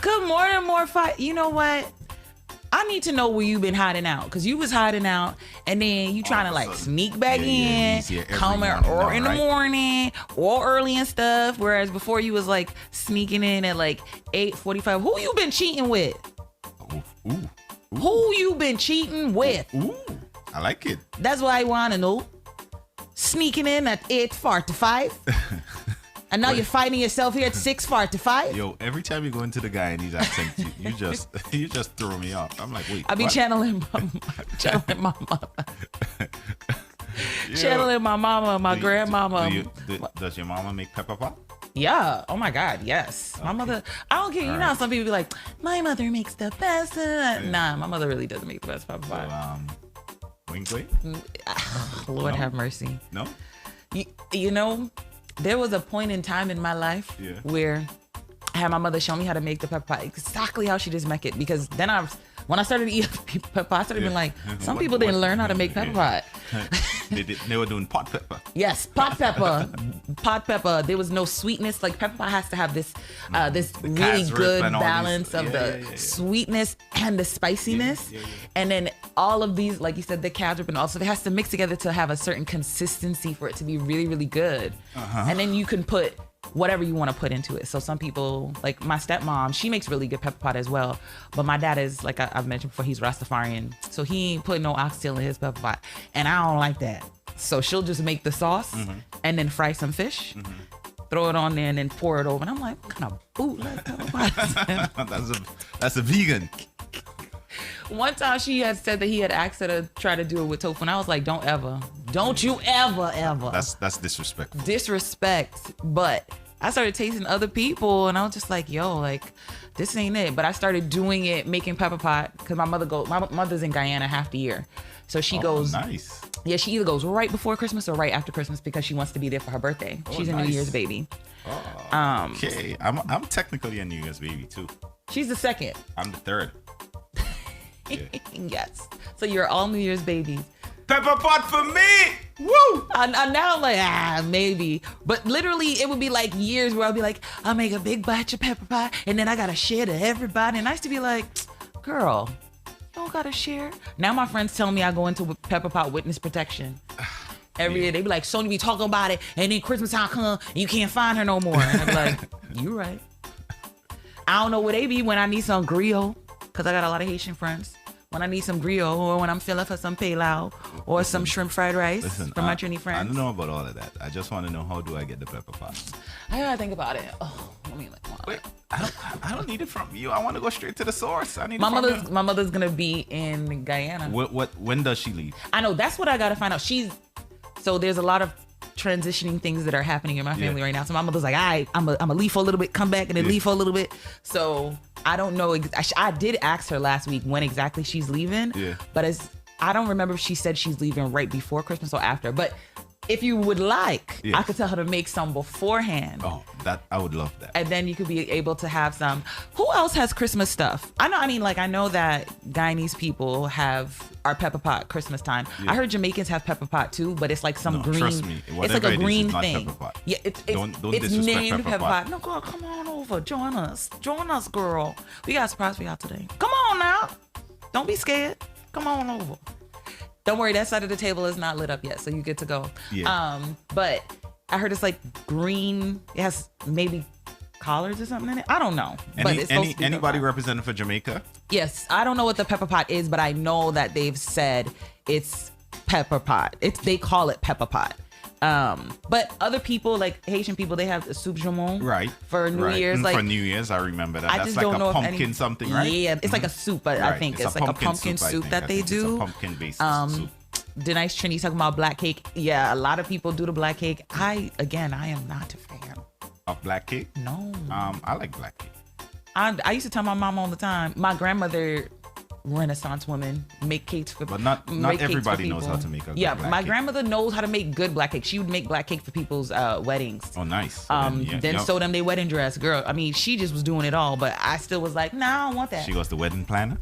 Good morning, more fight. You know what? I need to know where you've been hiding out, because you was hiding out and then you trying to like sneak back in, coming or in the morning or early and stuff. Whereas before you was like sneaking in at like 8:45. Who you been cheating with? Ooh. Who you been cheating with? Ooh, I like it. That's what I want to know. Sneaking in at 8:45. And now you're finding yourself here at 6:45. Yo, every time you go into the guy and he's accent, you just throw me off. I'm like, wait. I be channeling my mama. Channeling my mama, my grandmama. Does your mama make pepper pot? Yeah. Oh my God. Yes. Okay. My mother. I don't care. You know how some people be like, my mother makes the best. Nah, my mother really doesn't make the best pepper pot. Wink, wink. Lord have mercy. No. You know. There was a point in time in my life where I had my mother show me how to make the pepper pot, exactly how she just make it. Because then when I started to eat pepper pot, I started being like, some people didn't learn how to make pepper pot. They were doing pot pepper. Yes, pot pepper. Pot pepper. There was no sweetness. Like pepper pot has to have this really good balance of the sweetness and the spiciness. And then all of these, like you said, the cabbage and also it has to mix together to have a certain consistency for it to be really, really good. And then you can put whatever you want to put into it. So some people, like my stepmom, she makes really good pepper pot as well. But my dad is, like I've mentioned before, he's Rastafarian. So he ain't putting no oxtail in his pepper pot. And I don't like that. So she'll just make the sauce and then fry some fish, throw it on there and then pour it over. And I'm like, what kind of bootleg pepper pot is that? That's a vegan. One time she had said that he had asked her to try to do it with tofu. And I was like, don't you ever. That's disrespectful. Disrespect. But I started tasting other people and I was just like, yo, like, this ain't it. But I started doing it, making pepper pot, because my mother's in Guyana half the year. So she goes. Nice. Yeah, she either goes right before Christmas or right after Christmas because she wants to be there for her birthday. She's a New Year's baby. Okay. I'm technically a New Year's baby too. She's the second. I'm the third. Yes. So you're all New Year's babies. Pepper pot for me. Woo! And now I'm like, maybe. But literally, it would be like years where I'll be like, I'll make a big batch of pepper pot and then I got to share to everybody. And I used to be like, girl, you don't got to share. Now my friends tell me I go into pepper pot witness protection. Every year, they be like, Sony be talking about it. And then Christmas time come, and you can't find her no more. And I be like, you right. I don't know where they be when I need some griot, because I got a lot of Haitian friends. When I need some griot, or when I'm feeling for some pilau, or some shrimp fried rice from my Trini friends. I don't know about all of that. I just want to know, how do I get the pepper pot? I gotta think about it. Oh, let me like. Wait, I don't need it from you. I want to go straight to the source. I need my mother's gonna be in Guyana. When does she leave? I know, that's what I gotta find out. So there's a lot of transitioning things that are happening in my family right now. So my mother's like, all right, I'm a leave for a little bit, come back and then leave for a little bit. So I don't know. I did ask her last week when exactly she's leaving. Yeah. But I don't remember if she said she's leaving right before Christmas or after. But if you would like, I could tell her to make some beforehand. Oh, I would love that. And then you could be able to have some. Who else has Christmas stuff? I know that Guyanese people have our pepper pot Christmas time. Yeah. I heard Jamaicans have pepper pot too, but it's like some green. Trust me, it's like a green thing. Pepper pot. Yeah, it's disrespect named pepper pot. No, girl, come on over, join us, girl. We got a surprise for y'all today. Come on now, don't be scared. Come on over. Don't worry, that side of the table is not lit up yet, so you get to go. Yeah. But I heard it's like green. It has maybe collards or something in it. I don't know. But it's supposed to be anybody representing for Jamaica? Yes, I don't know what the pepper pot is, but I know that they've said it's pepper pot. They call it pepper pot. But other people, like Haitian people, they have the soup jamon for New Year's. Like for New Year's, I remember that. That's like a pumpkin something, right? Yeah, it's like a soup. I think it's like a pumpkin soup that they do. It's a pumpkin-based soup. The nice Trini talking about black cake. Yeah, a lot of people do the black cake. I am not a fan of black cake. No. I like black cake. I used to tell my mom all the time. My grandmother, Renaissance woman, make cakes for. But not everybody knows how to make a good black cake. Grandmother knows how to make good black cake. She would make black cake for people's weddings. Oh, nice. Then sew them their wedding dress. Girl, I mean, she just was doing it all, but I still was like, nah, I don't want that. She goes the wedding planner.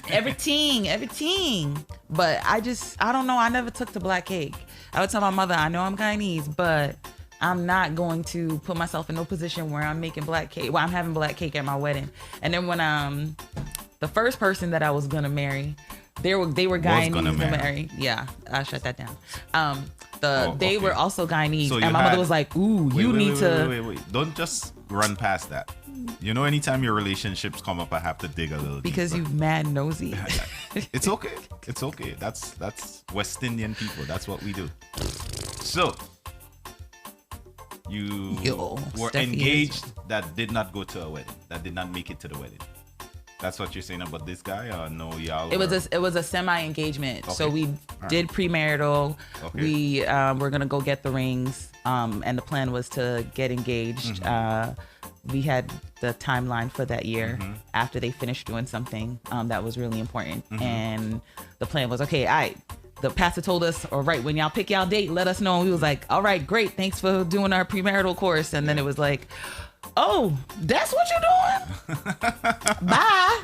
everything. But I don't know. I never took to black cake. I would tell my mother, I know I'm Guyanese, but I'm not going to put myself in no position where I'm making black cake. Well, I'm having black cake at my wedding. And then when the first person that I was gonna marry, they were Guyanese to marry. Yeah, I shut that down. They were also Guyanese, so and my mother was like, "Ooh, you need to." Wait. Don't just run past that. You know, anytime your relationships come up, I have to dig a little because deeper. you mad nosy. It's okay. It's okay. That's West Indian people. That's what we do. So you were engaged that did not go to a wedding. That did not make it to the wedding. That's what you're saying about this guy, or no, y'all? It was a semi-engagement. Okay. So we did premarital. Okay. We were gonna go get the rings, and the plan was to get engaged. We had the timeline for that year after they finished doing something that was really important, and the plan was okay. The pastor told us, all right, when y'all pick y'all date, let us know. And we was like, all right, great, thanks for doing our premarital course. And then it was like, oh, that's what you're doing? Bye.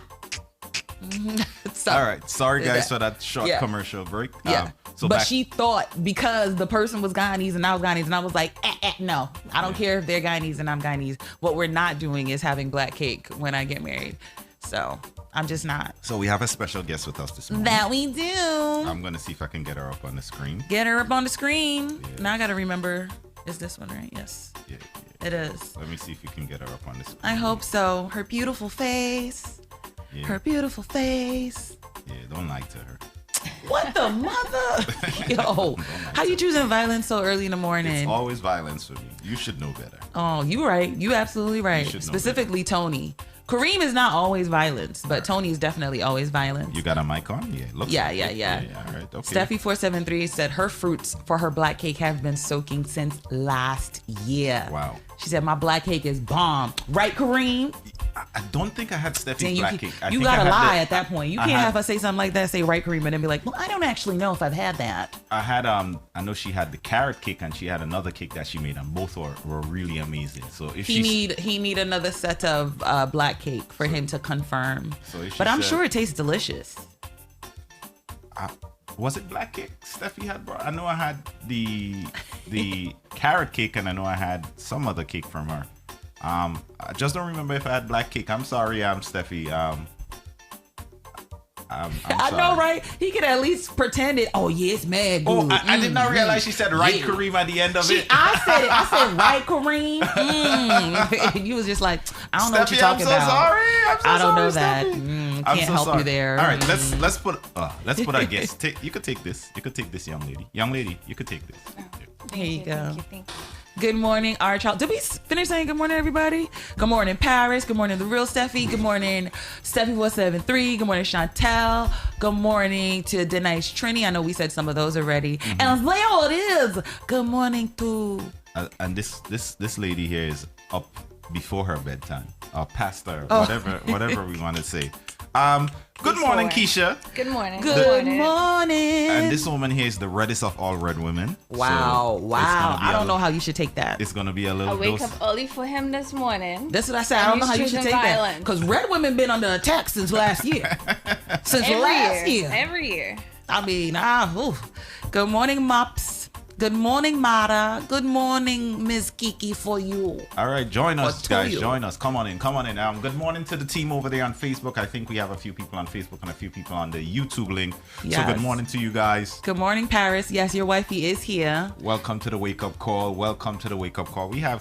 So, all right. Sorry, guys, for that short commercial break. Yeah. But she thought because the person was Guyanese and I was Guyanese, and I was like, no, I don't care if they're Guyanese and I'm Guyanese. What we're not doing is having black cake when I get married. So I'm just not. So we have a special guest with us this morning. That we do. I'm going to see if I can get her up on the screen. Get her up on the screen. Yeah. Now I got to remember. Is this one right? Yes. Yeah. It is. Let me see if we can get her up on the screen. I hope so. Her beautiful face. Yeah. Her beautiful face. Yeah, don't lie to her. What the mother? Yo, how you choosing violence so early in the morning? It's always violence for me. You should know better. Oh, you right. You absolutely right. Specifically Tony. Kareem is not always violence, but Tony is definitely always violence. You got a mic on? Yeah. Yeah. All right. Okay. Steffi473 said her fruits for her black cake have been soaking since last year. Wow. She said my black cake is bomb. Right, Kareem? I don't think I had Steffi's black cake. You gotta lie at that point. You can't have her say something like that, say right, Kareem, and then be like, well, I don't actually know if I've had that. I had I know she had the carrot cake and she had another cake that she made, and both were really amazing. So if he need another set of black cake for him to confirm. But I'm sure it tastes delicious. Was it black cake Steffi had brought? I know I had the carrot cake, and I know I had some other cake from her. I just don't remember if I had black cake. I'm sorry, Steffi. I'm I know, right? He could at least pretend it. Oh, yeah, it's mad good. Oh, I did not realize she said right, Kareem, at the end of it. I said it. I said right, Kareem. You was just like, I don't know what you're talking about. Sorry. I don't know Steffi. that. Can't help you there. All right, let's put our guest. You could take this. You could take this, young lady. Young lady, you could take this. Here you go. Thank you. Good morning, our child. Did we finish saying good morning, everybody? Good morning, Paris. Good morning, the real Steffi. Good morning, Steffi173. Good morning, Chantel. Good morning to Denise Trini. I know we said some of those already. And Leo, it is. Good morning to. And this lady here is up before her bedtime, or past her, whatever we want to say. Good morning, Keisha. Good morning. Good morning. And this woman here is the reddest of all red women. Wow. I don't know how you should take that. It's going to be a little I wake up early for him this morning. That's what I said. I don't know how you should take that. Because red women been under attack since last year. Every year. I mean, good morning, Mops. Good morning, Mara. Good morning, Ms. Kiki, for you. All right, join us, guys. Join us. Come on in. Good morning to the team over there on Facebook. I think we have a few people on Facebook and a few people on the YouTube link. Yes. So good morning to you guys. Good morning, Paris. Yes, your wifey is here. Welcome to the Wake Up Call. We have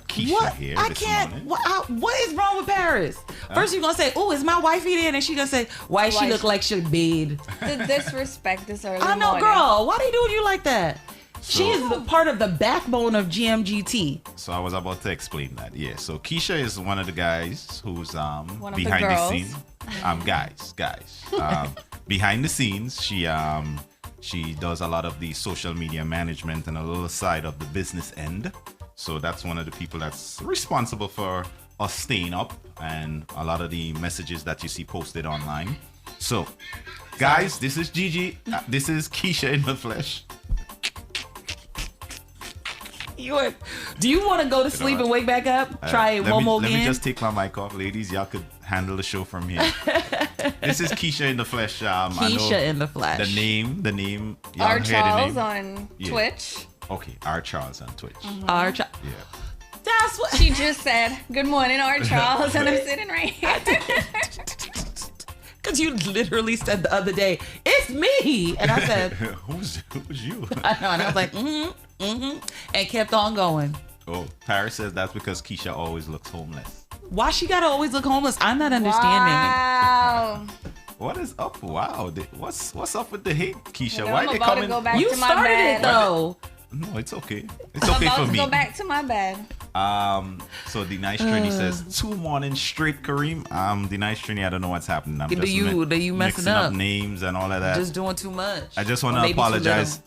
Keisha here this morning. What is wrong with Paris? First you're going to say, oh, is my wifey there? And then she's going to say, why she look like she bathed? The disrespect this early I know, morning. girl. Why they doing you like that? She is part of the backbone of GMGT. So I was about to explain that. Yeah. So Keisha is one of the guys who's behind the scenes. Guys. Behind the scenes, she does a lot of the social media management and a little side of the business end. So that's one of the people that's responsible for us staying up and a lot of the messages that you see posted online. So, guys, this is Gigi. This is Keisha in the flesh. Do you want to go to sleep and wake back up? Try it one more again? Let me just take my mic off. Ladies, y'all could handle the show from here. This is Keisha in the flesh. Keisha in the flesh. The name. Our Charles on Twitch. Okay, R. Charles on Twitch. R. Charles. Yeah. That's what She just said, "Good morning, R. Charles," and I'm sitting right here. Because you literally said the other day, "It's me," and I said, "Who's you?" I know, and I was like, and kept on going. Oh, Paris says that's because Keisha always looks homeless. Why she gotta always look homeless? I'm not understanding. Wow. What is up? Wow, what's up with the hate, Keisha? You know, Why I'm they about coming? to go back You to my started bed. it though. No, it's okay. It's I'm okay about for to me. go back to my bed. So the nice Trini says 2 mornings straight, Kareem. The nice Trini, I don't know what's happening. I'm Do just you mixing messing up names and all of that. Just doing too much. I just want to apologize.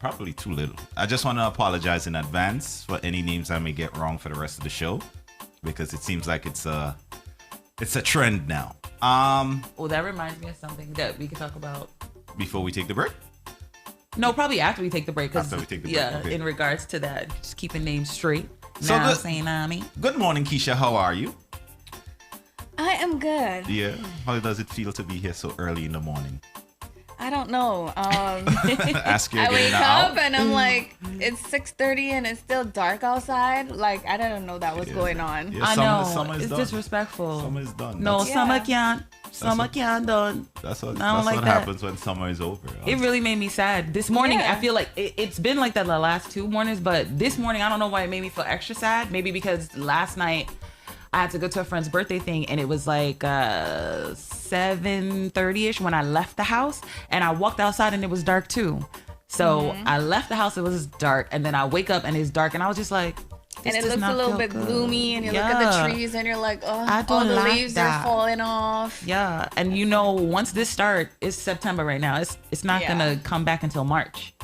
Probably too little. I just want to apologize in advance for any names I may get wrong for the rest of the show, because it seems like it's a trend now. Well, that reminds me of something that we can talk about before we take the break. No, probably after we take the break. After we take the break. Yeah, okay. In regards to that, just keeping names straight. So now saying Ami. Good morning, Keisha. How are you? I am good. Yeah. How does it feel to be here so early in the morning? I don't know. Ask you I again wake now. up and I'm like, it's 6:30 and it's still dark outside. Like, I didn't know that was going on. Yeah, I know. Summer is It's done. disrespectful. Summer is done. No, That's- summer can't. Summer what- can't done. That's what, I don't that's like what that. happens when summer is over. It really made me sad. This morning, Yeah. I feel like it's been like that the last 2 mornings, but this morning, I don't know why it made me feel extra sad. Maybe because last night, I had to go to a friend's birthday thing, and it was like 7:30ish when I left the house, and I walked outside and it was dark too. So I left the house, it was dark, and then I wake up and it's dark, and I was just like, And it does looks not a little feel bit good. gloomy, and you look at the trees and you're like, I oh, don't all the like leaves that. are falling off. Yeah, and you know, once this start, it's September right now. It's not gonna come back until March,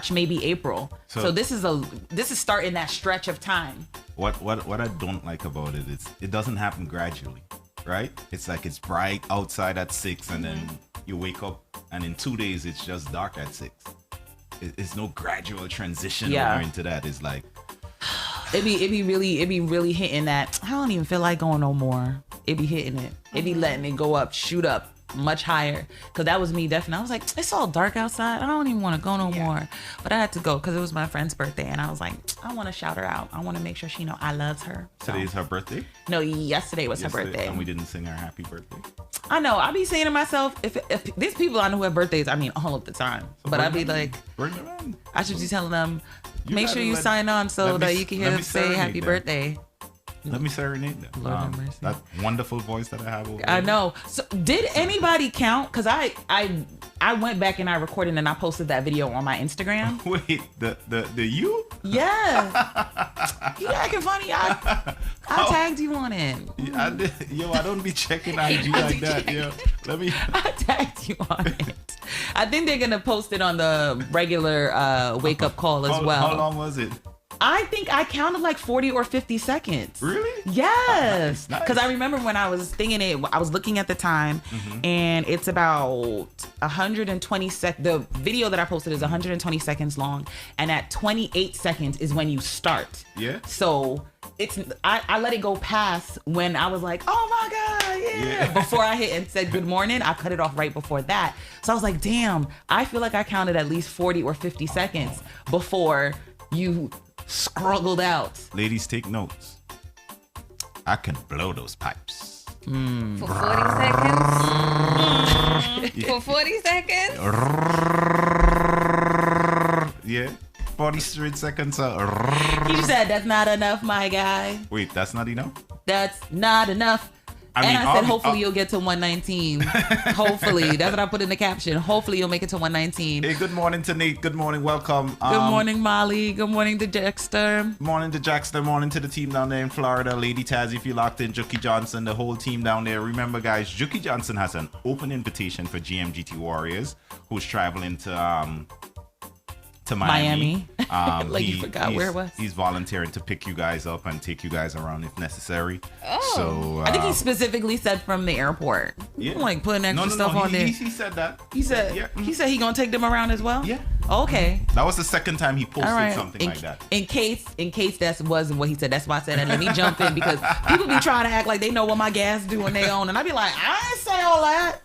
maybe April. So this is starting that stretch of time. What I don't like about it is it doesn't happen gradually, right? It's like it's bright outside at 6, and then you wake up, and in 2 days it's just dark at 6. It's no gradual transition over into that. It's like It be really hitting that. I don't even feel like going no more. It be hitting it. It be letting it go up, shoot up much higher. Cause that was me definitely. I was like, it's all dark outside. I don't even want to go no more. But I had to go because it was my friend's birthday, and I was like, I want to shout her out. I want to make sure she know I loves her. So. today's her birthday. No, yesterday was her birthday. And we didn't sing her happy birthday. I know. I be saying to myself, if these people I know who have birthdays, I mean all of the time. So but I be like, bring them in. I should be telling them, You make gotta sure you let- sign on so let me- that you can hear let them me say serenade happy them. birthday. Let me serenade them. Lord have mercy. That wonderful voice that I have over I there. know. So did anybody count? Cause I went back and I recorded and I posted that video on my Instagram. Wait, the you? Yeah. You acting funny. I tagged you on it. I don't be checking IG like that. Yo, let me. I tagged you on it. I think they're gonna post it on the regular wake up call as well. How long was it? I think I counted like 40 or 50 seconds. Really? Yes. Nice. Because I remember when I was thinking it, I was looking at the time, and it's about 120 seconds. The video that I posted is 120 seconds long, and at 28 seconds is when you start. Yeah. So I let it go past when I was like, oh my God, yeah. Before I hit and said good morning, I cut it off right before that. So I was like, damn, I feel like I counted at least 40 or 50 seconds before you scruggled out. Ladies, take notes. I can blow those pipes. For 40 seconds? For 40 seconds? Yeah. 40 straight seconds. You said that's not enough, my guy. Wait, that's not enough? That's not enough. I mean, and I said, hopefully you'll get to 119. Hopefully. That's what I put in the caption. Hopefully you'll make it to 119. Hey, good morning to Nate. Good morning. Welcome. Good morning, Molly. Good morning to Dexter. Morning to Jackson. Morning to the team down there in Florida. Lady Taz, if you locked in, Juki Johnson, the whole team down there. Remember, guys, Juki Johnson has an open invitation for GMGT Warriors, who's traveling to Miami. Like you forgot where it was. He's volunteering to pick you guys up and take you guys around if necessary. Oh. So I think he specifically said from the airport. Yeah. Like putting extra stuff on there. He said that. He said he gonna take them around as well? Yeah. Okay. That was the second time he posted All right. something like that. In case that wasn't what he said, that's why I said that. Let me jump in because people be trying to act like they know what my gas do on their own, and I be like, I ain't say all that.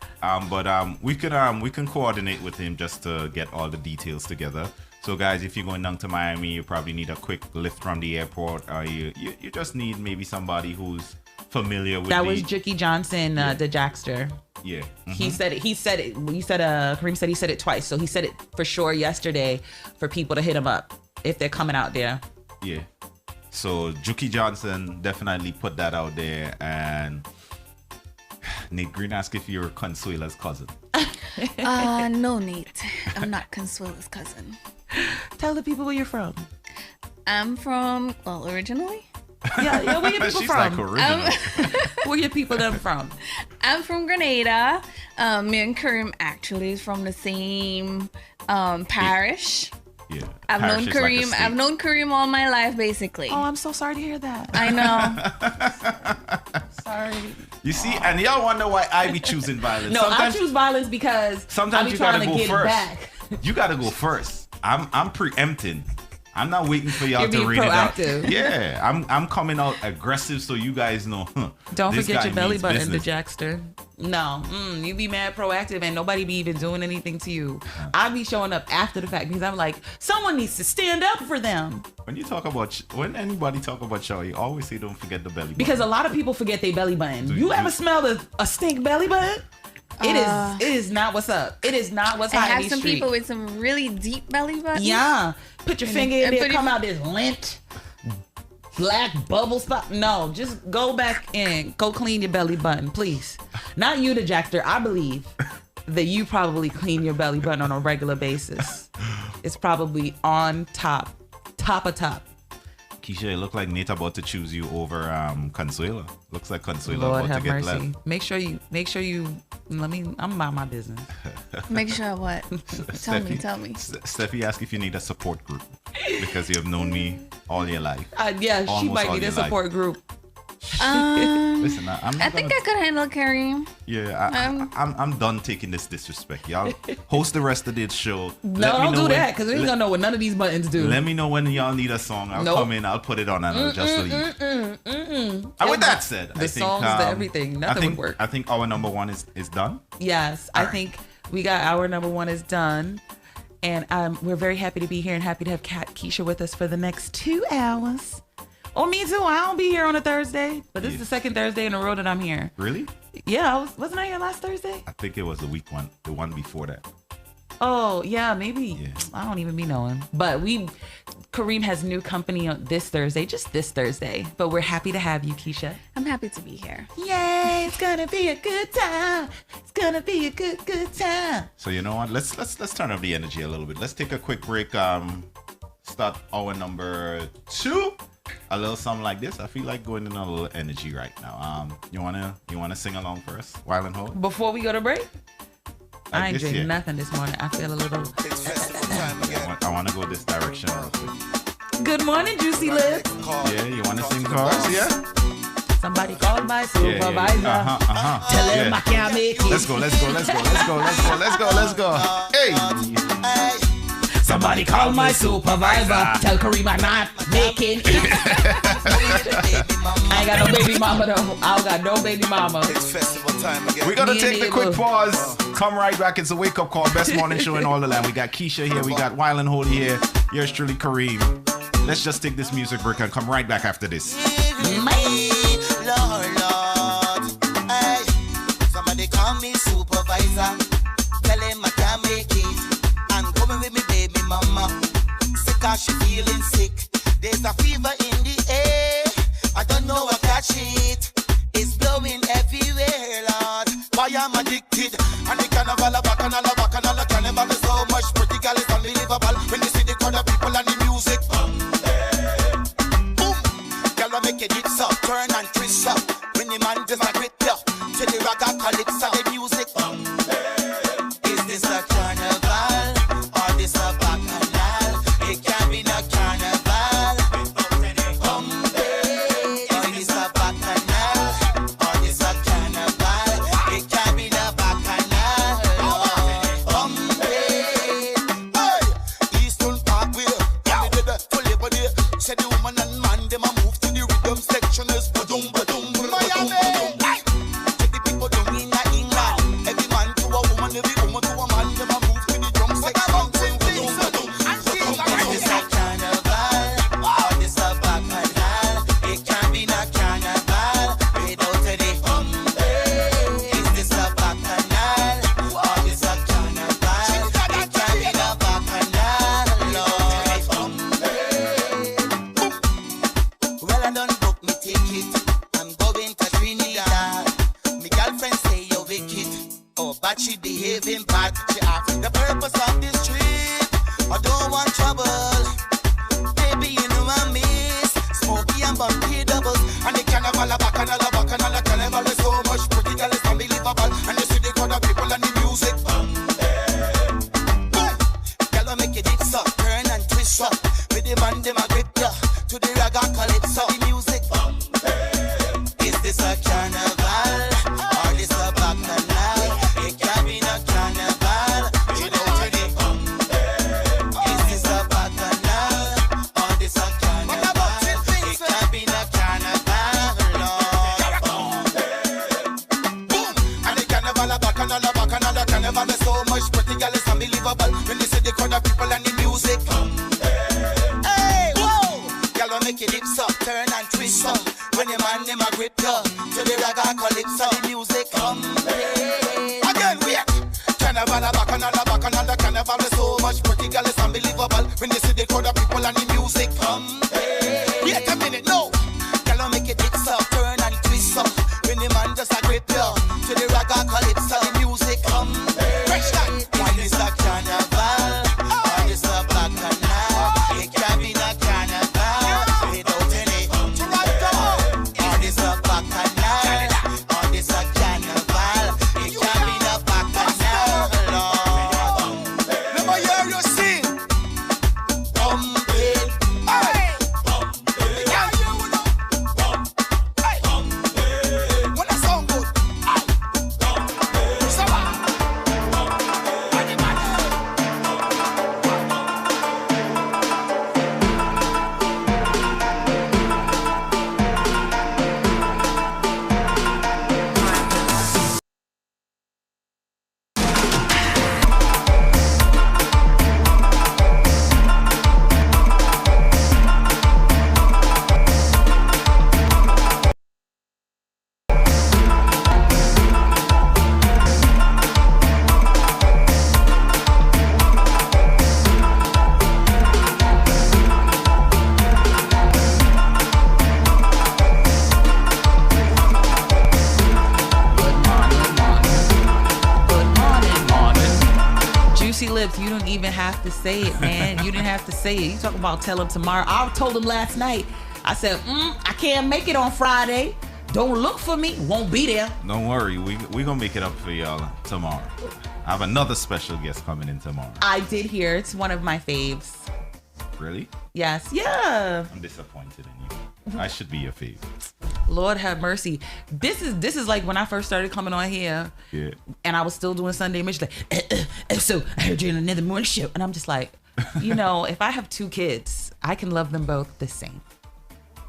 But we can coordinate with him just to get all the details together. So guys, if you're going down to Miami, you probably need a quick lift from the airport, or you just need maybe somebody who's familiar with that. Was Juki Johnson, the Jackster. Yeah. Mm-hmm. He said it. Kareem said he said it twice. So he said it for sure yesterday for people to hit him up if they're coming out there. Yeah. So Juki Johnson definitely put that out there. And Nate Green asked if you're Consuela's cousin. No, Nate. I'm not Consuela's cousin. Tell the people where you're from. I'm from, originally. Yeah, where your people She's from? like original. Where your people them from? I'm from Grenada. Me and Kareem actually is from the same parish. Yeah. I've known Kareem all my life, basically. Oh, I'm so sorry to hear that. I know. Sorry. You see, and y'all wonder why I be choosing violence. No, sometimes, I choose violence because sometimes I be you trying gotta to go get first. back. You gotta go first. I'm preempting. I'm not waiting for y'all to read proactive. it out. Yeah, I'm coming out aggressive so you guys know. Don't forget your belly button, business. the Jackster. No, you be mad proactive and nobody be even doing anything to you. I be showing up after the fact because I'm like, someone needs to stand up for them. When anybody talk about y'all, you always say don't forget the belly button. Because a lot of people forget their belly button. You ever smelled a stink belly button? It is not what's up. It is not what's hot in these streets. I have some people with some really deep belly buttons. Yeah. Put your finger in there, come out this lint, black bubble spot. No, just go back and go clean your belly button, please. Not you, the Jackster. I believe that you probably clean your belly button on a regular basis. It's probably on top of top. Keisha, it looked like Nate about to choose you over Consuela. Looks like Consuela Lord about have to get mercy. left. Make sure you. I'm about my business. Make sure what? Tell me. Steffi asked if you need a support group because you have known me all your life. Yeah, she might need a support group. Listen, I think I could handle Kareem. Yeah, I'm done taking this disrespect. Y'all host the rest of this show. No, don't do that because we ain't gonna know what none of these buttons do. Let me know when y'all need a song. I'll come in, I'll put it on, and I'll just leave. And with that said, the songs, the everything, nothing would work. I think our number one is done. Yes, I think we got our number one is done. And we're very happy to be here and happy to have Keisha with us for the next 2 hours. Oh, me too. I don't be here on a Thursday, but this is the second Thursday in a row that I'm here. Really? Yeah, wasn't I here last Thursday? I think it was the one before that. Oh, yeah, maybe. Yeah. I don't even be knowing. But Kareem has new company on this Thursday, just this Thursday. But we're happy to have you, Keisha. I'm happy to be here. Yay, it's gonna be a good time. It's gonna be a good time. So you know what? Let's turn up the energy a little bit. Let's take a quick break. Start our number 2. A little something like this. I feel like going in a little energy right now. You wanna sing along for us, Wild and Hold? Before we go to break? I ain't drinking nothing this morning. I feel a little. I want to go this direction real quick. Good morning, Juicy Lips. Yeah, you want to sing chorus? Yeah. Somebody called my supervisor. Tell him I can't make it. Let's go. Hey. Somebody call my supervisor. Tell Kareem I'm not making it. I ain't got no baby mama though. I don't got no baby mama. It's festival time again. We're gonna take the quick pause. Come right back. It's a wake up call. Best morning show in all the land. We got Keisha here. We got Wild and Holy here. Yours truly, Kareem. Let's just take this music break and come right back after this. Lord. Hey, somebody call me supervisor. Tell him I can't make it. I'm coming with me baby mama. Sick cause she feeling sick. There's a fever in the air. I don't know what catch it. It's blowing everywhere, Lord. Why I'm addicted. And the carnival of bacchanal carnival is so much pretty girl is unbelievable. When you see the crowd of people and the music. Boom. Girl make it hits up, turn and twist up. When the man just like with you. To the ragga calypso, the music. Is this a carnival? Or this a bacchanal? It can't be no carnival. Or this a bacchanal? Or this a carnival? It can't be no bacchanal. Hey, Eastern Parkway. Yeah, we did that to Labor Day. Said the woman and man, them a move to the rhythm section. Is ba-dum, ba-dum, ba-dum, ba-dum. Check the people down in but she behaving bad. She asked the purpose of this trip. I don't want trouble. Baby, you know I miss Smokey and Bumpy doubles. And the carnival, a bacchanal, carnival is so much pretty girl, it's unbelievable. And you see the crowd of people and the music. Girl, I make it dip up, turn and twist up. With the man, them a grip ya to the ragga calypso. The music. Is this a carnival or this a bacchanal? It can't be no carnival. You know what it is. This a bacchanal or this a carnival? It can't be no carnival. Boom! And the carnival, a bacchanal, carnival is so much pretty girl, it's unbelievable. When you see the crowd of people and the music. Hey, whoa! Girl, make your lips up, turn and twist up. When your man them a grip you to the ragga calypso, the music come. Again, wait. Carnival, a bacchanal, carnival is so much pretty girl, it's unbelievable. When you see the crowd of people and the music come. Wait a minute, no. Girl, make your lips up, turn and twist up. When the man just a grip you to the ragga calypso, the music come. Fresh that. Why is a carnival? Or is a bacchanal? It can't be no carnival without any. Or this a bacchanal? Or this a carnival? It can't be no bacchanal. Let me hear you sing. Pump it, hey. Pump it. Yeah, you know. Pump, hey. Pump it. When that sound good, hey. Pump it. So Lips, you don't even have to say it, man. You didn't have to say it. You talk about tell him tomorrow. I told him last night. I said, I can't make it on Friday. Don't look for me. Won't be there. Don't worry. We gonna make it up for y'all tomorrow. I have another special guest coming in tomorrow. I did hear. It's one of my faves. Really? Yes. Yeah. I'm disappointed in you. I should be your fave. Lord have mercy. This is like when I first started coming on here. Yeah. And I was still doing Sunday mission. Like, so I heard you in another morning show. And I'm just like, you know, if I have two kids, I can love them both the same.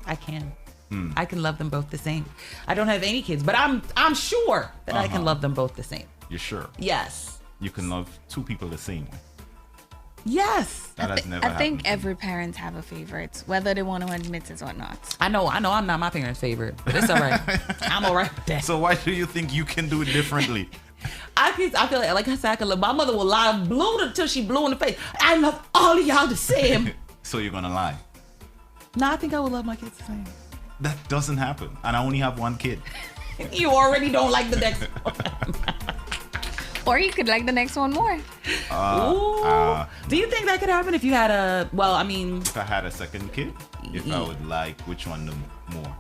I can. I can love them both the same. I don't have any kids, but I'm sure that I can love them both the same. You're sure? Yes. You can love two people the same way. Yes. That has never happened. I think every parent have a favorite, whether they want to admit it or not. I know I'm not my parents' favorite, but it's all right. I'm all right with that. So why do you think you can do it differently? I feel like I said, I can love. My mother will lie blue until she blue in the face. I love all of y'all the same. So you're gonna lie? No, I think I would love my kids the same. That doesn't happen, and I only have one kid. You already don't like the next one. Or you could like the next one more. Do you think that could happen if you had a? Well, I mean, if I had a second kid, if I would like which one more?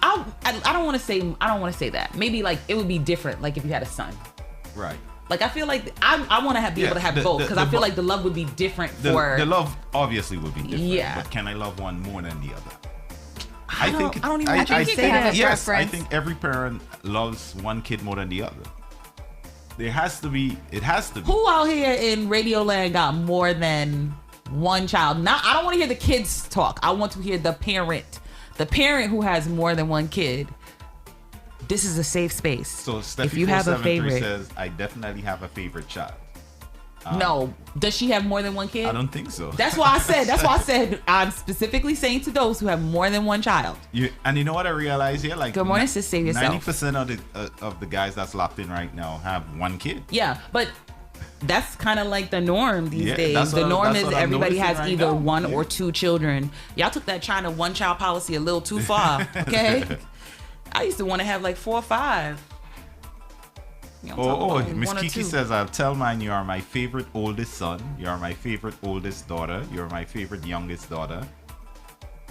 I don't want to say that. Maybe like it would be different. Like if you had a son. Right. Like I feel like I want to be able to have both because I feel like the love would be different for the love obviously would be different. Yeah. But can I love one more than the other? I think you can say that. Yes, I think every parent loves one kid more than the other. It has to be. Who out here in Radio Land got more than one child? Now, I don't want to hear the kids talk. I want to hear the parent. The parent who has more than one kid. This is a safe space. So Steffi if you have a favorite, says, I definitely have a favorite child. No. Does she have more than one kid? I don't think so. That's why I said I'm specifically saying to those who have more than one child. And you know what I realize here? Like, good morning, sis. Save yourself. 90% of the guys that's locked in right now have one kid. Yeah, but that's kind of like the norm these days. The norm is everybody has right either one or two children. Y'all took that China one-child policy a little too far, okay? I used to want to have like 4 or 5. Miss Kiki says, I'll tell mine, you are my favorite oldest son. You are my favorite oldest daughter. You're my favorite youngest daughter.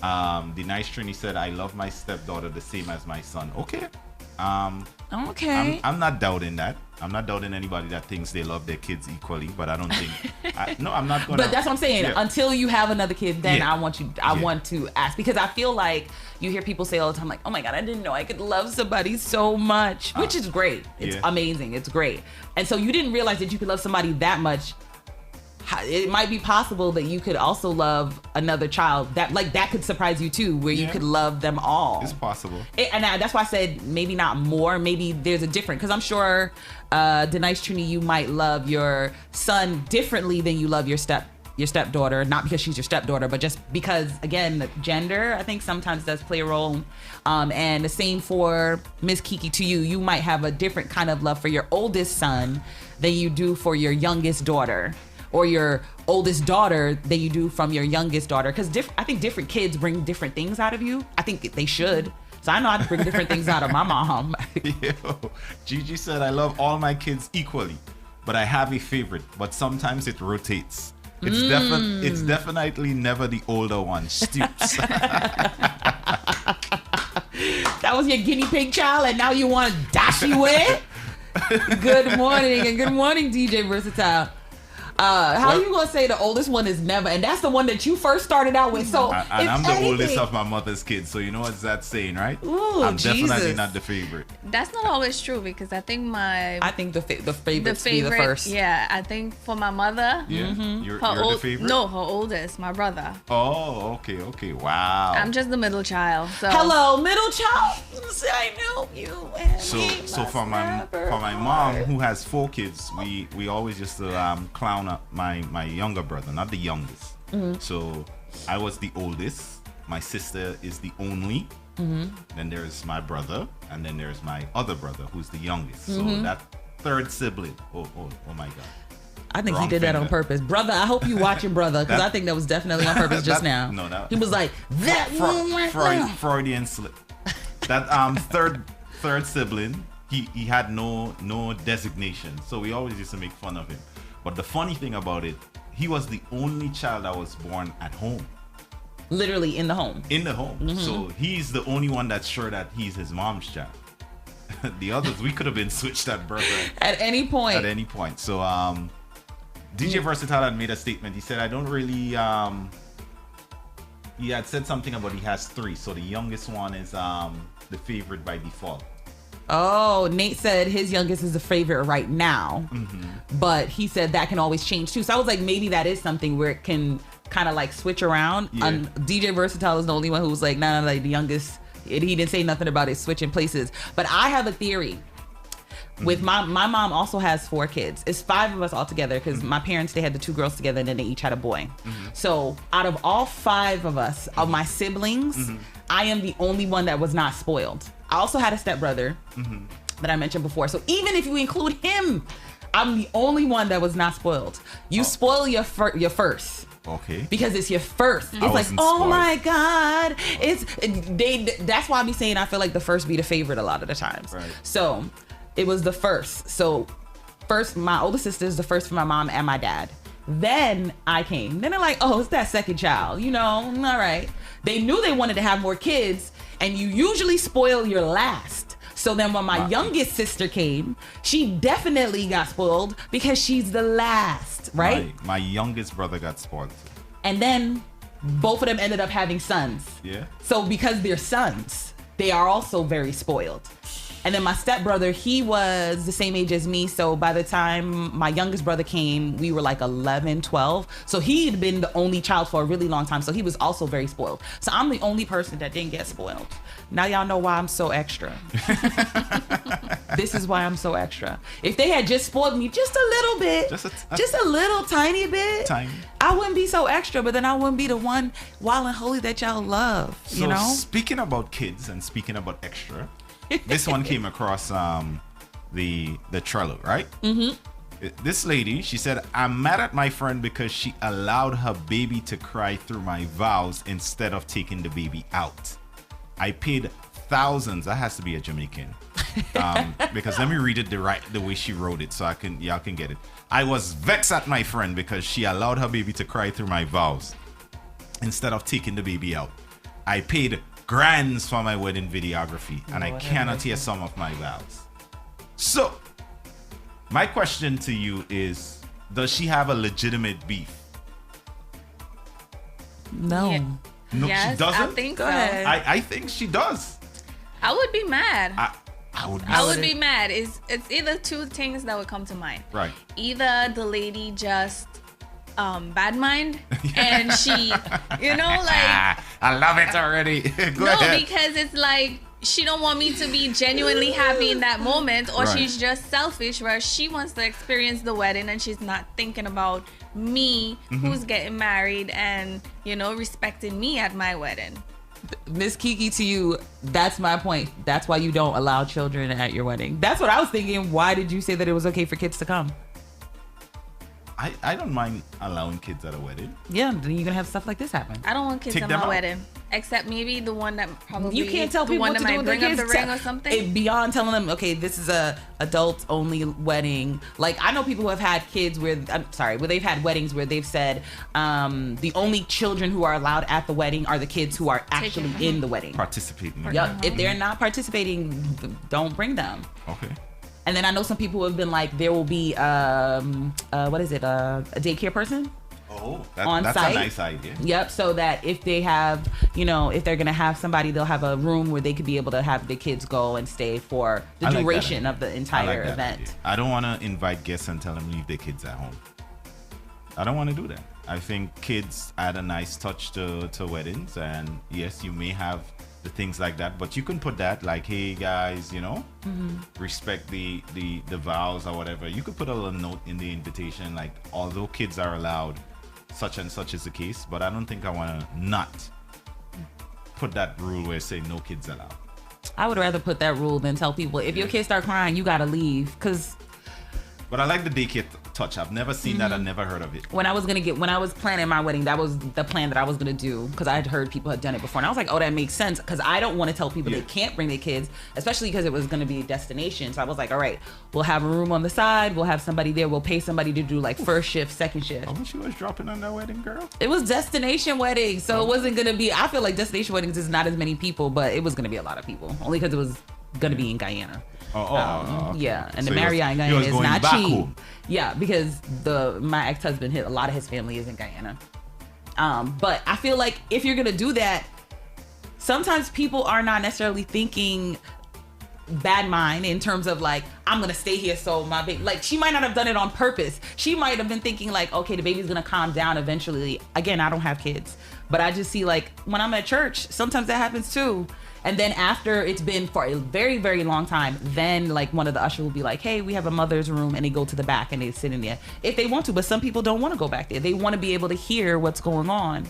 The nice Trini said, I love my stepdaughter the same as my son. Okay. Okay. I'm not doubting that. I'm not doubting anybody that thinks they love their kids equally, but I don't think. I'm not gonna. But that's what I'm saying. Yeah. Until you have another kid, then I want to ask, because I feel like you hear people say all the time, like, "Oh my God, I didn't know I could love somebody so much," which is great. It's amazing. It's great. And so you didn't realize that you could love somebody that much. It might be possible that you could also love another child that could surprise you too, where you could love them all. It's possible. That's why I said maybe not more. Maybe there's a different, because I'm sure, Denise Trini, you might love your son differently than you love your stepdaughter. Not because she's your stepdaughter, but just because, again, gender, I think sometimes does play a role. And the same for Miss Kiki to you. You might have a different kind of love for your oldest son than you do for your youngest daughter, or your oldest daughter than you do from your youngest daughter. Because I think different kids bring different things out of you. I think they should. So I know how to bring different things out of my mom. Gigi said, I love all my kids equally, but I have a favorite, but sometimes it rotates. It's definitely never the older one, Stoops. That was your guinea pig child, and now you want to dash you with? Good morning, and good morning, DJ Versatile. How are you gonna say the oldest one is never? And that's the one that you first started out with. So and I'm the oldest of my mother's kids. So you know what's that saying, right? Ooh, I'm definitely not the favorite. That's not always true, because I think the favorite be the first. Yeah, I think for my mother. Yeah, you're the favorite. No, her oldest, my brother. Oh, okay, wow. I'm just the middle child. So. Hello, middle child. I know you. So for my mom, who has 4 kids, we always used to clown up my younger brother, not the youngest. So I was the oldest. My sister is the only. Then there's my brother, and then there's my other brother, who's the youngest. So that third sibling. Oh my God. I think he did that on purpose. Brother, I hope you watching, brother, because I think that was definitely on purpose just now. No, he was like, Freudian slip. That third sibling, he had no designation. So we always used to make fun of him. But the funny thing about it, he was the only child that was born at home. Literally in the home. In the home. So he's the only one that's sure that he's his mom's child. The others, we could have been switched at birth. At any point. So DJ Versatile had made a statement. He said, I don't really... he had said something about he has 3. So the youngest one is the favorite by default. Oh, Nate said his youngest is the favorite right now, but he said that can always change too. So I was like, maybe that is something where it can kind of like switch around. Yeah. DJ Versatile is the only one who was like, nah, like the youngest. He didn't say nothing about it switching places. But I have a theory. With my mom also has 4 kids. It's 5 of us all together, because my parents, they had the 2 girls together, and then they each had a boy. So out of all 5 of us, of my siblings, I am the only one that was not spoiled. I also had a stepbrother that I mentioned before. So even if you include him, I'm the only one that was not spoiled. You spoil your first. Okay. Because it's your first. It's like, oh my God. That's why I be saying I feel like the first be the favorite a lot of the times. Right. So it was the first. So first, my older sister is the first for my mom and my dad. Then I came. Then they're like, oh, it's that second child. You know, all right. They knew they wanted to have more kids, and you usually spoil your last. So then when my youngest sister came, she definitely got spoiled because she's the last, right? My youngest brother got spoiled. And then both of them ended up having sons. Yeah. So because they're sons, they are also very spoiled. And then my stepbrother, he was the same age as me. So by the time my youngest brother came, we were like 11, 12. So he'd been the only child for a really long time. So he was also very spoiled. So I'm the only person that didn't get spoiled. Now y'all know why I'm so extra. This is why I'm so extra. If they had just spoiled me just a little bit, just a little tiny bit, I wouldn't be so extra, but then I wouldn't be the one wild and holy that y'all love, you know? Speaking about kids and speaking about extra, this one came across the Trello, right? This lady, she said, I'm mad at my friend because she allowed her baby to cry through my vows instead of taking the baby out. I paid thousands, that has to be a Jamaican, because let me read it the way she wrote it, so y'all can get it. I was vexed at my friend because she allowed her baby to cry through my vows instead of taking the baby out. I paid grands for my wedding videography, and I cannot hear some of my vows. So, my question to you is, does she have a legitimate beef? No. Yeah. No, Yes, she doesn't? I think Go so. ahead. I think she does. I would be mad. I would be mad. It's either two things that would come to mind. Right. Either the lady just bad mind and she, like I love it already. Go no, ahead. because it's like she don't want me to be genuinely happy in that moment, or Right. she's just selfish where she wants to experience the wedding and she's not thinking about me who's getting married and respecting me at my wedding. Miss Kiki, to you, that's my point. That's why you don't allow children at your wedding. That's what I was thinking. Why did you say that it was okay for kids to come? I don't mind allowing kids at a wedding. Yeah, then you're gonna have stuff like this happen. I don't want kids Take at them my out. wedding, except maybe the one that probably You can't tell the people one what that to do might with their bring up kids. the ring or something. Beyond telling them, okay, this is a adult only wedding. Like, I know people who have had kids where they've had weddings where they've said the only children who are allowed at the wedding are the kids who are actually in the wedding. Participating. Yep. If they're not participating, don't bring them. Okay. And then I know some people have been like, there will be a daycare person. Oh, on that's site. a nice idea. Yep. So that if they have, if they're gonna have somebody, they'll have a room where they could be able to have the kids go and stay for the duration of the entire event. Idea. I don't want to invite guests and tell them leave their kids at home. I don't want to do that. I think kids add a nice touch to weddings, and yes, you may have the things like that, but you can put that like, hey guys, respect the vows or whatever. You could put a little note in the invitation like, although kids are allowed, such and such is the case, but I don't think I want to not put that rule where say no kids allowed. I would rather put that rule than tell people, if your kids start crying, you gotta leave. But I like the daycare touch. I've never seen that. I never heard of it. When I was planning my wedding, that was the plan that I was gonna do, because I had heard people had done it before, and I was like, oh, that makes sense, because I don't want to tell people they can't bring their kids, especially because it was gonna be a destination. So I was like, all right, we'll have a room on the side, we'll have somebody there, we'll pay somebody to do like first shift, second shift. I wish you was dropping on that wedding, girl. It was destination wedding, so it wasn't gonna be. I feel like destination weddings is not as many people, but it was gonna be a lot of people, only because it was gonna be in Guyana. Okay. Yeah, and So the Marriott in Guyana is not back cheap. home. Yeah, because my ex-husband, a lot of his family is in Guyana. But I feel like if you're gonna do that, sometimes people are not necessarily thinking bad mind in terms of like, I'm gonna stay here so my baby, like, she might not have done it on purpose. She might have been thinking like, okay, the baby's gonna calm down eventually. Again, I don't have kids, but I just see like when I'm at church, sometimes that happens too. And then after it's been for a very, very long time, then like one of the ushers will be like, hey, we have a mother's room, and they go to the back and they sit in there if they want to. But some people don't want to go back there. They want to be able to hear what's going on,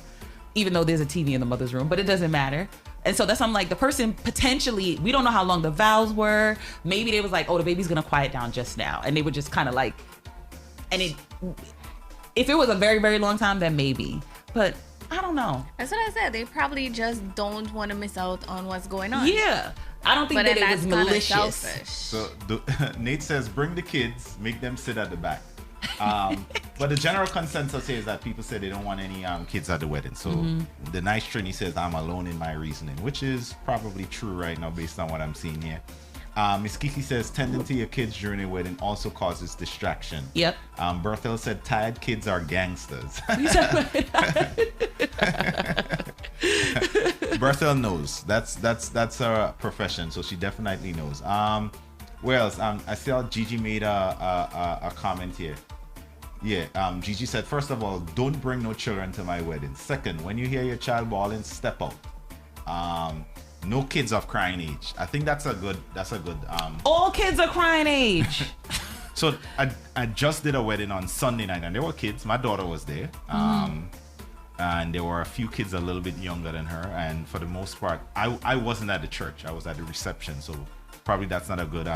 even though there's a TV in the mother's room, but it doesn't matter. And so that's, I'm like, the person potentially, we don't know how long the vows were. Maybe they was like, oh, the baby's gonna quiet down just now. And they would just kind of like, and if it was a very, very long time, then maybe. But I don't know. That's what I said. They probably just don't want to miss out on what's going on. Yeah. I don't think that it was malicious. Selfish. So Nate says, bring the kids, make them sit at the back. But the general consensus here is that people say they don't want any kids at the wedding. So the nice Trini says, I'm alone in my reasoning, which is probably true right now based on what I'm seeing here. Miss Kiki says, tending to your kids during a wedding also causes distraction. Yep. Berthel said, tired kids are gangsters. Berthel knows. That's her profession, so she definitely knows. Where else? I saw Gigi made a comment here. Yeah, Gigi said, first of all, don't bring no children to my wedding. Second, when you hear your child bawling, step out. No kids of crying age. I think that's a good all kids are crying age. So I just did a wedding on Sunday night, and there were kids. My daughter was there. And there were a few kids a little bit younger than her, and for the most part, I wasn't at the church. I was at the reception, so probably that's not a good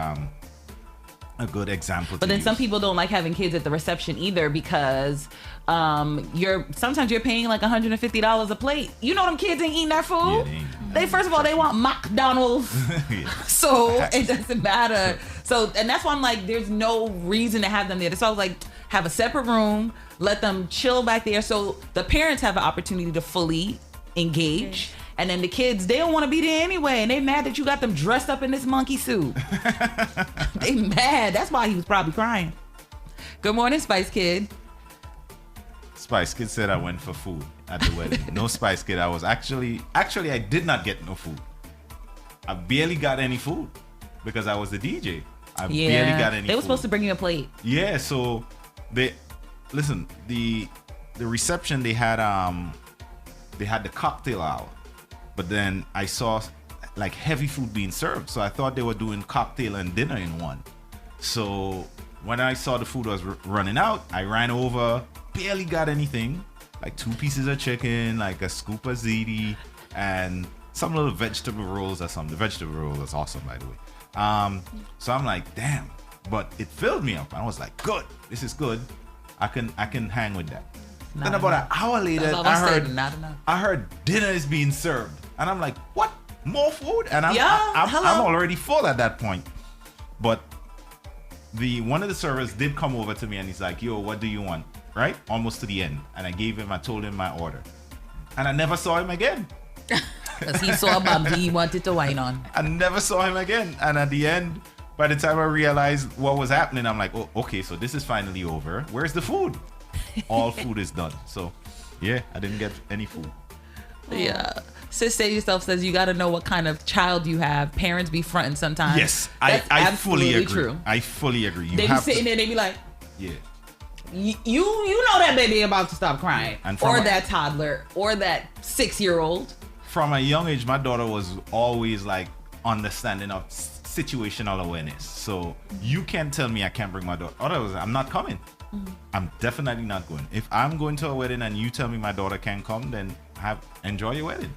example. But then some people don't like having kids at the reception either, because sometimes you're paying like $150 a plate. You know them kids ain't eating that food. Yeah, They first of all, they want McDonald's. So it doesn't matter. So, and that's why I'm like, there's no reason to have them there. So I was like, have a separate room, let them chill back there so the parents have an opportunity to fully engage. And then the kids, they don't want to be there anyway. And they mad that you got them dressed up in this monkey suit. They mad. That's why he was probably crying. Good morning, Spice Kid. Spice Kid said I went for food at the wedding. No, Spice Kid. I was actually I did not get no food. I barely got any food because I was the DJ. I barely got any food. They were supposed to bring you a plate. Yeah, so the reception they had the cocktail hour. But then I saw like heavy food being served. So I thought they were doing cocktail and dinner in one. So when I saw the food was running out, I ran over, barely got anything. Like 2 pieces of chicken, like a scoop of ziti, and some little vegetable rolls or something. The vegetable roll was awesome, by the way. So I'm like, damn. But it filled me up. I was like, good. This is good. I can hang with that. Then about an hour later, I heard dinner is being served. And I'm like, what? More food? And I'm already full at that point. But one of the servers did come over to me and he's like, yo, what do you want? Right? Almost to the end. And I told him my order. And I never saw him again. Because he saw Bambi he wanted to wine on. I never saw him again. And at the end, by the time I realized what was happening, I'm like, oh, okay, so this is finally over. Where's the food? All food is done. So, yeah, I didn't get any food. Yeah. Sis Say Yourself says you got to know what kind of child you have. Parents be fronting sometimes. Yes, I fully agree. True. I fully agree. They be sitting there, they be like, yeah. You know that baby about to stop crying. Or that toddler. Or that 6-year-old. From a young age, my daughter was always like understanding of situational awareness. So you can't tell me I can't bring my daughter. Otherwise, I'm not coming. I'm definitely not going. If I'm going to a wedding and you tell me my daughter can't come, then enjoy your wedding.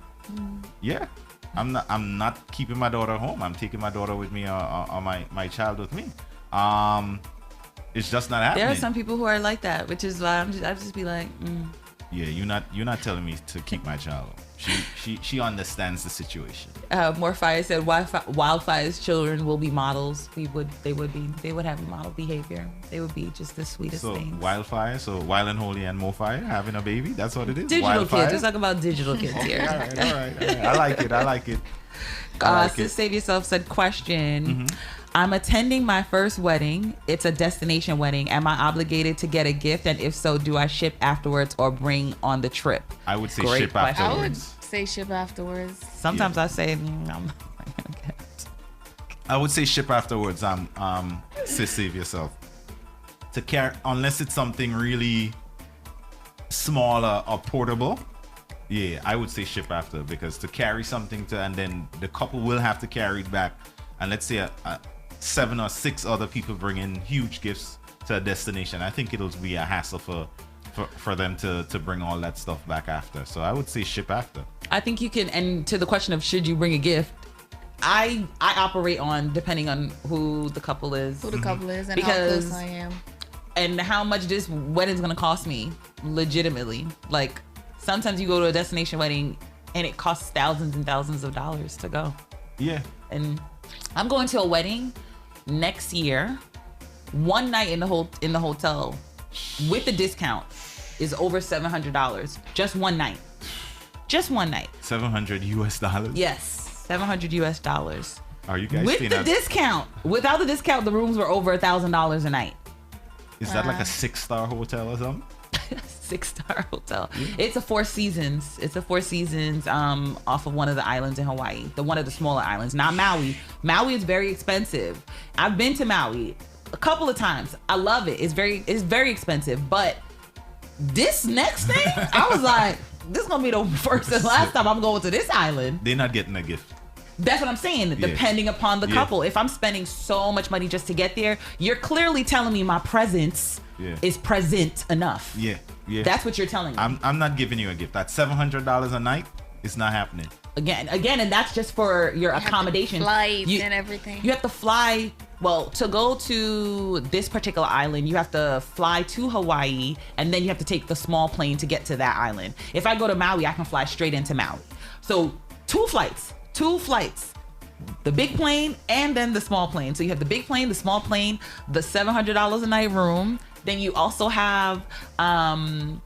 Yeah, I'm not keeping my daughter home. I'm taking my daughter with me or my child with me. It's just not happening. There are some people who are like that, which is why I just be like, Yeah, you're not telling me to keep my child home. She understands the situation. Morfire said Wildfire's children will be models. They would have model behavior. They would be just the sweetest things. Wildfire, so Wild and Holy and Morfire having a baby. That's what it is. Digital Wildfire? kids. Let's talk about digital kids here. All right. I like it. Sis Save Yourself said, question. I'm attending my first wedding. It's a destination wedding. Am I obligated to get a gift? And if so, do I ship afterwards or bring on the trip? I would say ship afterwards. I would say ship afterwards. Sometimes I say, I'm not gonna get it. I would say ship afterwards. Sis Save Yourself. To carry, unless it's something really small or portable. Yeah, I would say ship after, because to carry something and then the couple will have to carry it back. And let's say 7 or 6 other people bring in huge gifts to a destination. I think it'll be a hassle for them to bring all that stuff back after. So I would say ship after. I think you can, and to the question of should you bring a gift, I operate on depending on who the couple is. Who the couple is and how close I am. And how much this wedding's gonna cost me, legitimately. Like, sometimes you go to a destination wedding and it costs thousands and thousands of dollars to go. Yeah. And I'm going to a wedding next year. One night in the hotel with the discount is over $700. Just one night. $700 US? Yes, $700 US. Are you guys with the discount? Without the discount, the rooms were over $1,000 a night. Is that like a 6-star hotel or something? 6-star hotel. Yeah. It's a Four Seasons. Off of one of the islands in Hawaii. One of the smaller islands, not Maui. Maui is very expensive. I've been to Maui a couple of times. I love it. It's very expensive. But this next thing, I was like, this is gonna be the first and last time I'm going to this island. They're not getting a gift. That's what I'm saying. Yeah. Depending upon the couple. If I'm spending so much money just to get there, you're clearly telling me my presence is present enough. Yeah. That's what you're telling me. I'm not giving you a gift. That's $700 a night. It's not happening. Again, and that's just for your accommodation. Flights and everything. You have to fly. Well, to go to this particular island, you have to fly to Hawaii, and then you have to take the small plane to get to that island. If I go to Maui, I can fly straight into Maui. So two flights. The big plane and then the small plane. So you have the big plane, the small plane, the $700 a night room. Then you also have, the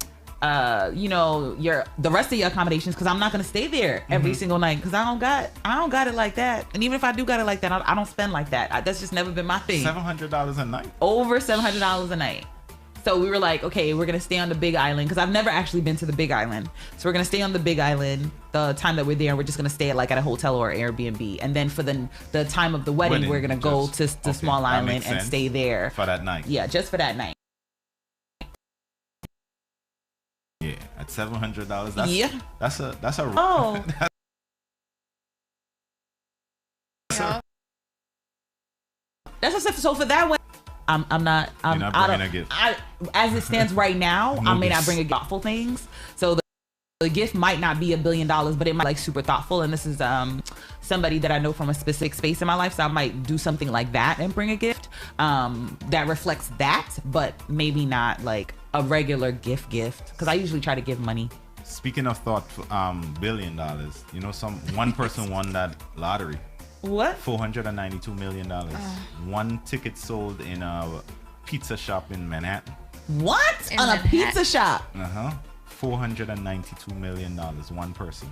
rest of your accommodations, because I'm not gonna stay there every single night, because I don't got it like that. And even if I do got it like that, I don't spend like that. That's just never been my thing. $700 a night. Over $700 a night. So we were like, okay, we're gonna stay on the Big Island, because I've never actually been to the Big Island. So we're gonna stay on the Big Island the time that we're there, and we're just gonna stay at a hotel or Airbnb. And then for the time of the wedding we're gonna go to the small island and stay there for that night. Yeah, just for that night. Yeah, at $700. That's a oh. So for that one, I'm not bringing a gift. As it stands right now, I may not bring a thoughtful things. So the gift might not be $1 billion, but it might super thoughtful. And this is somebody that I know from a specific space in my life, so I might do something like that and bring a gift that reflects that, but maybe not like a regular gift, because I usually try to give money. Speaking of $1 billion, one person won that lottery. What? $492 million. One ticket sold in a pizza shop in Manhattan. What? On a pizza shop? $492 million. One person.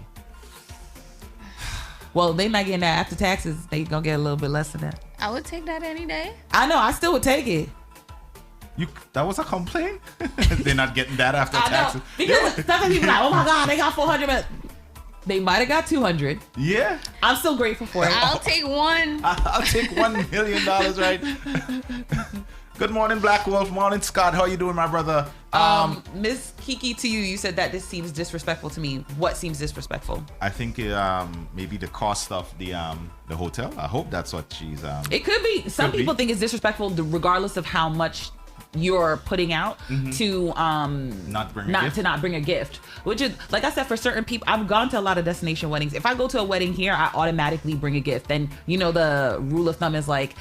Well, they not getting that after taxes. They gonna get a little bit less than that. I would take that any day. I know. I still would take it. That was a complaint? They're not getting that after taxes. Because sometimes people like, oh my God, they got 400 million. They might have got 200. Yeah. I'm still grateful for it. I'll take one. I'll take $1 million, right? Good morning, Black Wolf. Morning, Scott. How you doing, my brother? Miss Kiki, to you said that this seems disrespectful to me. What seems disrespectful? I think maybe the cost of the hotel. I hope that's what she's. It could be. Some people think it's disrespectful regardless of how much you're putting out to not bring a gift, which is, like I said, for certain people. I've gone to a lot of destination weddings. If I go to a wedding here, I automatically bring a gift. And the rule of thumb is like,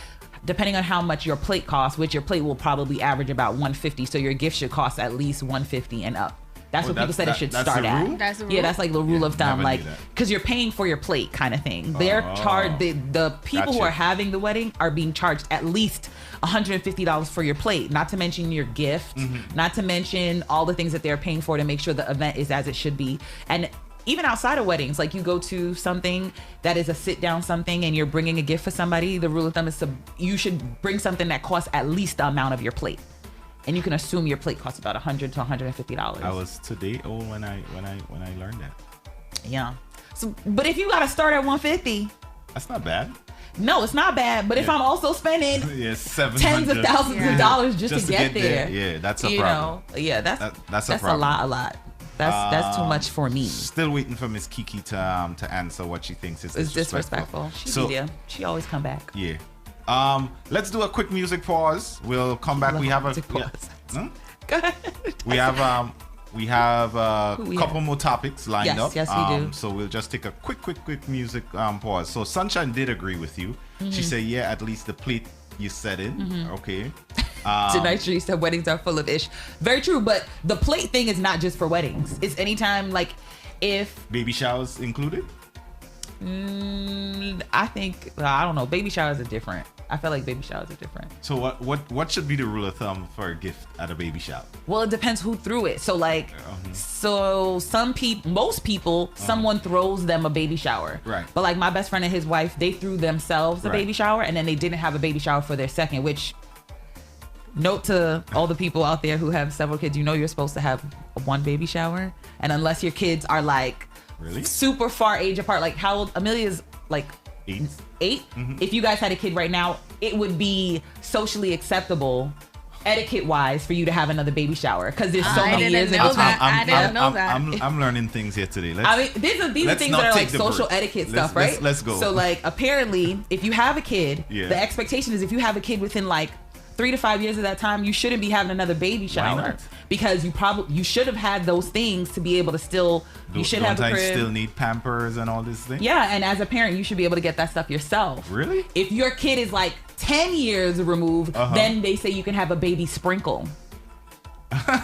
depending on how much your plate costs, which your plate will probably average about $150, so your gift should cost at least $150 and up. That's what people said it should start at. That's the rule? Yeah, that's like the rule of thumb, like, because you're paying for your plate kind of thing. They're charged, the people who are having the wedding are being charged at least $150 for your plate, not to mention your gift, not to mention all the things that they're paying for to make sure the event is as it should be. And even outside of weddings, like you go to something that is a sit down something and you're bringing a gift for somebody, the rule of thumb is you should bring something that costs at least the amount of your plate. And you can assume your plate costs about $100 to $150. I was today old when I learned that. Yeah. So, but if you got to start at $150, that's not bad. No, it's not bad. But if I'm also spending tens of thousands of dollars just to get there, yeah, that's a problem. That's a lot. That's too much for me. Still waiting for Miss Kiki to answer what she thinks is disrespectful. She always come back. Yeah. Let's do a quick music pause. We'll come back. We have a Go ahead. We have a couple more topics lined up. Yes, we do. So we'll just take a quick music pause. So Sunshine did agree with you. She said, yeah, at least the plate you set in. Okay. Tonight she said weddings are full of ish. Very true, but the plate thing is not just for weddings. It's anytime, like, if baby showers included. I think I don't know. Baby showers are different. I feel like baby showers are different. So what should be the rule of thumb for a gift at a baby shower? Well, it depends who threw it. So like, most people, someone throws them a baby shower. Right. But like my best friend and his wife, they threw themselves a baby shower, and then they didn't have a baby shower for their second. Which, note to all the people out there who have several kids, you're supposed to have one baby shower, and unless your kids are like super far age apart, like how old Amelia's like 8. If you guys had a kid right now, it would be socially acceptable, etiquette wise, for you to have another baby shower, because there's so many years in between. I didn't know that. I'm learning things here today. These are things that are like social etiquette stuff, right? Let's go. So like, apparently, if you have a kid, the expectation is if you have a kid within like 3 to 5 years of that time, you shouldn't be having another baby shower. Why not? Because you should have had those things to be able to still. You should have a crib. Still need Pampers and all this thing. Yeah, and as a parent, you should be able to get that stuff yourself. Really? If your kid is like 10 years removed, then they say you can have a baby sprinkle. I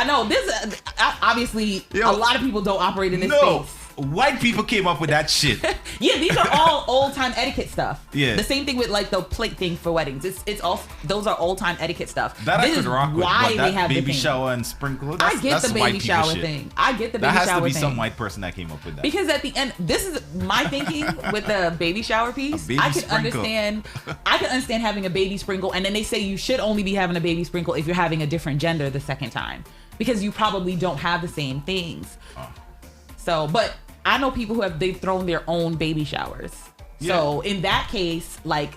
know this. Obviously, a lot of people don't operate in this space. white people came up with that shit. Yeah, these are all old time etiquette stuff. Yeah. The same thing with like the plate thing for weddings. It's all those are old time etiquette stuff. That this I could rock with. Why but that they have baby the thing. shower and sprinkle. I get the baby shower shit. thing. I get the baby shower thing. That has to be some white person that came up with that. Because at the end, this is my thinking with the baby shower piece. I can understand having a baby sprinkle, and then they say you should only be having a baby sprinkle if you're having a different gender the second time, because you probably don't have the same things. Oh. So, but I know people they've thrown their own baby showers. Yeah. So in that case, like,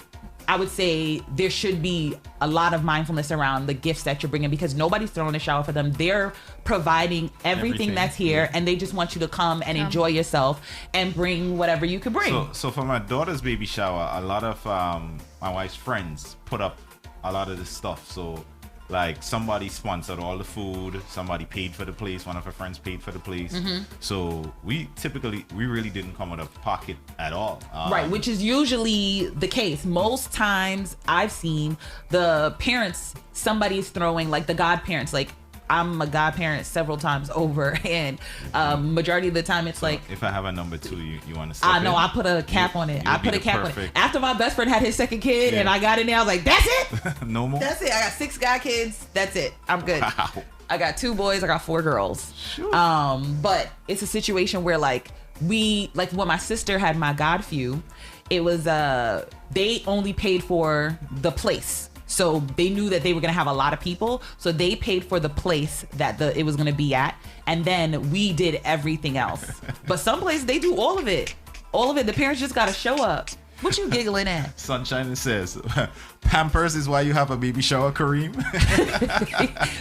I would say there should be a lot of mindfulness around the gifts that you're bringing, because nobody's throwing a shower for them. They're providing everything that's here, and they just want you to come and enjoy yourself and bring whatever you could bring. So for my daughter's baby shower, a lot of my wife's friends put up a lot of this stuff. So like somebody sponsored all the food, somebody paid for the place, one of her friends paid for the place. Mm-hmm. So we really didn't come out of pocket at all. Right, which is usually the case. Most times I've seen the parents, somebody's throwing, like the godparents, like I'm a godparent several times over, and majority of the time it's like, if I have a number 2, you want to? I know, I put a cap on it. I put a cap on it. After my best friend had his second kid, and I got in there, I was like, that's it. No more. That's it. I got 6 guy kids. That's it. I'm good. Wow. I got 2 boys. I got 4 girls. Sure. But it's a situation where like when my sister had my godfew, it was they only paid for the place. So they knew that they were going to have a lot of people. So they paid for the place that it was going to be at. And then we did everything else. But some places, they do all of it. All of it. The parents just got to show up. What you giggling at? Sunshine says, Pampers is why you have a baby shower, Kareem.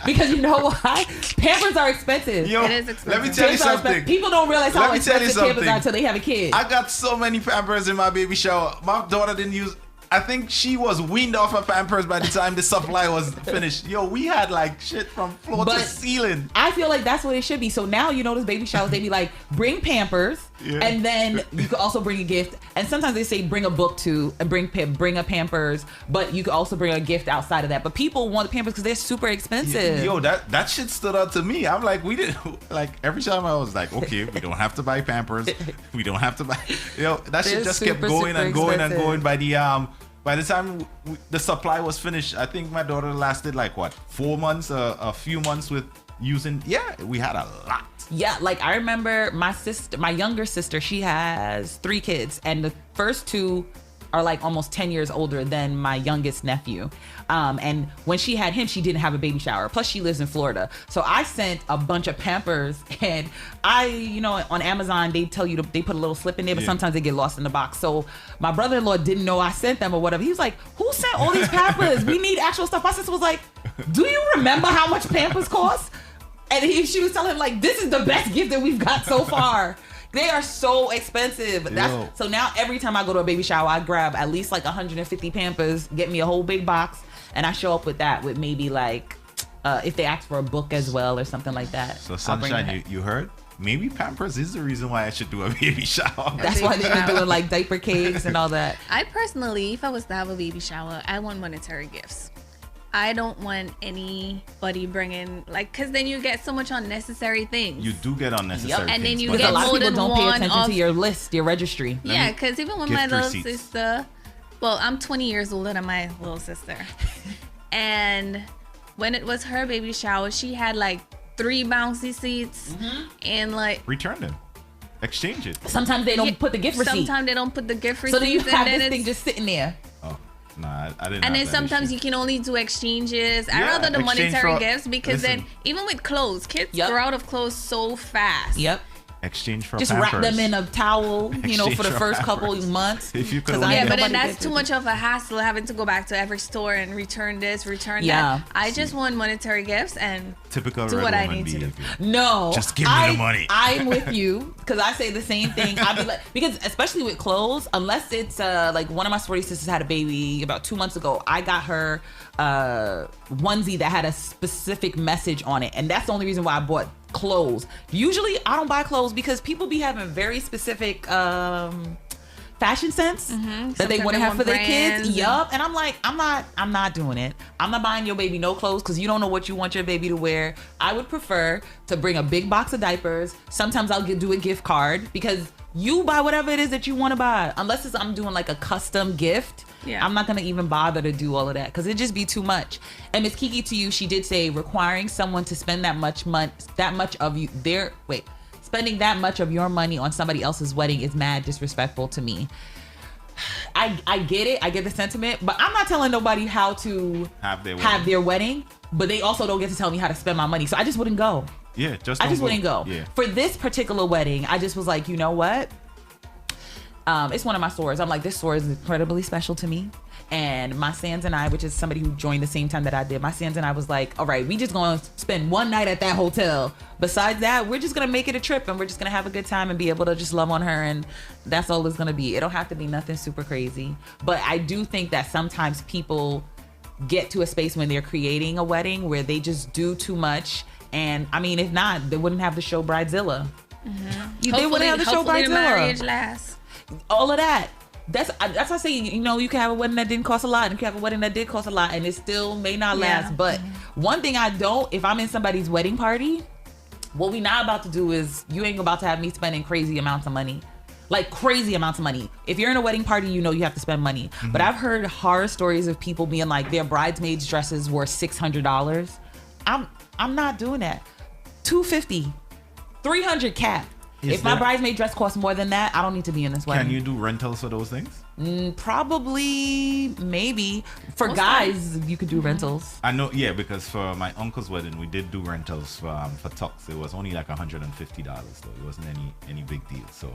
Because you know why? Pampers are expensive. Yo, it is expensive. Let me tell you something. People don't realize how expensive Pampers are until they have a kid. I got so many Pampers in my baby shower. My daughter didn't use... I think she was weaned off her Pampers by the time the supply was finished. Yo, we had like shit from floor to ceiling. I feel like that's what it should be. So now, you know, those baby showers, they be like, bring Pampers, and then you could also bring a gift. And sometimes they say bring a book too, and bring a Pampers, but you could also bring a gift outside of that. But people want the Pampers because they're super expensive. Yo, that shit stood out to me. I'm like, we didn't, like, every time I was like, okay, we don't have to buy Pampers. We don't have to buy, that shit just kept going and going and going by the time the supply was finished. I think my daughter lasted like 4 months, a few months with using. Yeah, we had a lot. Yeah, like I remember my younger sister, she has 3 kids, and the first 2 are like almost 10 years older than my youngest nephew. And when she had him, she didn't have a baby shower. Plus she lives in Florida. So I sent a bunch of Pampers, and on Amazon, they tell you they put a little slip in there, but sometimes they get lost in the box. So my brother-in-law didn't know I sent them or whatever. He was like, who sent all these Pampers? We need actual stuff. My sister was like, do you remember how much Pampers cost? And she was telling him like, this is the best gift that we've got so far. They are so expensive. So now every time I go to a baby shower, I grab at least like 150 Pampers, get me a whole big box, and I show up with that with maybe like, if they ask for a book as well or something like that. So Sunshine, you heard? Maybe Pampers is the reason why I should do a baby shower. That's why they're doing like diaper cakes and all that. I personally, if I was to have a baby shower, I want monetary gifts. I don't want anybody bringing, like, because then you get so much unnecessary things. You do get unnecessary things. And then you get a lot more of people than don't pay attention to your list, your registry. Yeah, because even with my little sister, well, I'm 20 years older than my little sister. And when it was her baby shower, she had like 3 bouncy seats and like... Return them. Exchange it. Sometimes they don't put the gift receipt. Sometimes they don't put the gift receipt. So then you have this thing just sitting there. Oh. Nah, I didn't. And then sometimes you can only do exchanges. I rather the monetary gifts because then even with clothes, kids grow out of clothes so fast. Yep. Exchange for just Pampers. Wrap them in a towel, for the first couple months. If you could, but then that's too much of a hassle having to go back to every store and return this, return that. I just want monetary gifts and typical do what I need to do. No, just give me the money. I'm with you because I say the same thing. I'd be like, because especially with clothes, unless it's like one of my sorority sisters had a baby about 2 months ago. I got her onesie that had a specific message on it, and that's the only reason why I bought clothes. Usually I don't buy clothes because people be having very specific fashion sense that they want to have for their kids. Yup. And I'm like, I'm not doing it. I'm not buying your baby no clothes because you don't know what you want your baby to wear. I would prefer to bring a big box of diapers. Sometimes I'll do a gift card because you buy whatever it is that you want to buy. Unless I'm doing like a custom gift. Yeah. I'm not going to even bother to do all of that because it'd just be too much. And Miss Kiki, to you, she did say requiring someone to spend spending that much of your money on somebody else's wedding is mad disrespectful to me. I get it. I get the sentiment, but I'm not telling nobody how to have their wedding, but they also don't get to tell me how to spend my money. So I just wouldn't go. Yeah, I just wouldn't go. Yeah. For this particular wedding, I just was like, you know what? It's one of my stores. I'm like, this store is incredibly special to me. And my Sans and I, which is somebody who joined the same time that I did, my Sans and I was like, all right, we just going to spend one night at that hotel. Besides that, we're just going to make it a trip and we're just going to have a good time and be able to just love on her. And that's all it's going to be. It don't have to be nothing super crazy. But I do think that sometimes people get to a space when they're creating a wedding where they just do too much. And I mean, if not, they wouldn't have the show Bridezilla. They wouldn't have the show Bridezilla. The marriage lasts. All of that. That's why I say, you know, you can have a wedding that didn't cost a lot and you can have a wedding that did cost a lot and it still may not last. But one thing I don't, if I'm in somebody's wedding party, what we not about to do is you ain't about to have me spending crazy amounts of money. Like crazy amounts of money. If you're in a wedding party, you know you have to spend money. But I've heard horror stories of people being like their bridesmaids dresses were $600. I'm not doing that. $250, $300 cap. If my bridesmaid dress costs more than that, I don't need to be in this wedding. Can you do rentals for those things? Probably, maybe. For guys, you could do rentals. I know, yeah, because for my uncle's wedding, we did do rentals for tux. It was only like $150, though. It wasn't any big deal. So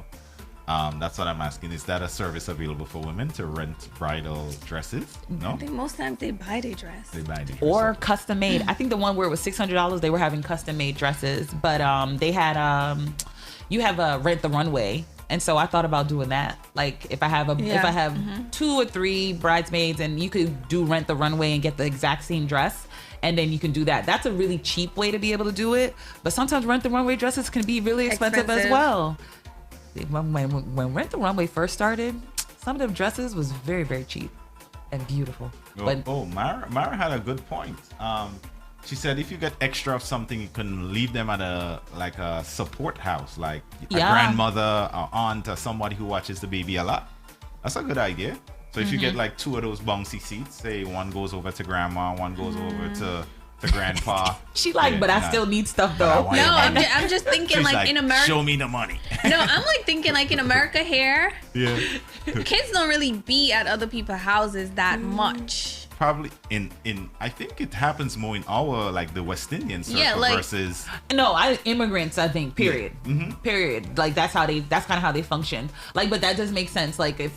that's what I'm asking. Is that a service available for women to rent bridal dresses? No? I think most times they buy their dress. Or custom made. I think the one where it was $600, they were having custom made dresses. But they had... you have a Rent the Runway, and so I thought about doing that. Like if I have two or three bridesmaids, and you could do Rent the Runway and get the exact same dress, and then you can do that. That's a really cheap way to be able to do it. But sometimes Rent the Runway dresses can be really expensive as well. When Rent the Runway first started, some of them dresses was very, very cheap and beautiful. Mara had a good point. She said if you get extra of something, you can leave them at a support house, like a grandmother or aunt or somebody who watches the baby a lot. That's a good idea. So if you get like two of those bouncy seats, say one goes over to grandma, one goes over to grandpa. But I still need stuff though. No, I'm just thinking like in America. Show me the money. No, I'm like thinking like in America here. Yeah. Kids don't really be at other people's houses that much. Probably in I think it happens more in our like the West Indian circle versus immigrants. I think period. Period. Like that's kind of how they function. Like, but that does make sense. Like if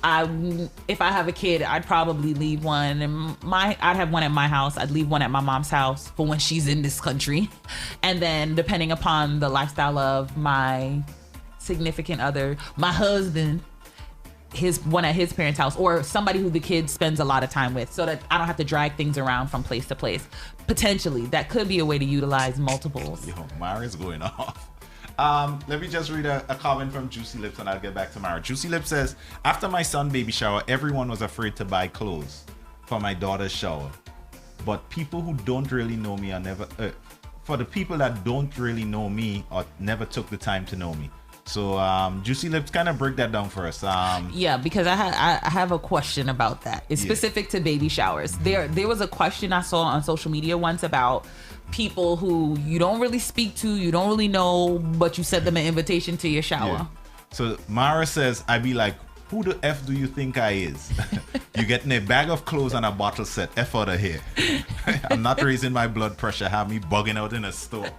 I have a kid, I'd probably leave one I'd have one at my house. I'd leave one at my mom's house for when she's in this country, and then depending upon the lifestyle of my significant other, my husband. One at his parents' house, or somebody who the kid spends a lot of time with, so that I don't have to drag things around from place to place. Potentially, that could be a way to utilize multiples. Yo, Mara's going off. Let me just read a comment from Juicy Lips and I'll get back to Mara. Juicy Lips says, after my son's baby shower, everyone was afraid to buy clothes for my daughter's shower. But people who don't really know me are never... for the people that don't really know me or never took the time to know me. So Juicy Lips, kind of break that down for us. Because I have a question about that. It's specific to baby showers. There was a question I saw on social media once about people who you don't really speak to, you don't really know, but you sent them an invitation to your shower. Yeah. So Mara says, I be like, who the F do you think I is? You getting a bag of clothes and a bottle set. F out of here. I'm not raising my blood pressure. Have me bugging out in a store.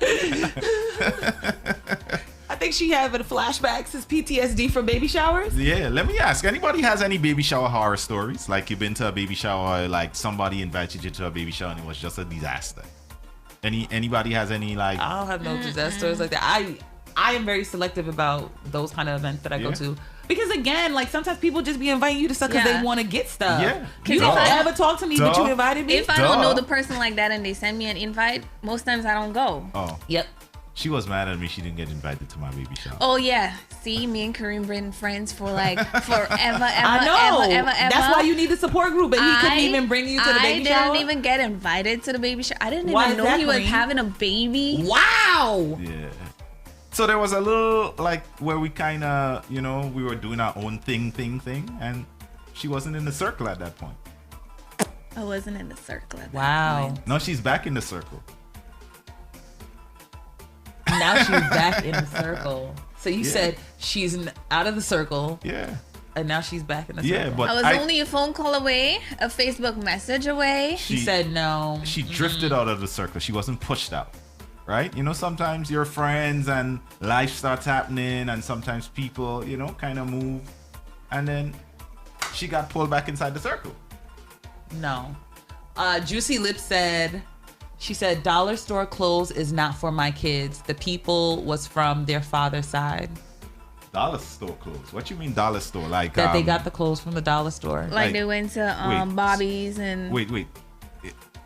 I think she having flashbacks as PTSD from baby showers. Yeah, let me ask. Anybody has any baby shower horror stories? Like you've been to a baby shower, like somebody invited you to a baby shower and it was just a disaster. Anybody has any like? I don't have no disasters like that. I am very selective about those kind of events that I go to. Because again, like sometimes people just be inviting you to stuff because they want to get stuff. Yeah. You don't ever talk to me, but you invited me. If I don't know the person like that and they send me an invite, most times I don't go. Oh. Yep. She was mad at me. She didn't get invited to my baby shower. Oh yeah, see, me and Kareem been friends for like forever, ever, ever. That's why you need a support group, and he couldn't even bring you to the baby shower. I didn't even get invited to the baby shower. I didn't even know he was having a baby. Wow. Yeah. So there was a little like where we kind of, you know, we were doing our own thing, and she wasn't in the circle at that point. I wasn't in the circle at that point. No, she's back in the circle. Now she's back in the circle. So you said she's out of the circle. Yeah. And now she's back in the circle. Yeah, but I was only a phone call away, a Facebook message away. She said no. She drifted out of the circle. She wasn't pushed out. Right? You know, sometimes you're friends and life starts happening and sometimes people, you know, kind of move. And then she got pulled back inside the circle. No. Juicy Lips said... She said, dollar store clothes is not for my kids. The people was from their father's side. Dollar store clothes? What you mean dollar store? Like that they got the clothes from the dollar store. Like they went to Bobby's and... Wait.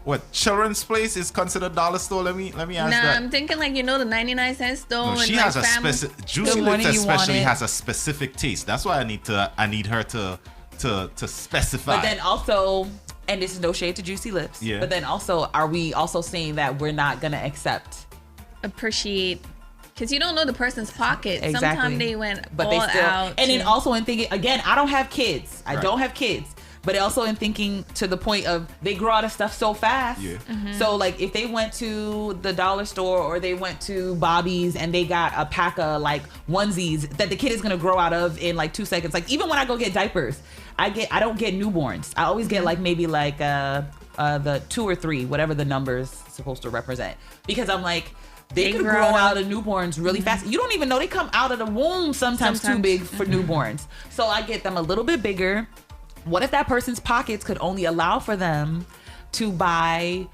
What, Children's Place is considered dollar store? Let me ask that. Nah, I'm thinking like, you know, the 99-cent store. No, she has a specific... Juicy Lips especially has a specific taste. That's why I need her to specify. But then also... And this is no shade to Juicy Lips. Yeah. But then also, are we also saying that we're not going to appreciate, because you don't know the person's pocket. Exactly. Sometimes they went but all they still, out. And then also in thinking, again, I don't have kids. I don't have kids. But also in thinking to the point of they grow out of stuff so fast. Yeah. Mm-hmm. So like if they went to the dollar store or they went to Bobby's and they got a pack of like onesies that the kid is going to grow out of in like 2 seconds. Like even when I go get diapers, I don't get newborns. I always get like maybe like the 2 or 3, whatever the number's supposed to represent. Because I'm like, they could grow out of newborns really fast. You don't even know they come out of the womb sometimes too big for newborns. So I get them a little bit bigger. What if that person's pockets could only allow for them to buy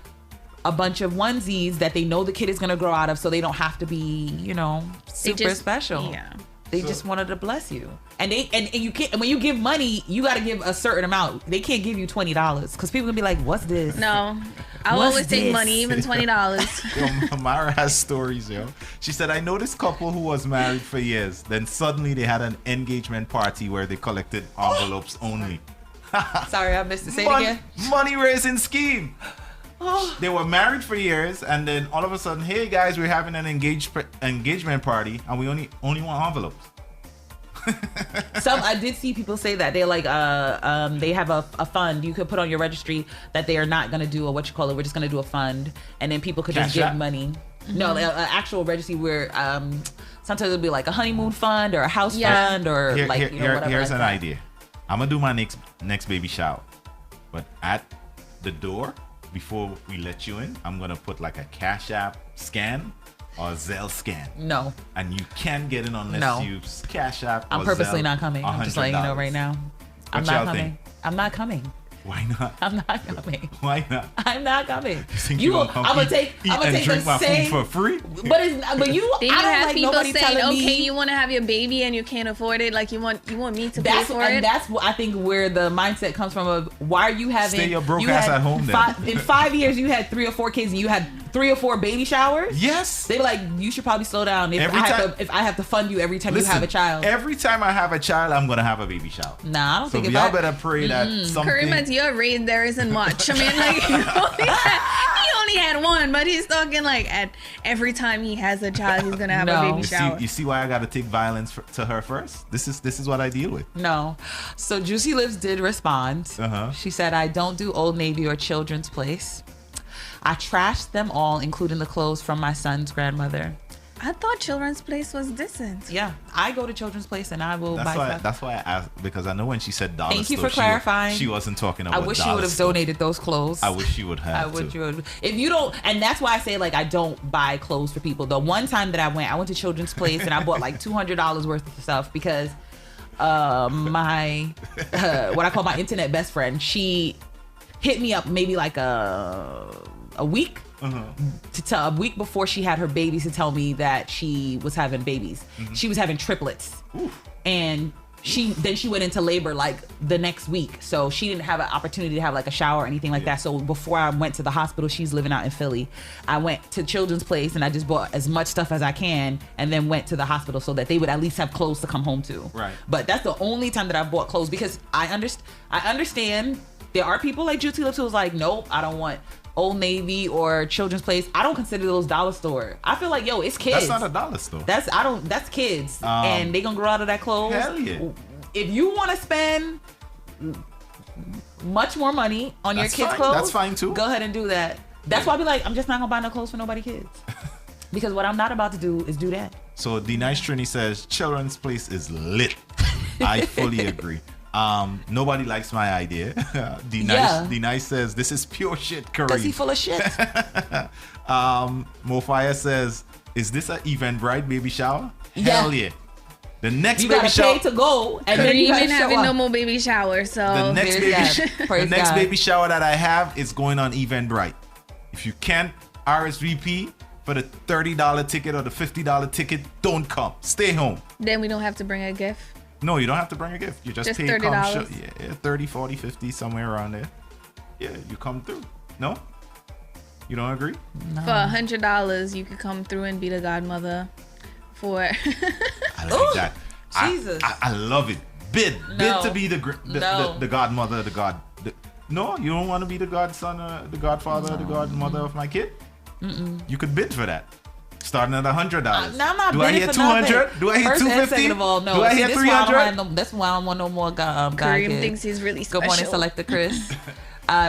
a bunch of onesies that they know the kid is going to grow out of, so they don't have to be, you know, super special. Yeah. They just wanted to bless you. And you can't, and when you give money, you got to give a certain amount. They can't give you $20 because people gonna be like, what's this? No. I always take money, even $20. Yo, Mara has stories, yo. She said, I know this couple who was married for years. Then suddenly they had an engagement party where they collected envelopes only. Sorry, I missed it. Say it again. Money raising scheme. They were married for years, and then all of a sudden, hey guys, we're having an engagement party, and we only want envelopes. I did see people say that they're like, they have a fund you could put on your registry that they are not gonna do we're just gonna do a fund, and then people could just give money. Mm-hmm. No, an actual registry where sometimes it'll be like a honeymoon fund or a house fund or whatever. Here's an idea. I'm gonna do my next baby shower, but at the door before we let you in, I'm gonna put like a Cash App scan or a Zelle scan. No. And you can't get in unless you Cash App. I'm purposely not coming. I'm just letting you know right now. I'm not coming. I'm not coming. Why not? I'm not coming. Why not? I'm not coming. You think you're gonna come I'm gonna take drink my food for free? But you I don't have like people saying, okay, you want to have your baby and you can't afford it, like you want me to pay for it. And that's what I think where the mindset comes from of why are you having stay your broke ass at home then. In 5 years you had 3 or 4 kids and you had 3 or 4 baby showers. Yes. They were like, you should probably slow down if I have to fund you every time you have a child. Every time I have a child, I'm gonna have a baby shower. Nah, I don't think y'all better pray that something. Kareem, at your rate, there isn't much. I mean, like he only had 1, but he's talking like at every time he has a child, he's gonna have a baby shower. You see why I gotta take violence to her first? This is what I deal with. No. So Juicy Lips did respond. She said, I don't do Old Navy or Children's Place. I trashed them all, including the clothes from my son's grandmother. I thought Children's Place was decent. Yeah, I go to Children's Place and I will buy stuff. That's why I asked, because I know when she said dollar store. Thank you for clarifying. She wasn't talking about. I wish you would have donated those clothes. I wish you would have. If you don't, and that's why I say like I don't buy clothes for people. The one time that I went to Children's Place and I bought like $200 worth of stuff because my what I call my internet best friend, she hit me up maybe like a week. A week before she had her babies to tell me that she was having babies. She was having triplets. Oof. And she went into labor like the next week, so she didn't have an opportunity to have like a shower or anything like that. So before I went to the hospital, she's living out in Philly, I went to Children's Place and I just bought as much stuff as I can and then went to the hospital so that they would at least have clothes to come home to. Right. But that's the only time that I've bought clothes, because I understand there are people like GMGT.LIVE who's like, nope, I don't want Old Navy or Children's Place. I don't consider those dollar store. I feel like, yo, it's kids. That's not a dollar store. That's kids, and they gonna grow out of that clothes. Hell yeah. If you want to spend much more money on your kids' clothes, that's fine too. Go ahead and do that. That's why I be like, I'm just not gonna buy no clothes for nobody kids, because what I'm not about to do is do that. So D Nice Trini says Children's Place is lit. I fully agree. Nobody likes my idea. D Nice says this is pure shit, Kareem. Is he full of shit? Mofire says, is this an Eventbrite baby shower? Yeah. Hell yeah. The next you baby shower. You gotta pay to go, and then you ain't gotta having show no up. more baby shower. So The next God. baby shower that I have is going on Eventbrite. If you can't RSVP for the $30 ticket or the $50 ticket, don't come. Stay home. Then we don't have to bring a gift. No, you don't have to bring a gift. You just pay $30. come. Yeah, 30, 40, 50, somewhere around there. Yeah, you come through. No? You don't agree? No. For $100, you could come through and be the godmother. For I like that. Jesus. I love it. Bid to be the godmother, no, you don't want to be the godson, the godfather, the godmother of my kid? You could bid for that. Starting at $100. No, I'm not Do I hear 200? Do I hear 250? No. Do I hear 300? That's why I don't want no more God Kareem kids. thinks he's really special. Good morning, Selector Chris.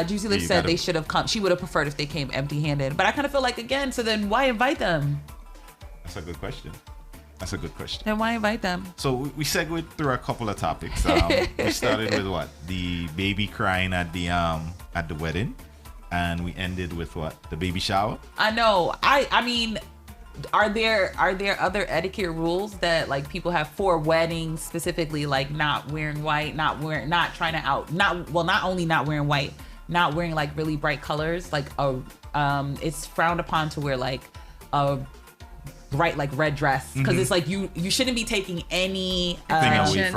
Juicy Lips said they should have come. She would have preferred if they came empty-handed. But I kind of feel like, again, so then why invite them? That's a good question. Then why invite them? So we segued through a couple of topics. We started with what? The baby crying at the wedding. And we ended with what? The baby shower? I know. I mean, are there other etiquette rules that like people have for weddings specifically, like not wearing white, not only not wearing white, not wearing like really bright colors, like it's frowned upon to wear like a bright like red dress, because it's like you shouldn't be taking any away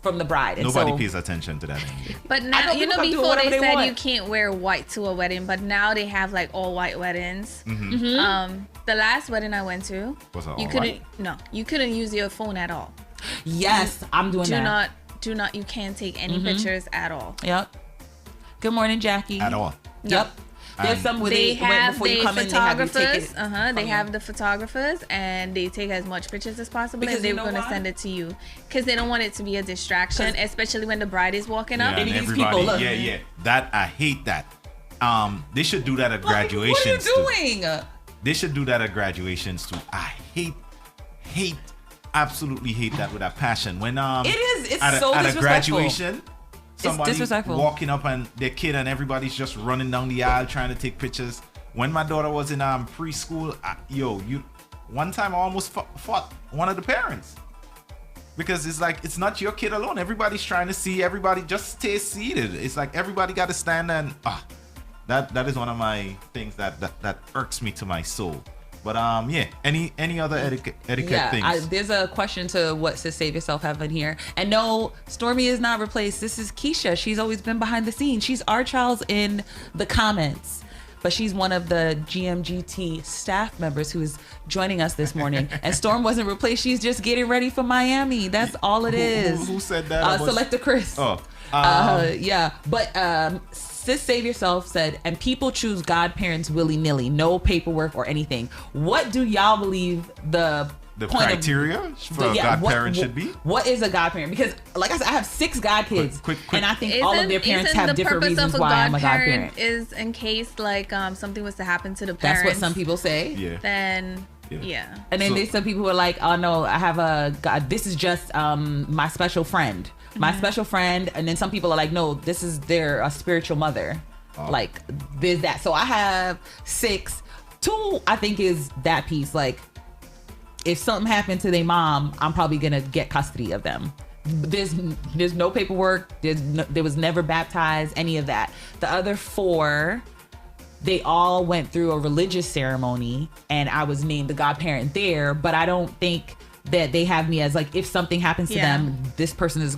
from the bride. And nobody pays attention to that anymore. But now, before they said you can't wear white to a wedding, but now they have like all white weddings. The last wedding I went to, was it you couldn't you couldn't use your phone at all. Yes, I'm doing that. Do not you can't take any pictures at all. Yep. Good morning, Jackie. At all. Yep. There's some where they have before you come in, they have you take it. They have the photographers, and they take as much pictures as possible, because and they're going to send it to you because they don't want it to be a distraction, especially when the bride is walking up. And everybody, that I hate that. They should do that at graduations. What are you doing? They should do that at graduations too. I absolutely hate that with a passion. When it's at so a disrespectful. graduation, somebody walking up and their kid and everybody's just running down the aisle trying to take pictures. When my daughter was in preschool, one time I almost fought one of the parents, because it's like, it's not your kid alone. Everybody's trying to see. Everybody just stay seated. It's like everybody got to stand and that is one of my things that irks me to my soul. But any other etiquette things? There's a question to what Sis Save Yourself have in here. And no, Stormy is not replaced. This is Keisha. She's always been behind the scenes. She's our Charles in the comments, but she's one of the GMGT staff members who is joining us this morning. And Storm wasn't replaced. She's just getting ready for Miami. That's all it is. Who said that? Selector Chris. Oh. But Sis Save Yourself said, and people choose godparents willy-nilly, no paperwork or anything. What do y'all believe the criteria for a godparent should be? What is a godparent? Because like I said, I have 6 godkids, quick. And I think all of their parents have different reasons why I'm a godparent. Is in case like something was to happen to the parents. That's what some people say. Yeah. Then yeah. And then there's some people who are like, oh no, I have a god. This is just my special friend. My special friend. And then some people are like, no, this is their spiritual mother. Like there's that. So I have 6. 2 I think is that piece. Like if something happened to their mom, I'm probably gonna get custody of them. There's no paperwork. There was never baptized, any of that. The other 4, they all went through a religious ceremony, and I was named the godparent there. But I don't think that they have me as like, if something happens to them,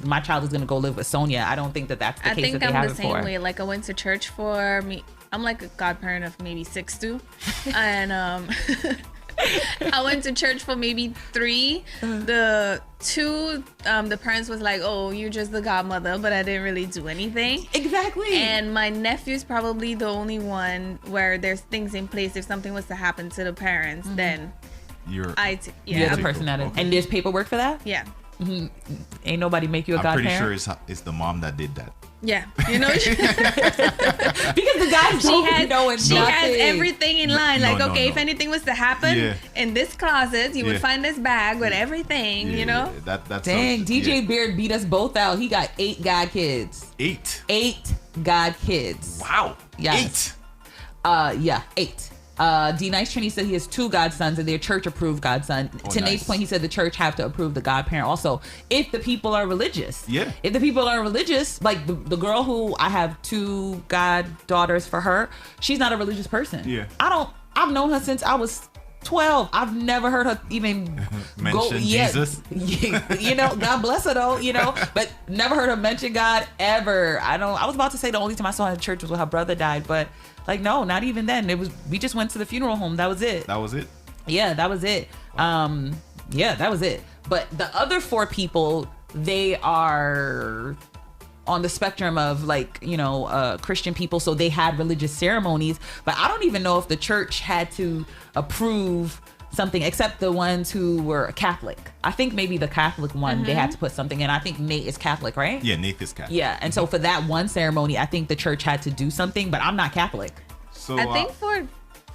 my child is going to go live with Sonia. I don't think that that's the case that they have it for. I think I'm the same way. Like I went to church for me. I'm like a godparent of maybe 6 too. And I went to church for maybe 3. The 2, the parents was like, oh, you're just the godmother, but I didn't really do anything. Exactly. And my nephew's probably the only one where there's things in place. If something was to happen to the parents, then you're the person that is. Okay. And there's paperwork for that? Yeah. Mm-hmm. Ain't nobody make you a godparent? I'm pretty sure it's the mom that did that. Yeah, you know, because the guy she has everything in line. If anything was to happen in this closet, you would find this bag with everything. You know, that's dang. DJ Beard beat us both out. He got 8 god kids. 8 god kids. Wow. Yes. 8. 8. D Nice Trini said he has 2 godsons and they're church approved godson. To Nate's point, he said the church have to approve the godparent also if the people are religious. Yeah. If the people are religious, like the girl who I have 2 goddaughters for her, she's not a religious person. Yeah. I've known her since I was 12. I've never heard her even mention Jesus. You know, God bless her though, you know, but never heard her mention God ever. I was about to say the only time I saw her in church was when her brother died, but like, no, not even then. We just went to the funeral home. That was it. That was it? Yeah, that was it. Wow. That was it. But the other 4 people, they are on the spectrum of like, you know, Christian people. So they had religious ceremonies, but I don't even know if the church had to approve something except the ones who were Catholic. I think maybe the Catholic one, they had to put something in. I think Nate is Catholic, right? Yeah, Nate is Catholic. Yeah, and so for that one ceremony, I think the church had to do something, but I'm not Catholic. So I think for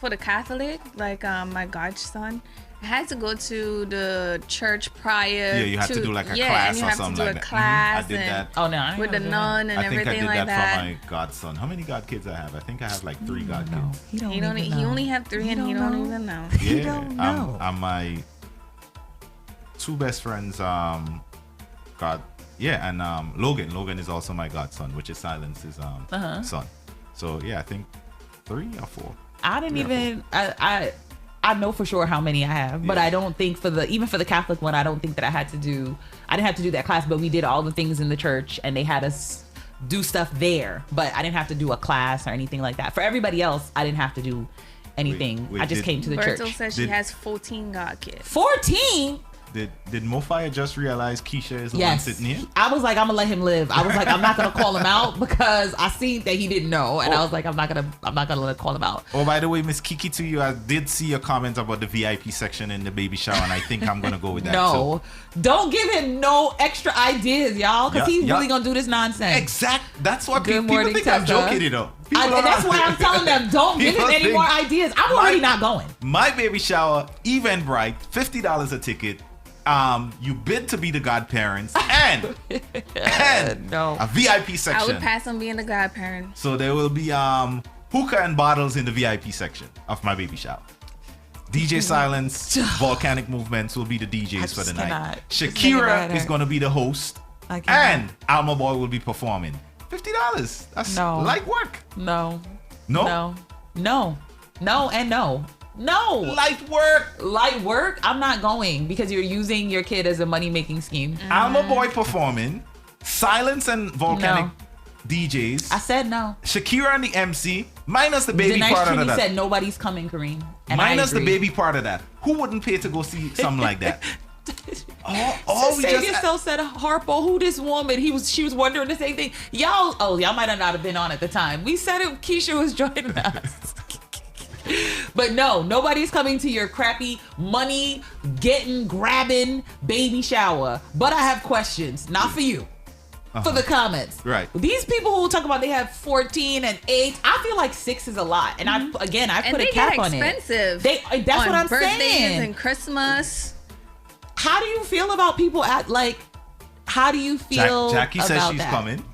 the Catholic, like my godson, I had to go to the church prior. Yeah, you had to do like a class or something like that. Class I did that. Oh no, with the nun and everything like that. I think I did that for my godson. How many god kids I have? I think I have like 3 god kids. He only have 3 and he don't even know. Yeah, he don't know. I'm my 2 best friends. Logan Logan is also my godson, which is Silence's son. So yeah, I think 3 or 4. I didn't even I know for sure how many I have, but I don't think even for the Catholic one, I don't think that I didn't have to do that class, but we did all the things in the church and they had us do stuff there, but I didn't have to do a class or anything like that. For everybody else, I didn't have to do anything. I just came to the church. Bertel says she has 14 god kids. 14? Did Mofire just realize Keisha is the one sitting here? I was like, I'm gonna let him live. I was like, I'm not gonna call him out because I seen that he didn't know, and I was like, I'm not gonna call him out. Oh, by the way, Miss Kiki, to you, I did see your comment about the VIP section in the baby shower, and I think I'm gonna go with that. No, don't give him no extra ideas, y'all, because he's really gonna do this nonsense. Exact. That's what people think I'm joking, you know. And that's why I'm telling them, don't give him any more ideas. I'm already not going. My baby shower, Eventbrite, $50 a ticket. You bid to be the godparents and a VIP section. I would pass on being the godparent. So there will be hookah and bottles in the VIP section of my baby shower. DJ Silence, Volcanic Movements will be the DJs for the night. Shakira is going to be the host, and Alma Boy will be performing. $50. That's light work. No. Light work. I'm not going because you're using your kid as a money-making scheme. Alma Boy performing, Silence and Volcanic DJs. I said no. Shakira and the MC, minus the baby part of that. Said nobody's coming, Kareem. Minus the baby part of that. Who wouldn't pay to go see something like that? Save yourself said Harpo, who this woman? She was wondering the same thing. Y'all might not have been on at the time. We said it. Keisha was joining us. But no, nobody's coming to your crappy money grabbing baby shower. But I have questions, not for you. For the comments. Right. These people who talk about they have 14 and 8, I feel like 6 is a lot. And I put a cap on it. And they get expensive. That's what I'm birthdays saying. And Christmas. How do you feel about people how do you feel Jackie about says she's that? coming.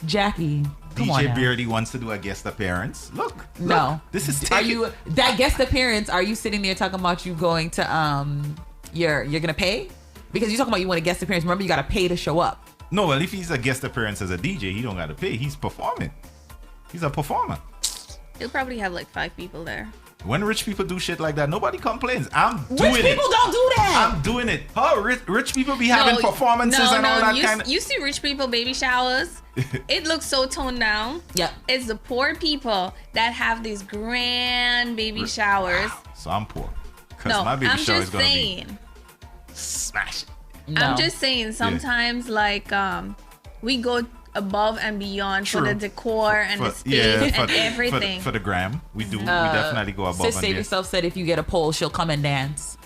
Jackie, come on DJ now. Beardy wants to do a guest appearance. Look, no. This is that guest appearance, are you sitting there talking about you going to you're gonna pay? Because you're talking about you want a guest appearance. Remember, you gotta pay to show up. No, well, if he's a guest appearance as a DJ, he don't gotta pay. He's performing. He's a performer. He'll probably have like 5 people there. When rich people do shit like that, nobody complains. I'm doing it. Rich people don't do that. I'm doing it. Oh, rich people be having performances and all that kind of. You see rich people baby showers. It looks so toned down. Yep. It's the poor people that have these grand baby showers. Wow. So I'm poor. Because my baby shower is going to be smash it. No. I'm just saying, sometimes like we go above and beyond for the decor and the space and everything. For the gram, we do. We definitely go above and beyond. Sis yourself said if you get a pole, she'll come and dance.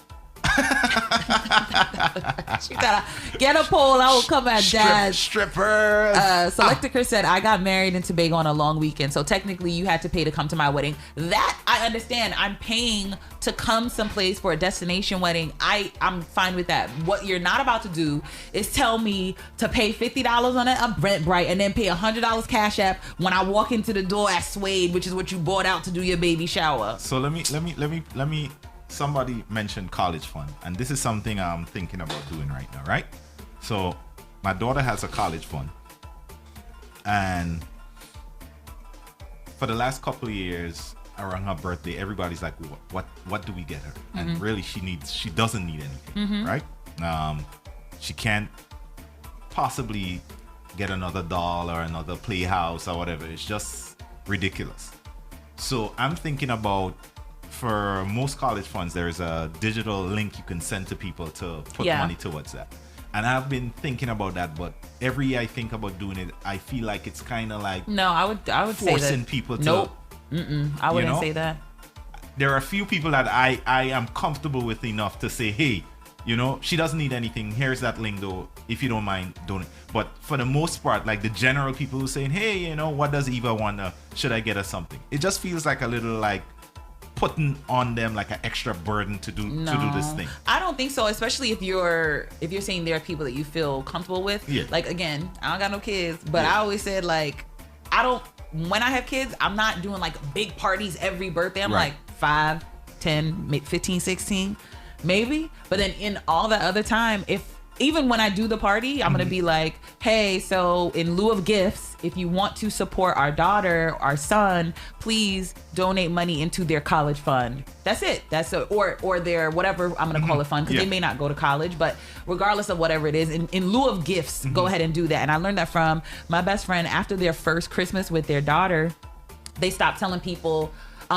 She gotta get a pole. I will come and dance. Strippers. Selector said I got married in Tobago on a long weekend, so technically you had to pay to come to my wedding. That I understand. I'm paying to come someplace for a destination wedding. I'm fine with that. What you're not about to do is tell me to pay $50 on an Eventbrite and then pay $100 Cash App when I walk into the door at Suede, which is what you bought out to do your baby shower. So let me. Somebody mentioned college fund, and this is something I'm thinking about doing right now, right? So my daughter has a college fund, and for the last couple of years around her birthday, everybody's like, what do we get her? And really she doesn't need anything, right? She can't possibly get another doll or another playhouse or whatever. It's just ridiculous. So I'm thinking about, for most college funds, there's a digital link you can send to people to put money towards that. And I've been thinking about that, but every year I think about doing it, I feel like it's kind of like I would forcing say that people to. Nope. I wouldn't say that. There are a few people that I am comfortable with enough to say, hey, she doesn't need anything. Here's that link though, if you don't mind doing it. But for the most part, like the general people who are saying, hey, what does Eva want? Should I get her something? It just feels like a little like putting on them like an extra burden to do this thing. I don't think so, especially if you're saying there are people that you feel comfortable with. Yeah. Like, again, I don't got no kids, but I always said, like, when I have kids, I'm not doing like big parties every birthday. I'm like 5, 10, 15, 16 maybe. But then in all the other time, even when I do the party, I'm going to be like, hey, so in lieu of gifts, if you want to support our daughter, our son, please donate money into their college fund. That's it. Or their whatever I'm going to call it fund, because they may not go to college, but regardless of whatever it is, in lieu of gifts, go ahead and do that. And I learned that from my best friend. After their first Christmas with their daughter, they stopped telling people,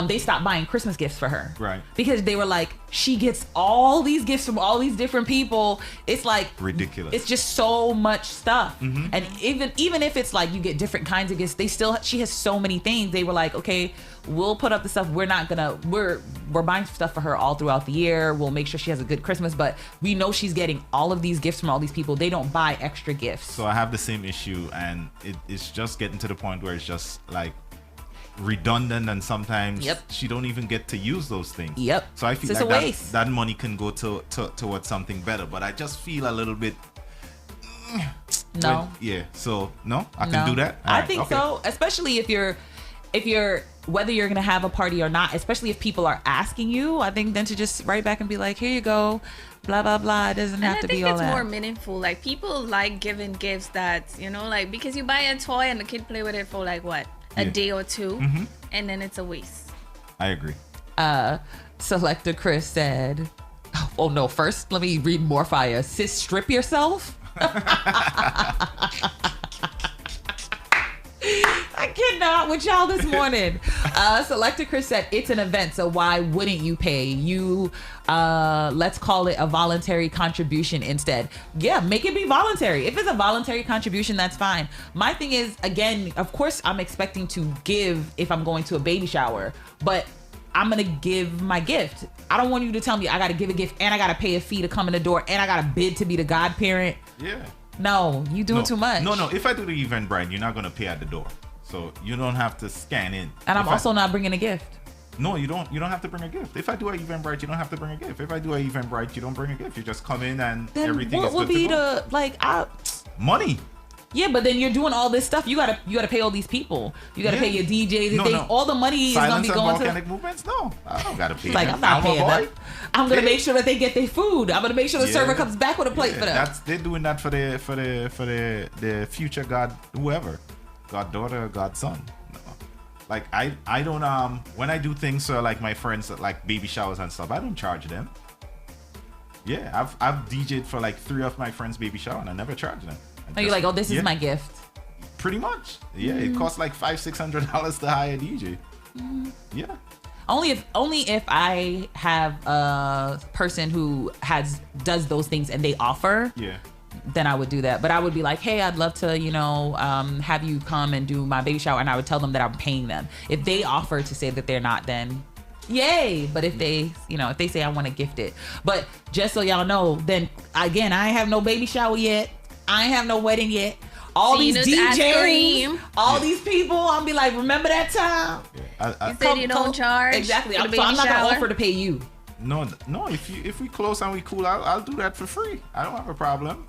they stopped buying Christmas gifts for her. Right. Because they were like, she gets all these gifts from all these different people. It's like ridiculous. It's just so much stuff. And even if it's like you get different kinds of gifts, she has so many things. They were like, okay, we'll put up the stuff. We're buying stuff for her all throughout the year. We'll make sure she has a good Christmas, but we know she's getting all of these gifts from all these people. They don't buy extra gifts. So I have the same issue, and it's just getting to the point where it's just like redundant, and sometimes she don't even get to use those things. So I feel like that money can go towards something better, but I just feel a little bit I can do that. I think so, especially if you're whether you're gonna have a party or not, especially if people are asking you. I think then to just write back and be like, here you go, blah blah blah. It doesn't have to be all that. I think it's more meaningful. Like, people like giving gifts that, like, because you buy a toy and the kid play with it for like what, a day or two, and then it's a waste. I agree. Selector Chris said, oh no, first let me read more fire. Sis, strip yourself. I cannot with y'all this morning. Selector Chris said, it's an event, so why wouldn't you pay? Let's call it a voluntary contribution instead. Yeah, make it be voluntary. If it's a voluntary contribution, that's fine. My thing is, again, of course I'm expecting to give if I'm going to a baby shower, but I'm gonna give my gift. I don't want you to tell me I gotta give a gift and I gotta pay a fee to come in the door and I gotta bid to be the godparent. Yeah. No, you doing too much. No. If I do the Eventbrite, you're not gonna pay at the door, so you don't have to scan in. And I'm also not bringing a gift. No, you don't. You don't have to bring a gift. If I do an Eventbrite, you don't have to bring a gift. If I do an Eventbrite, you don't bring a gift. You just come in and then everything is good to go. What would be the money? Yeah, but then you're doing all this stuff. You gotta pay all these people. You gotta pay your DJs. All the money is gonna be going to volcanic movements. No, I don't gotta pay. Like, I'm not paying them. I'm gonna make sure that they get their food. I'm gonna make sure the server comes back with a plate for them. They're doing that for the future god, whoever, goddaughter, godson. No. Like I don't when I do things for like my friends like baby showers and stuff, I don't charge them. Yeah, I've DJ'd for like 3 of my friends' baby shower and I never charge them. You're like, oh, this is my gift. Pretty much. Yeah, it costs like $500-$600 to hire a DJ. Yeah. Only if I have a person who does those things and they offer. Yeah. Then I would do that. But I would be like, hey, I'd love to, have you come and do my baby shower, and I would tell them that I'm paying them. If they offer to say that they're not, then yay. But if they, if they say I want to gift it. But just so y'all know, then again, I ain't have no baby shower yet. I ain't have no wedding yet. All these DJs, all these people, I'll be like, remember that time? Yeah. You said you don't charge. Exactly. So I'm not gonna offer to pay you. No. If we close and we cool, I'll do that for free. I don't have a problem.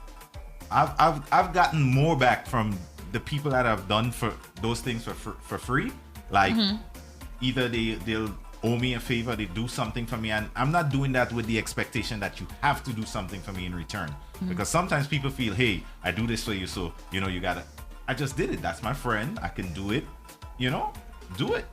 I've gotten more back from the people that have done for those things for free. Like either they'll owe me a favor, they do something for me, and I'm not doing that with the expectation that you have to do something for me in return. Because sometimes people feel, hey, I do this for you, so you gotta. I just did it. That's my friend. I can do it. Do it.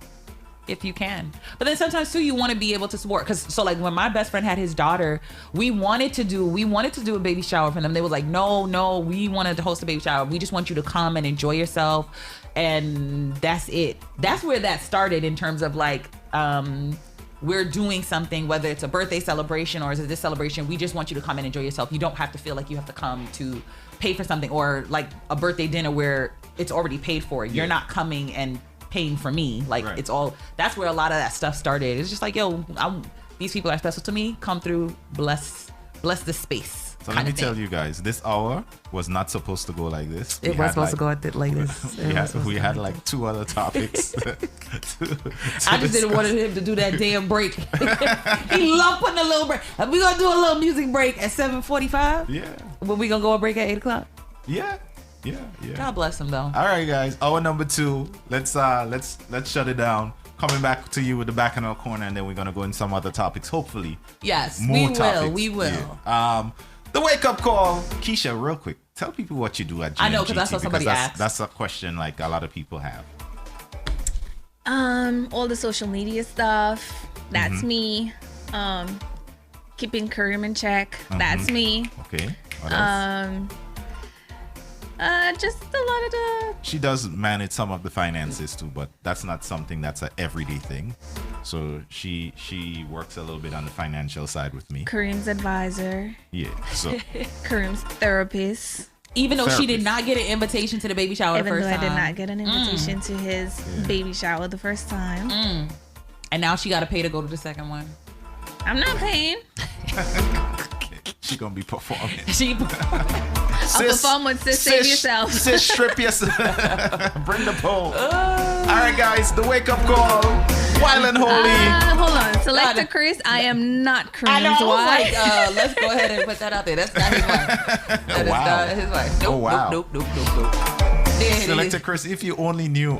If you can. But then sometimes too, you want to be able to support, because so like when my best friend had his daughter, we wanted to do a baby shower for them. They was like, no, we wanted to host a baby shower. We just want you to come and enjoy yourself, and that's it. That's where that started in terms of like we're doing something, whether it's a birthday celebration or is it this celebration, we just want you to come and enjoy yourself. You don't have to feel like you have to come to pay for something, or like a birthday dinner where it's already paid for. You're not coming and paying for me. Like It's all, that's where a lot of that stuff started. It's just like, yo, these people are special to me. Come through, bless the space. So let me tell you guys, this hour was not supposed to go like this. It was supposed to go like this. We had like 2 other topics. I just didn't want him to do that damn break. He loved putting a little break. Are we gonna do a little music break at 7:45? Yeah. When we gonna go a break at 8 o'clock? Yeah. God bless him though. All right, guys. Hour number 2. Let's shut it down. Coming back to you with the back in our corner, and then we're gonna go in some other topics. Hopefully. Yes, we will. Yeah. The wake up call. Keisha, real quick, tell people what you do at GMGT. I know, because that's what somebody asked. That's a question like a lot of people have. All the social media stuff. That's me. Keeping Kareem in check. That's me. Okay. What else? Just a lot of the. She does manage some of the finances too, but that's not something that's an everyday thing. So she works a little bit on the financial side with me. Kareem's advisor. Yeah. So Kareem's therapist. Even though she did not get an invitation to the baby shower the first time. I did not get an invitation to his baby shower the first time. And now she got to pay to go to the second one. I'm not paying. She gonna be performing. I'll perform with Sis Save Yourself. Sis Strip Yourself. Bring the pole. All right, guys, the wake up call. Wild and holy. Hold on. Selector Chris, I am not Kareem's wife. Like, let's go ahead and put that out there. That's not his wife. That is not his wife. Nope, wow. Nope. Selector Chris, if you only knew.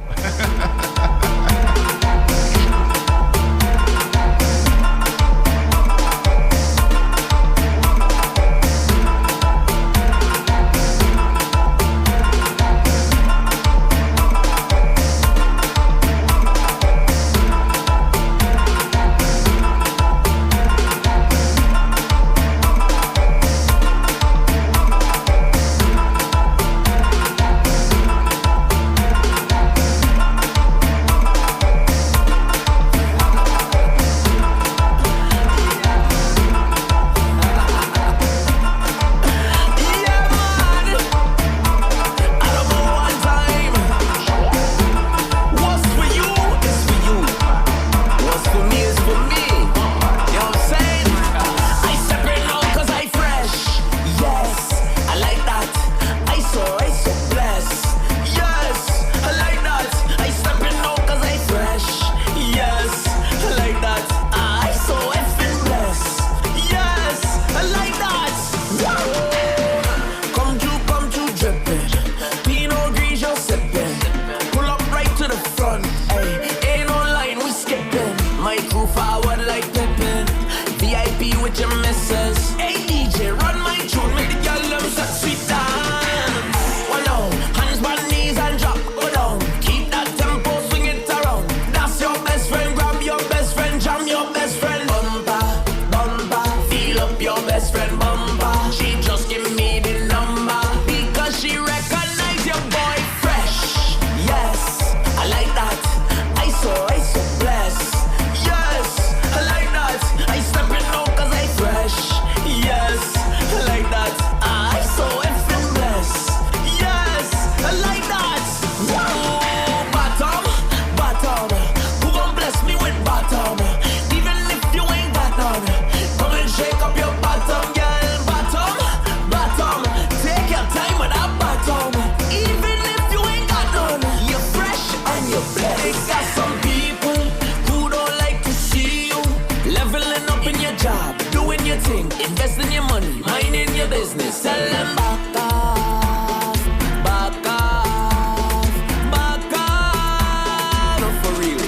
tell them back off, back off, back off. No, for real.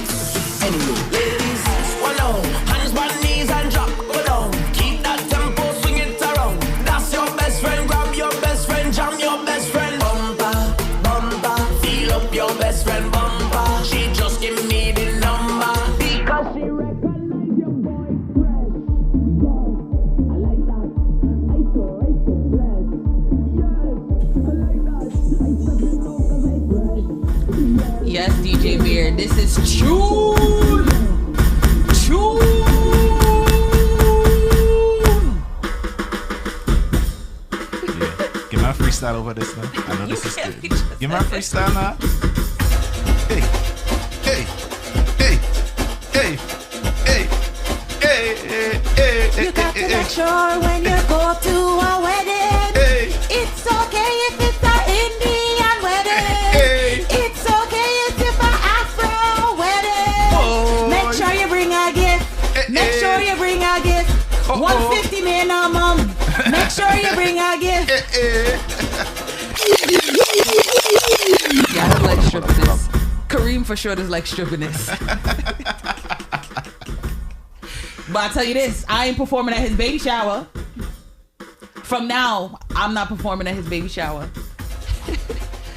Anyway, ladies, swallow, hands on knees and drop, go down. Keep that tempo, swing it around. That's your best friend, grab your best friend, jam your best friend. Bumper, bumper, feel up your best friend bumper. She just give me the number because she recognize your boyfriend. Yes, I like that. I so blessed. Yes, I like that. I step it out cause I fresh. Yes, DJ Beard, this is Tune. Give me a freestyle over this now. I know this is good. Give me a freestyle now. Hey, hey, hey, hey, hey, hey, hey, hey. You got to make sure when you go to a wedding, Hey. it's okay if it's an Indian wedding. Hey. It's okay if it's an Afro wedding. Oh. Make sure you bring a gift. Make sure you bring a gift. 150 minimum. Make sure you bring a gift. Yeah, I like stripping this. Kareem for sure does like stripping this. But I tell you this, I ain't performing at his baby shower. From now, I'm not performing at his baby shower.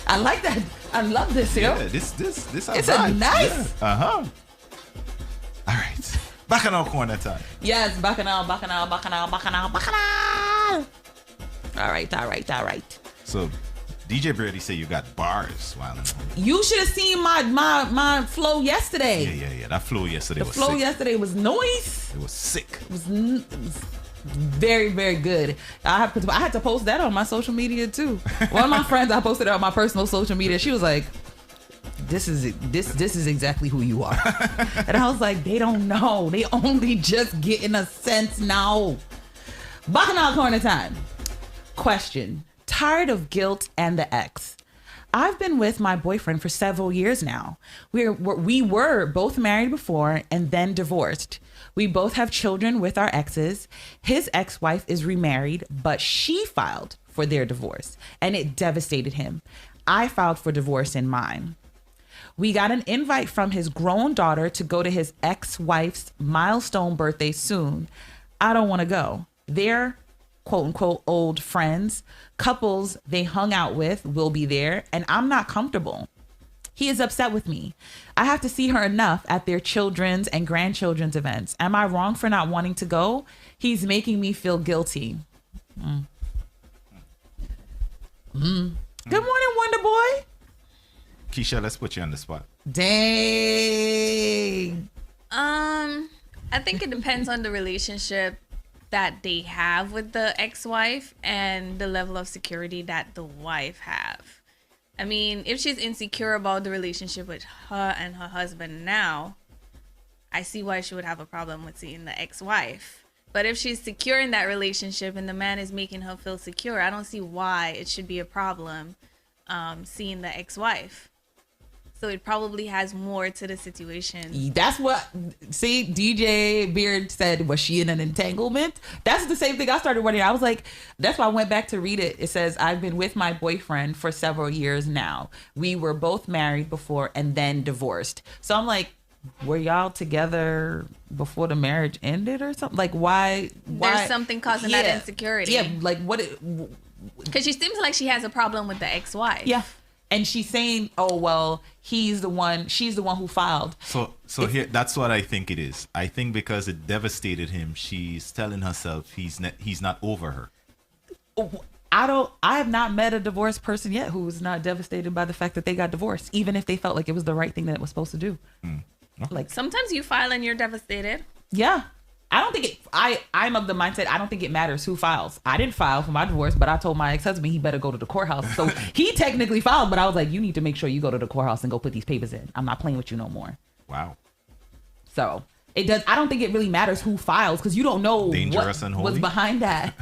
I like that. I love this, yo. Yeah, this It's a nice. Yeah. All right. Bacchanal corner time. Yes, bacchanal. All right. So, DJ Brady say you got bars while in You should have seen my flow yesterday. Yeah. That flow yesterday was Flow sick. yesterday was noise. It was sick. It was very, very good. I had to post that on my social media too. One of my friends, I posted it on my personal social media. She was like, "This is exactly who you are," and I was like, "They don't know. They only just getting a sense now." Bacchanal corner time. Question: tired of guilt and the ex? I've been with my boyfriend for several years now. We were both married before and then divorced. We both have children with our exes. His ex-wife is remarried, but she filed for their divorce and it devastated him. I filed for divorce in mine. We got an invite from his grown daughter to go to his ex-wife's milestone birthday soon. I don't want to go. They're quote unquote old friends, couples they hung out with will be there, and I'm not comfortable. He is upset with me. I have to see her enough at their children's and grandchildren's events. Am I wrong for not wanting to go? He's making me feel guilty. Good morning, Wonder Boy. Keisha, let's put you on the spot. Dang. I think it depends on the relationship that they have with the ex-wife and the level of security that the wife have. I mean, if she's insecure about the relationship with her and her husband now, I see why she would have a problem with seeing the ex-wife. But if she's secure in that relationship and the man is making her feel secure, I don't see why it should be a problem seeing the ex-wife. So it probably has more to the situation. That's what, see, DJ Beard said, was she in an entanglement? That's the same thing I started wondering. I was like, that's why I went back to read it. It says, I've been with my boyfriend for several years now. We were both married before and then divorced. So I'm like, were y'all together before the marriage ended or something? Like, why? There's something causing that insecurity. Yeah, like what? Because she seems like she has a problem with the ex-wife. Yeah. And she's saying, "Oh well, she's the one who filed." So here, that's what I think it is. I think because it devastated him, she's telling herself he's not over her. I have not met a divorced person yet who was not devastated by the fact that they got divorced, even if they felt like it was the right thing that it was supposed to do. Like sometimes you file and you're devastated. Yeah. I don't think it, I'm of the mindset, I don't think it matters who files. I didn't file for my divorce, but I told my ex-husband he better go to the courthouse. So he technically filed, but I was like, you need to make sure you go to the courthouse and go put these papers in. I'm not playing with you no more. Wow. So it does. I don't think it really matters who files because you don't know Dangerous and holy. what's behind that.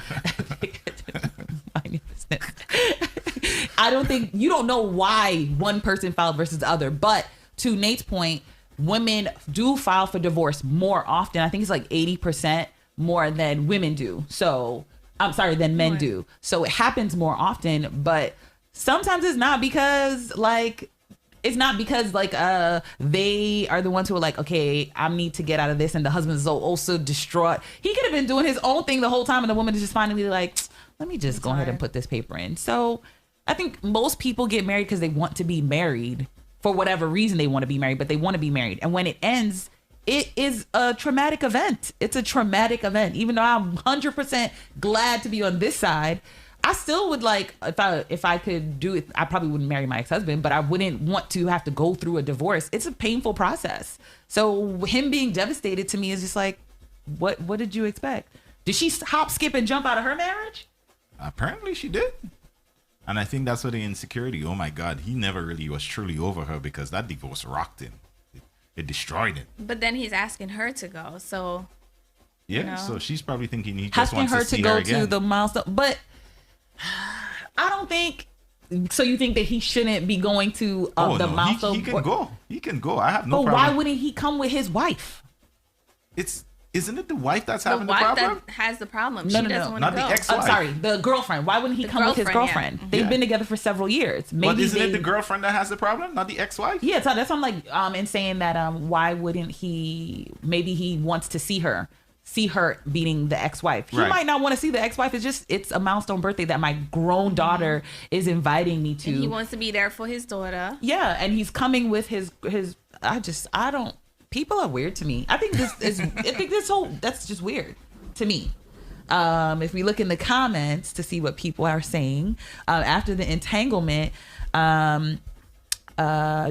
I don't think, you don't know why one person filed versus the other. But to Nate's point, women do file for divorce more often. I think it's like 80% more than women do. So than men do. So it happens more often, but sometimes it's not because like they are the ones who are like, okay, I need to get out of this, and the husband's so also distraught. He could have been doing his own thing the whole time, and the woman is just finally like, let me just go ahead and put this paper in. So I think most people get married because they want to be married for whatever reason. They want to be married, but they want to be married, and when it ends, it is a traumatic event. It's a traumatic event. Even though I'm 100% glad to be on this side, I still would like, if I could do it, I probably wouldn't marry my ex-husband, but I wouldn't want to have to go through a divorce. It's a painful process. So him being devastated to me is just like, what did you expect? Did she hop, skip, and jump out of her marriage? Apparently she did. And I think that's where the insecurity, oh my God, he never really was truly over her, because that divorce rocked him. It destroyed him. But then he's asking her to go, so... Yeah, so she's probably thinking he just wants to see her her to again. go to the milestone. But I don't think... So you think that he shouldn't be going to milestone? He can go. He can go. I have no problem. But why wouldn't he come with his wife? Isn't it the wife that's having the problem? The wife that has the problem. No, she doesn't want not to go. the ex-wife. I'm sorry, the girlfriend. Why wouldn't he come with his girlfriend? Yeah. They've been together for several years. But isn't it the girlfriend that has the problem, not the ex-wife? Yeah, so that's what I'm like, in saying that why wouldn't he? Maybe he wants to see her beating the ex-wife. He might not want to see the ex-wife. It's a milestone birthday that my grown daughter is inviting me to. And he wants to be there for his daughter. Yeah, and he's coming with his. I don't. People are weird to me. I think that's just weird to me. If we look in the comments to see what people are saying after the entanglement,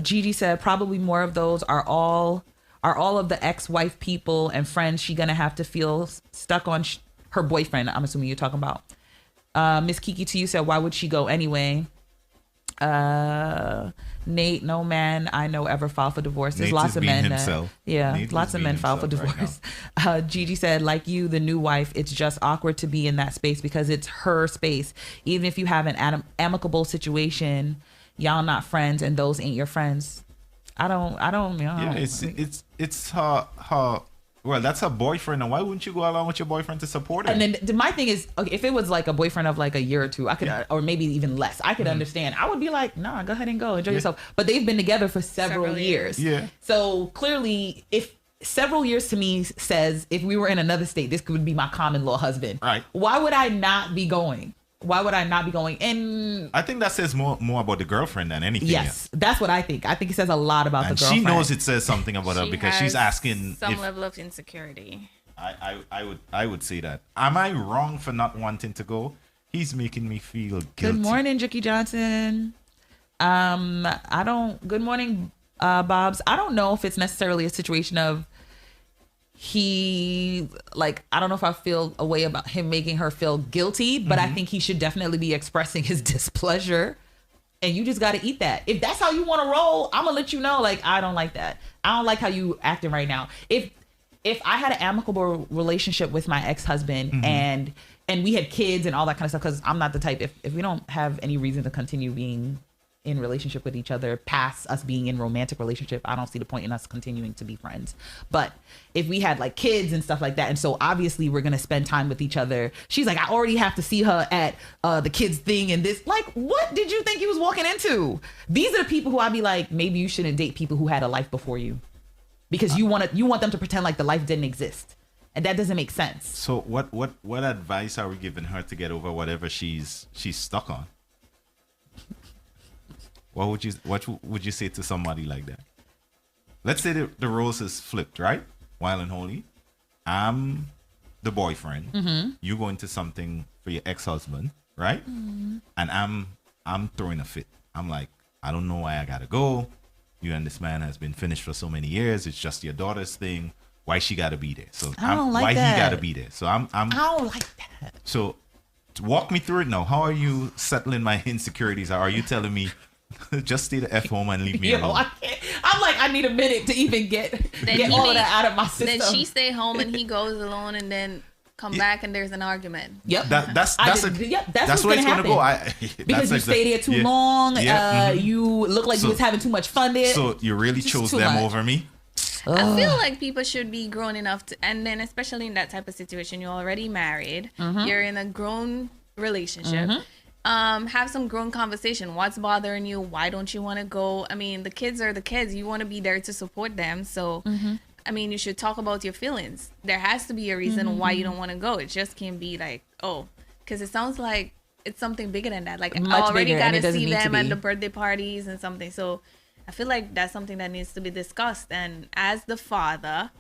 Gigi said probably more of those are all of the ex-wife people and friends. She gonna have to feel stuck on her boyfriend. I'm assuming you're talking about. Miss Kiki to you said, why would she go anyway? Nate, no man I know ever filed for divorce. There's lots of men lots of men file for divorce. Right Gigi said, like you, the new wife, it's just awkward to be in that space because it's her space. Even if you have an amicable situation, y'all not friends and those ain't your friends. I don't it's her. Well, that's her boyfriend, and why wouldn't you go along with your boyfriend to support her? And then my thing is, okay, if it was like a boyfriend of like a year or two, I could, or maybe even less, I could understand. I would be like, nah, go ahead and go, enjoy yourself. But they've been together for several years. Yeah. So clearly, if several years to me says, if we were in another state, this could be my common law husband. Right. Why would I not be going? And I think that says more about the girlfriend than anything. Yes, that's what I think. I think it says a lot about the girlfriend. She knows it says something about her because she's asking some level of insecurity. I would say that. Am I wrong for not wanting to go? He's making me feel guilty. Good morning, Jicky Johnson. Good morning, Bobs. I don't know if it's necessarily a situation of I don't know if I feel a way about him making her feel guilty, but I think he should definitely be expressing his displeasure, and you just got to eat that. If that's how you want to roll, I'm gonna let you know, like, I don't like that. I don't like how you acting right now. If I had an amicable relationship with my ex-husband and we had kids and all that kind of stuff, because I'm not the type, if we don't have any reason to continue being in relationship with each other past us being in romantic relationship, I don't see the point in us continuing to be friends. But if we had like kids and stuff like that, and so obviously we're gonna spend time with each other, she's like, I already have to see her at the kids thing and this, like, what did you think you was walking into? These are the people who I'd be like, maybe you shouldn't date people who had a life before you, because you want them to pretend like the life didn't exist, and that doesn't make sense. So what advice are we giving her to get over whatever she's stuck on? What would you say to somebody like that? Let's say the roles is flipped, right? Wild and Holy. I'm the boyfriend. You go into something for your ex-husband, right? And I'm throwing a fit. I'm like, I don't know why I gotta go. You and this man has been finished for so many years. It's just your daughter's thing. Why she gotta be there? So why he gotta be there? So I don't like that. So walk me through it now. How are you settling my insecurities? Are you telling me just stay the F home and leave me alone? I'm like, I need a minute to even get all of that out of my system. Then she stay home and he goes alone, and then come back and there's an argument. Yep. That's what's where it's gonna go. Because you stay there too long. You look like you was having too much fun there. So you really chose them over me? I feel like people should be grown enough to, and then especially in that type of situation, you're already married, you're in a grown relationship. Have some grown conversation. What's bothering you? Why don't you want to go? I mean, the kids are the kids. You want to be there to support them. So, I mean, you should talk about your feelings. There has to be a reason why you don't want to go. It just can't be like, oh, because it sounds like it's something bigger than that. Like, I already got to see them at the birthday parties and something. So I feel like that's something that needs to be discussed. And as the father,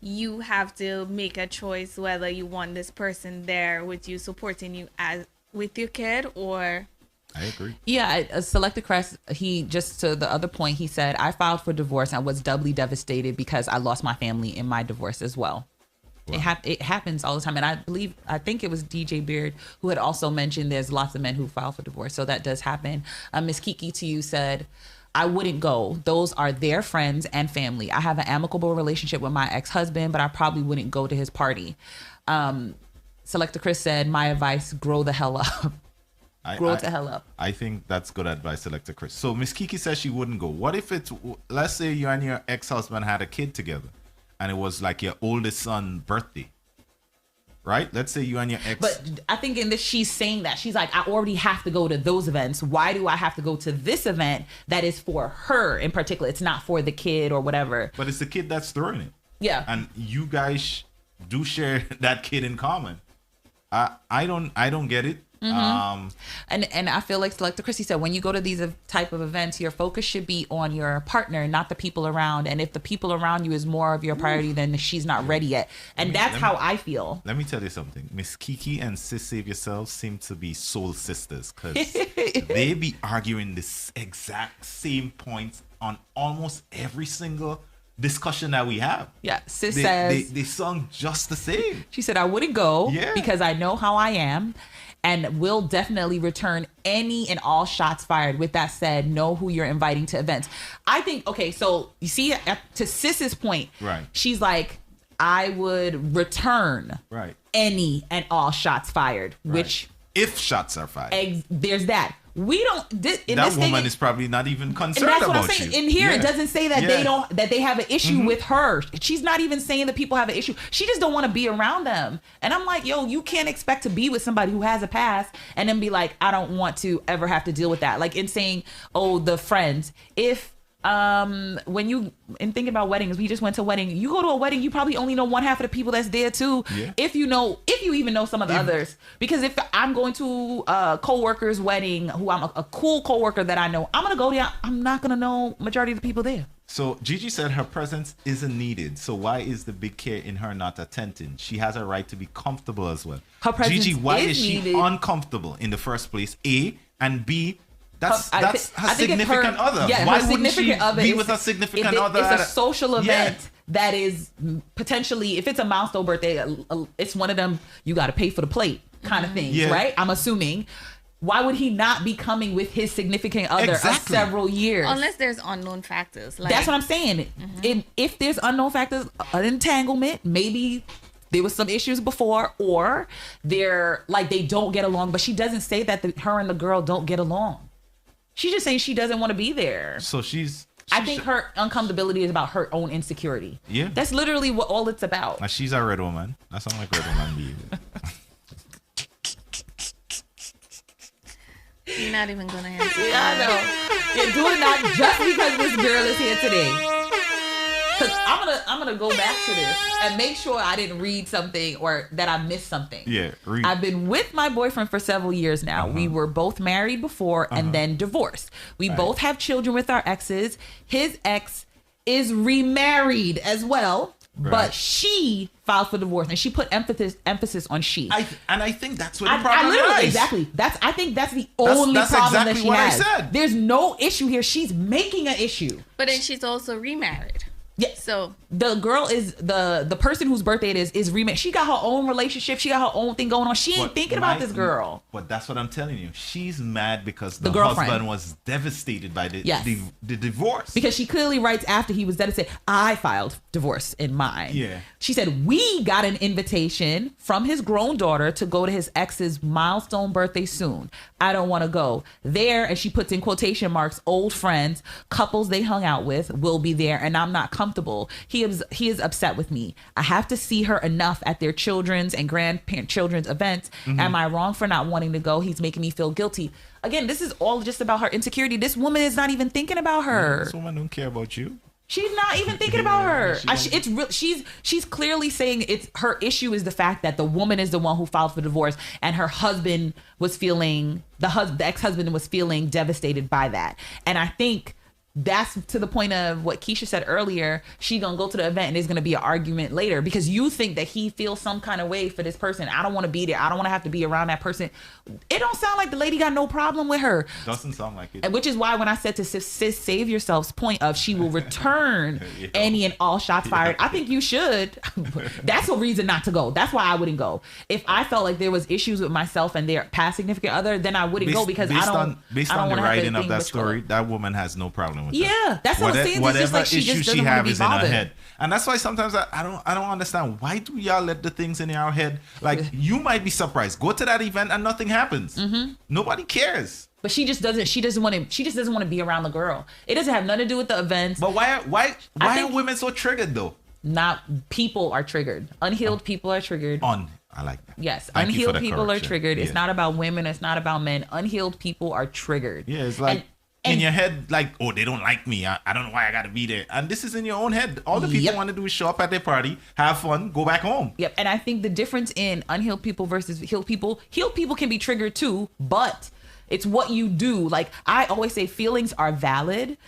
you have to make a choice whether you want this person there with you, supporting you as with your kid, or... I agree. Yeah, Selected Crest, he just to the other point, he said, I filed for divorce and was doubly devastated because I lost my family in my divorce as well. Wow. It happens all the time. And I think it was DJ Beard who had also mentioned there's lots of men who file for divorce. So that does happen. Miss Kiki to you said, I wouldn't go. Those are their friends and family. I have an amicable relationship with my ex-husband, but I probably wouldn't go to his party. Selector Chris said, my advice, grow the hell up. Grow the hell up. I think that's good advice, Selector Chris. So Miss Kiki says she wouldn't go. What if it's, let's say you and your ex-husband had a kid together and it was like your oldest son's birthday, right? Let's say you and your ex. But I think in this, she's saying that. She's like, I already have to go to those events. Why do I have to go to this event that is for her in particular? It's not for the kid or whatever. But it's the kid that's throwing it. Yeah. And you guys do share that kid in common. I don't get it. And I feel like Selector Chrissy said, when you go to these type of events, your focus should be on your partner, not the people around. And if the people around you is more of your priority, then she's not ready yet. And that's how I feel. Let me tell you something. Miss Kiki and Sis Save Yourself seem to be soul sisters, because they be arguing this exact same points on almost every single discussion that we have. Yeah, Sis says they sung just the same. She said, I wouldn't go because I know how I am and will definitely return any and all shots fired. With that said, know who you're inviting to events. I think, okay, so you see, to Sis's point, right? She's like, I would return any and all shots fired, which if shots are fired, there's that. We don't. That woman is probably not even concerned about you. That's what I'm saying. In here, it doesn't say that they have an issue with her. She's not even saying that people have an issue. She just don't want to be around them. And I'm like, yo, you can't expect to be with somebody who has a past and then be like, I don't want to ever have to deal with that. Like in saying, oh, the friends. If when you in thinking about weddings, we just went to a wedding. You go to a wedding, you probably only know one half of the people that's there too. Yeah. If you even know some of the others. Because if I'm going to a coworker's wedding, who I'm a cool coworker that I know, I'm gonna go there. I'm not gonna know majority of the people there. So Gigi said her presence isn't needed. So why is the big care in her not attending? She has a right to be comfortable as well. Her presence Gigi, why is she needed. Uncomfortable in the first place? A, and B, that's her significant other. Yeah, why her wouldn't she other be with her significant other? It's a social event that is potentially, if it's a milestone birthday, it's one of them, you got to pay for the plate kind of things, right? I'm assuming. Why would he not be coming with his significant other of several years? Unless there's unknown factors. Like, that's what I'm saying. If there's unknown factors, an entanglement, maybe there was some issues before, or they're like they don't get along. But she doesn't say that her and the girl don't get along. She's just saying she doesn't want to be there. So I think her uncomfortability is about her own insecurity. Yeah. That's literally what all it's about. Now she's a red woman. That sounds like red woman behavior. You're not even gonna answer. Yeah, I know. You're doing that just because this girl is here today. Because I'm gonna go back to this and make sure I didn't read something or that I missed something. Yeah, read. I've been with my boyfriend for several years now. We were both married before and then divorced. We both have children with our exes. His ex is remarried as well, but she filed for divorce and she put emphasis on she. I think that's what the problem is. Exactly. I think that's the only problem exactly that she what has. I said. There's no issue here. She's making an issue. But then she's also remarried. Yeah. So the girl is the person whose birthday it is remarried. She got her own relationship. She got her own thing going on. She ain't thinking about this girl. But that's what I'm telling you. She's mad because the husband was devastated by the divorce. Because she clearly writes after he was devastated, I filed divorce in mine. Yeah. She said, we got an invitation from his grown daughter to go to his ex's milestone birthday soon. I don't want to go. There, and she puts in quotation marks, old friends, couples they hung out with will be there, and I'm not comfortable uncomfortable. He is upset with me. I have to see her enough at their children's and grandchildren's events. Am I wrong for not wanting to go? He's making me feel guilty. Again, this is all just about her insecurity. This woman is not even thinking about her. This woman don't care about you. She's not even thinking about her. It's real. She's clearly saying it's her issue is the fact that the woman is the one who filed for divorce, and her husband was feeling the ex-husband was feeling devastated by that. And I think that's to the point of what Keisha said earlier. She gonna go to the event and there's gonna be an argument later because you think that he feels some kind of way for this person. I don't want to be there. I don't want to have to be around that person. It don't sound like the lady got no problem with her. Doesn't sound like it. And which is why when I said to sis save yourself's point of she will return any and all shots fired. I think you should. That's a reason not to go. That's why I wouldn't go. If I felt like there was issues with myself and their past significant other, then I wouldn't go because based I don't. Based on the writing of that story, that woman has no problem with that. Yeah, that's what I'm saying. Whatever like she issue just she has is in bothered. her head, and that's why sometimes I don't understand why do y'all let the things in our head. Like you might be surprised. Go to that event and nothing happens. Nobody cares. But she just doesn't want to be around the girl. It doesn't have nothing to do with the events. But why are women so triggered though? Not people are triggered. Unhealed people are triggered. I like that. Yes, unhealed people are triggered. Yeah. It's not about women. It's not about men. Unhealed people are triggered. Yeah, it's like. In your head, like, oh, they don't like me. I don't know why I got to be there. And this is in your own head. All the people want to do is show up at their party, have fun, go back home. Yep. And I think the difference in unhealed people versus healed people can be triggered too, but it's what you do. Like I always say, feelings are valid.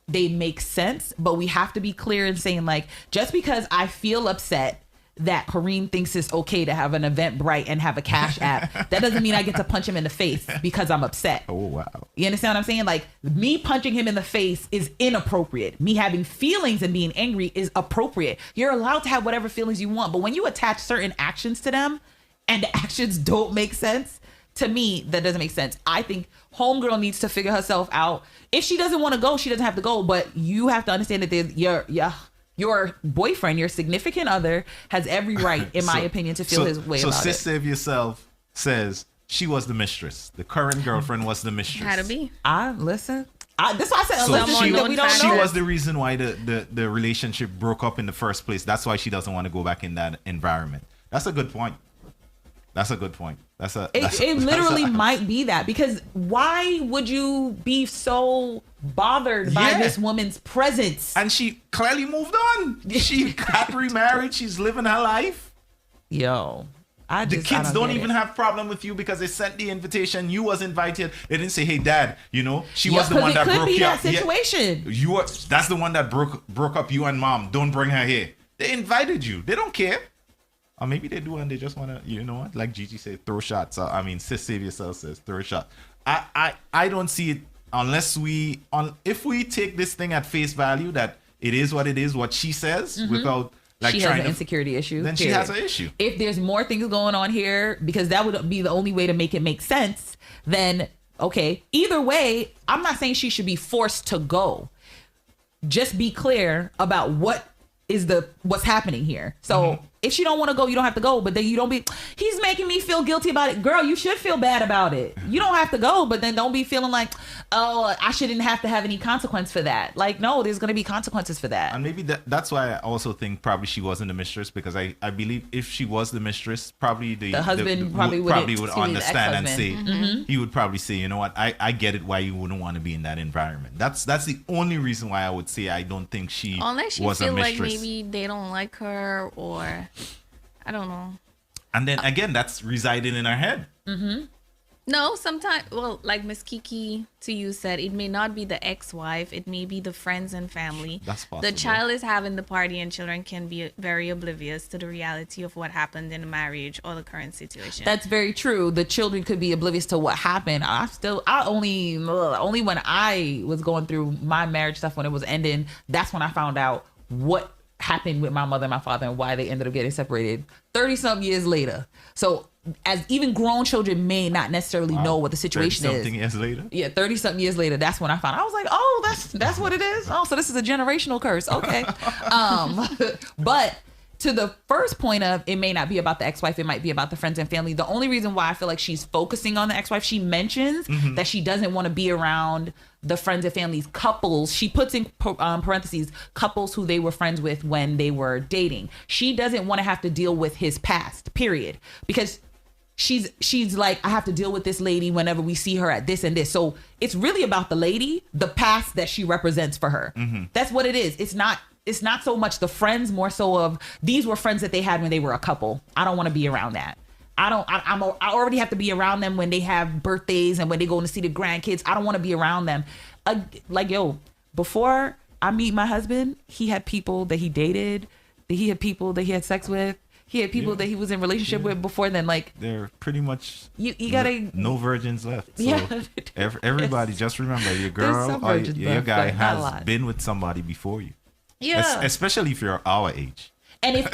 They make sense, but we have to be clear in saying like, just because I feel upset that Kareem thinks it's okay to have an Eventbrite and have a Cash app, that doesn't mean I get to punch him in the face because I'm upset. Oh, wow. You understand what I'm saying? Like me punching him in the face is inappropriate. Me having feelings and being angry is appropriate. You're allowed to have whatever feelings you want, but when you attach certain actions to them and the actions don't make sense, to me, that doesn't make sense. I think homegirl needs to figure herself out. If she doesn't want to go, she doesn't have to go, but you have to understand that your boyfriend, your significant other, has every right, in my opinion, to feel his way about it. So Sis Save Yourself says she was the mistress. The current girlfriend was the mistress. Had to be. Listen. That's why I said, we don't know. She was the reason why the relationship broke up in the first place. That's why she doesn't want to go back in that environment. That's a good point. It literally might be that, because why would you be so bothered by this woman's presence? And she clearly moved on. She got remarried. She's living her life. Yo, the kids don't even have problem with you because they sent the invitation. You was invited. They didn't say, "Hey, Dad, she was the one that broke you up." Situation. That's the one that broke up you and Mom. Don't bring her here. They invited you. They don't care. Or maybe they do and they just want to, like Gigi said, throw shots. Sis Save Yourself says throw a shot. I don't see it unless if we take this thing at face value that it is what it is, what she says, without like she has an insecurity issue. Then she has an issue. If there's more things going on here, because that would be the only way to make it make sense, then okay. Either way, I'm not saying she should be forced to go. Just be clear about what's happening here. So if she don't want to go, you don't have to go. But then you don't he's making me feel guilty about it. Girl, you should feel bad about it. You don't have to go, but then don't be feeling like, oh, I shouldn't have to have any consequence for that. Like, no, there's going to be consequences for that. And maybe that's why I also think probably she wasn't the mistress, because I believe if she was the mistress, probably the husband probably would understand and say, he would probably say, you know what, I get it why you wouldn't want to be in that environment. That's the only reason why I would say I don't think she unless you was feel a mistress. like maybe they don't like her, or I don't know. And then again, that's residing in her head. No, sometimes, well, like Miss Kiki to you said, it may not be the ex-wife, it may be the friends and family. That's possible. The child is having the party, and children can be very oblivious to the reality of what happened in the marriage or the current situation. That's very true. The children could be oblivious to what happened. Only when I was going through my marriage stuff, when it was ending, that's when I found out what happened with my mother and my father and why they ended up getting separated 30-something years later. So as even grown children may not necessarily know what the situation is. 30-something years later? Yeah, 30-something years later, that's when I found out. I was like, oh, that's what it is? Oh, so this is a generational curse. Okay. But to the first point of it may not be about the ex-wife, it might be about the friends and family. The only reason why I feel like she's focusing on the ex-wife, she mentions that she doesn't want to be around the friends and families, couples. She puts in parentheses, couples who they were friends with when they were dating. She doesn't want to have to deal with his past, period. Because she's like, I have to deal with this lady whenever we see her at this and this. So it's really about the lady, the past that she represents for her. That's what it is. It's not so much the friends, more so of these were friends that they had when they were a couple. I don't want to be around that. I already have to be around them when they have birthdays and when they go to see the grandkids. I don't want to be around them. Before I meet my husband, he had people that he dated, he had people that he had sex with. He had people that he was in relationship with before then. Like, they're pretty much you gotta no virgins left. So yeah. Everybody just remember your girl or your guy has been with somebody before you. Yeah. Especially if you're our age. And if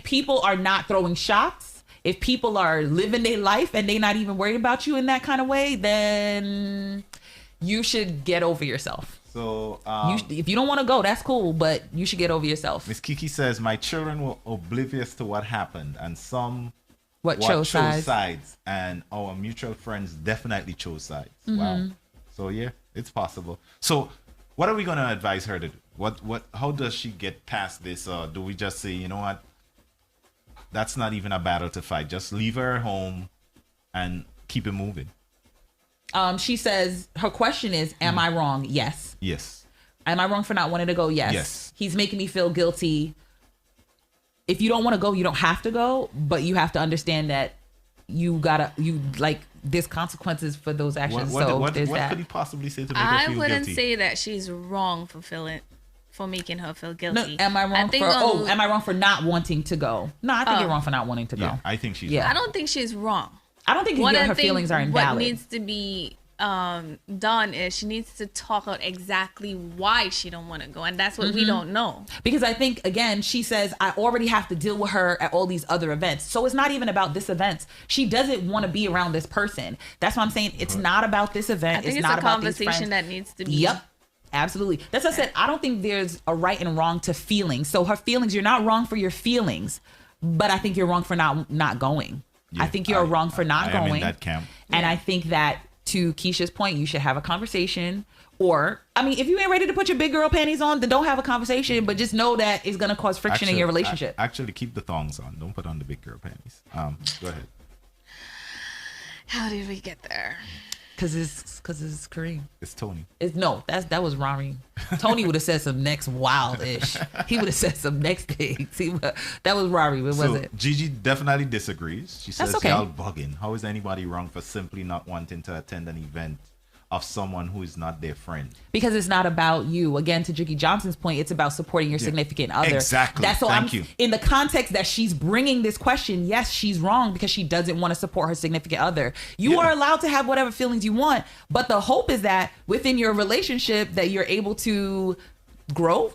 people are not throwing shots, if people are living their life and they not even worried about you in that kind of way, then you should get over yourself. So if you don't want to go, that's cool, but you should get over yourself. Miss Kiki says, my children were oblivious to what happened, and some chose sides, and our mutual friends definitely chose sides. Wow. So yeah, it's possible. So what are we gonna advise her to do? How does she get past this? Do we just say, you know what? That's not even a battle to fight. Just leave her at home and keep it moving. She says her question is, am I wrong? Yes. Yes. Am I wrong for not wanting to go? Yes. Yes. He's making me feel guilty. If you don't want to go, you don't have to go, but you have to understand that there's consequences for those actions. What could he possibly say to make her feel guilty? I wouldn't say that she's wrong for making her feel guilty. No, am I wrong for not wanting to go? No, I think you're wrong for not wanting to go. Yeah, I think she's wrong. I don't think she's wrong. I don't think her feelings are invalid. What needs to be done is she needs to talk out exactly why she don't want to go, and that's what we don't know. Because I think, again, she says I already have to deal with her at all these other events, so it's not even about this event. She doesn't want to be around this person. That's what I'm saying. It's not about this event. I think it's not a about conversation that needs to be. Yep. Absolutely. That's what I said. I don't think there's a right and wrong to feelings. So her feelings, you're not wrong for your feelings, but I think you're wrong for not going. Yeah, I think you're wrong for not going. I'm in that camp. And I think that, to Keisha's point, you should have a conversation. Or, I mean, if you ain't ready to put your big girl panties on, then don't have a conversation, but just know that it's going to cause friction in your relationship. Actually, keep the thongs on. Don't put on the big girl panties. Go ahead. How did we get there? Because it's Kareem. It's Tony. That was Rami. Tony would have said some next wild-ish. He would have said some next things. That was Rami. What was it? Gigi definitely disagrees. She says, okay. Y'all bugging. How is anybody wrong for simply not wanting to attend an event of someone who is not their friend? Because it's not about you. Again, to Jiggy Johnson's point, it's about supporting your significant other. Exactly. Thank you. In the context that she's bringing this question, yes, she's wrong because she doesn't want to support her significant other. You are allowed to have whatever feelings you want, but the hope is that within your relationship that you're able to grow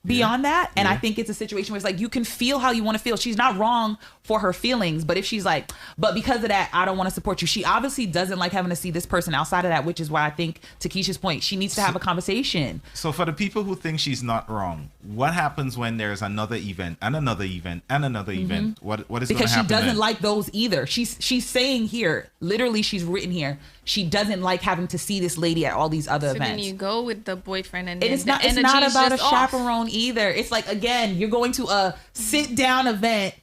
beyond that. And I think it's a situation where it's like you can feel how you want to feel. She's not wrong for her feelings, but if she's like, but because of that, I don't want to support you. She obviously doesn't like having to see this person outside of that, which is why I think, to Keisha's point, she needs to have a conversation. So for the people who think she's not wrong, what happens when there's another event and another event and another event? What is going to happen? Because she doesn't like those either. She's saying here, literally, she's written here, she doesn't like having to see this lady at all these other events. Then you go with the boyfriend, and it's not about a chaperone either. It's like, again, you're going to a sit down event.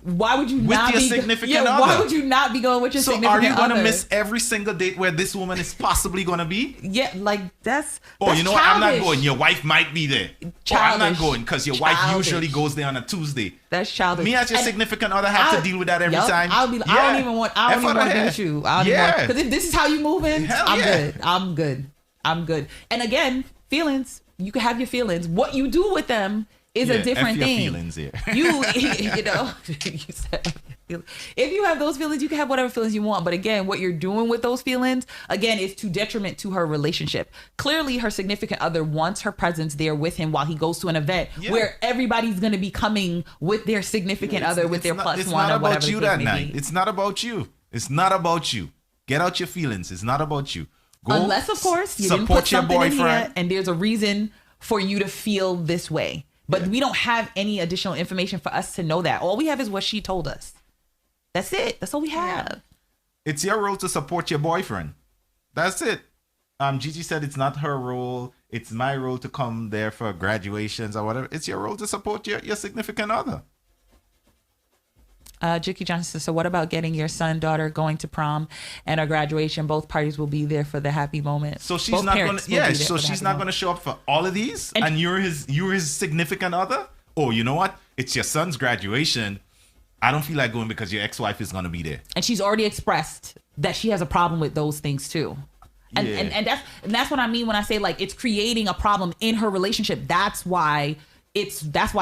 Why would you not be significant other? Why would you not be going with your significant other? So are you going to miss every single date where this woman is possibly going to be? Yeah, like that's you know what? I'm not going. Your wife might be there. Or I'm not going because your wife usually goes there on a Tuesday. That's childish. Me as your significant other have to deal with that every time. I don't even want to be with you. Because if this is how you moving, I'm good. And again, feelings. You can have your feelings. What you do with them is a different thing. Feelings here. You know, if you have those feelings, you can have whatever feelings you want. But again, what you're doing with those feelings, again, is to detriment to her relationship. Clearly, her significant other wants her presence there with him while he goes to an event where everybody's going to be coming with their significant other, with their plus one or whatever. It's not about you that night. It's not about you. It's not about you. Get out your feelings. It's not about you. Go unless, of course, you didn't put something in here and there's a reason for you to feel this way. But we don't have any additional information for us to know that. All we have is what she told us. That's it. That's all we have. It's your role to support your boyfriend. That's it. Gigi said it's not her role. It's my role to come there for graduations or whatever. It's your role to support your significant other. Jicky Johnson says, so what about getting your son, daughter going to prom and a graduation? Both parties will be there for the happy moment. So she's not going to, so she's not going to show up for all of these, and you're his significant other? Oh, you know what? It's your son's graduation. I don't feel like going because your ex-wife is going to be there. And she's already expressed that she has a problem with those things too. And that's what I mean when I say like it's creating a problem in her relationship. That's why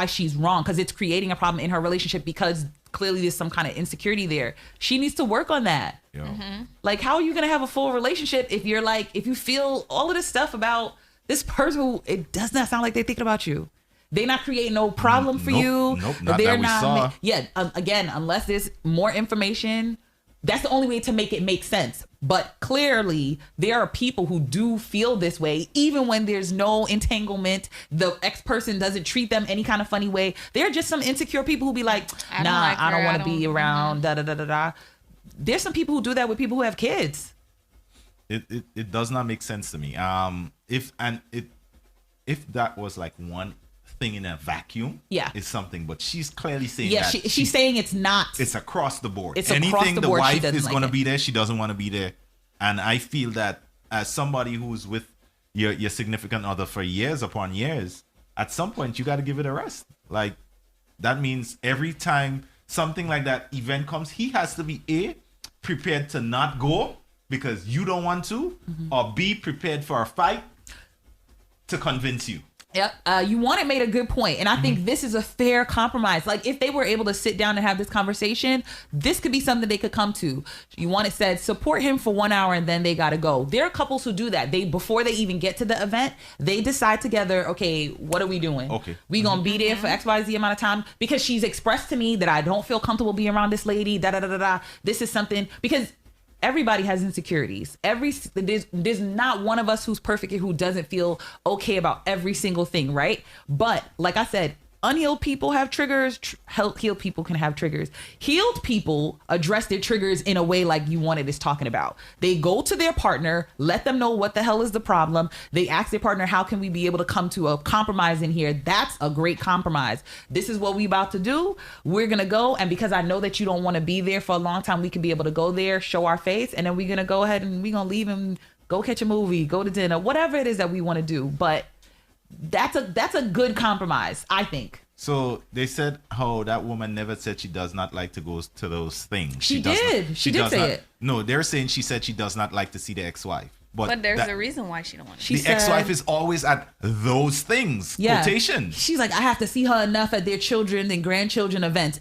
she's wrong, because it's creating a problem in her relationship because clearly there's some kind of insecurity there. She needs to work on that. Like, how are you gonna have a full relationship if you feel all of this stuff about this person who it does not sound like they're thinking about you? They're not creating no problem for you. Nope, not they're that we saw. Again, unless there's more information, that's the only way to make it make sense. But clearly, there are people who do feel this way, even when there's no entanglement. The ex-person doesn't treat them any kind of funny way. There are just some insecure people who be like, I don't want to be around, da-da-da-da-da. There's some people who do that with people who have kids. It does not make sense to me. If that was like one thing in a vacuum, it's something, but she's clearly saying that she's saying it's not. It's across the board. It's anything across the the board, wife is going to be there, she doesn't want to be there. And I feel that as somebody who's with your significant other for years upon years, at some point you got to give it a rest. Like, that means every time something like that event comes, he has to be prepared to not go because you don't want to, or B, prepared for a fight to convince you. Yep. You want it made a good point. And I think this is a fair compromise. Like, if they were able to sit down and have this conversation, this could be something they could come to. You want it said, support him for 1 hour and then they got to go. There are couples who do that. Before they even get to the event, they decide together, okay, what are we doing? Okay. We going to be there for XYZ amount of time because she's expressed to me that I don't feel comfortable being around this lady, da-da-da-da-da. This is something, because everybody has insecurities. There's not one of us who's perfect who doesn't feel okay about every single thing, right? But like I said, unhealed people have triggers. Healed people can have triggers. Healed people address their triggers in a way like you wanted is talking about. They go to their partner, let them know what the hell is the problem. They ask their partner, how can we be able to come to a compromise in here? That's a great compromise. This is what we about to do. We're going to go. And because I know that you don't want to be there for a long time, we can be able to go there, show our face, and then we're going to go ahead and we're going to leave and go catch a movie, go to dinner, whatever it is that we want to do. But that's a good compromise, I think. So they said how that woman never said she does not like to go to those things. She did. She did say it. No, they're saying she said she does not like to see the ex-wife. But there's a reason why she don't want to. The ex-wife is always at those things. Yeah. Quotation. She's like, I have to see her enough at their children and grandchildren events! !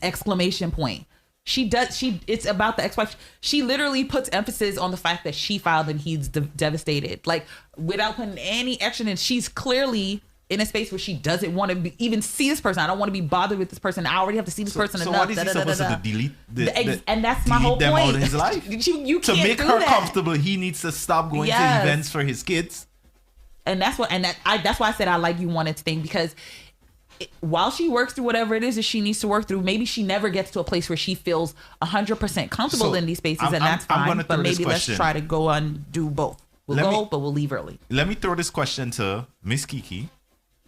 She does. It's about the ex-wife. She literally puts emphasis on the fact that she filed and he's devastated. Like, without putting any action in, she's clearly in a space where she doesn't want to even see this person. I don't want to be bothered with this person. I already have to see this person enough. So what is he supposed to delete? And that's my whole point. Out of his life? you to can't make do her that. comfortable, he needs to stop going to events for his kids. And that's why I said I like you wanted to think, because while she works through whatever it is that she needs to work through, maybe she never gets to a place where she feels 100% comfortable in these spaces, and that's fine. But maybe let's try to go and do both. But we'll leave early. Let me throw this question to Miss Kiki,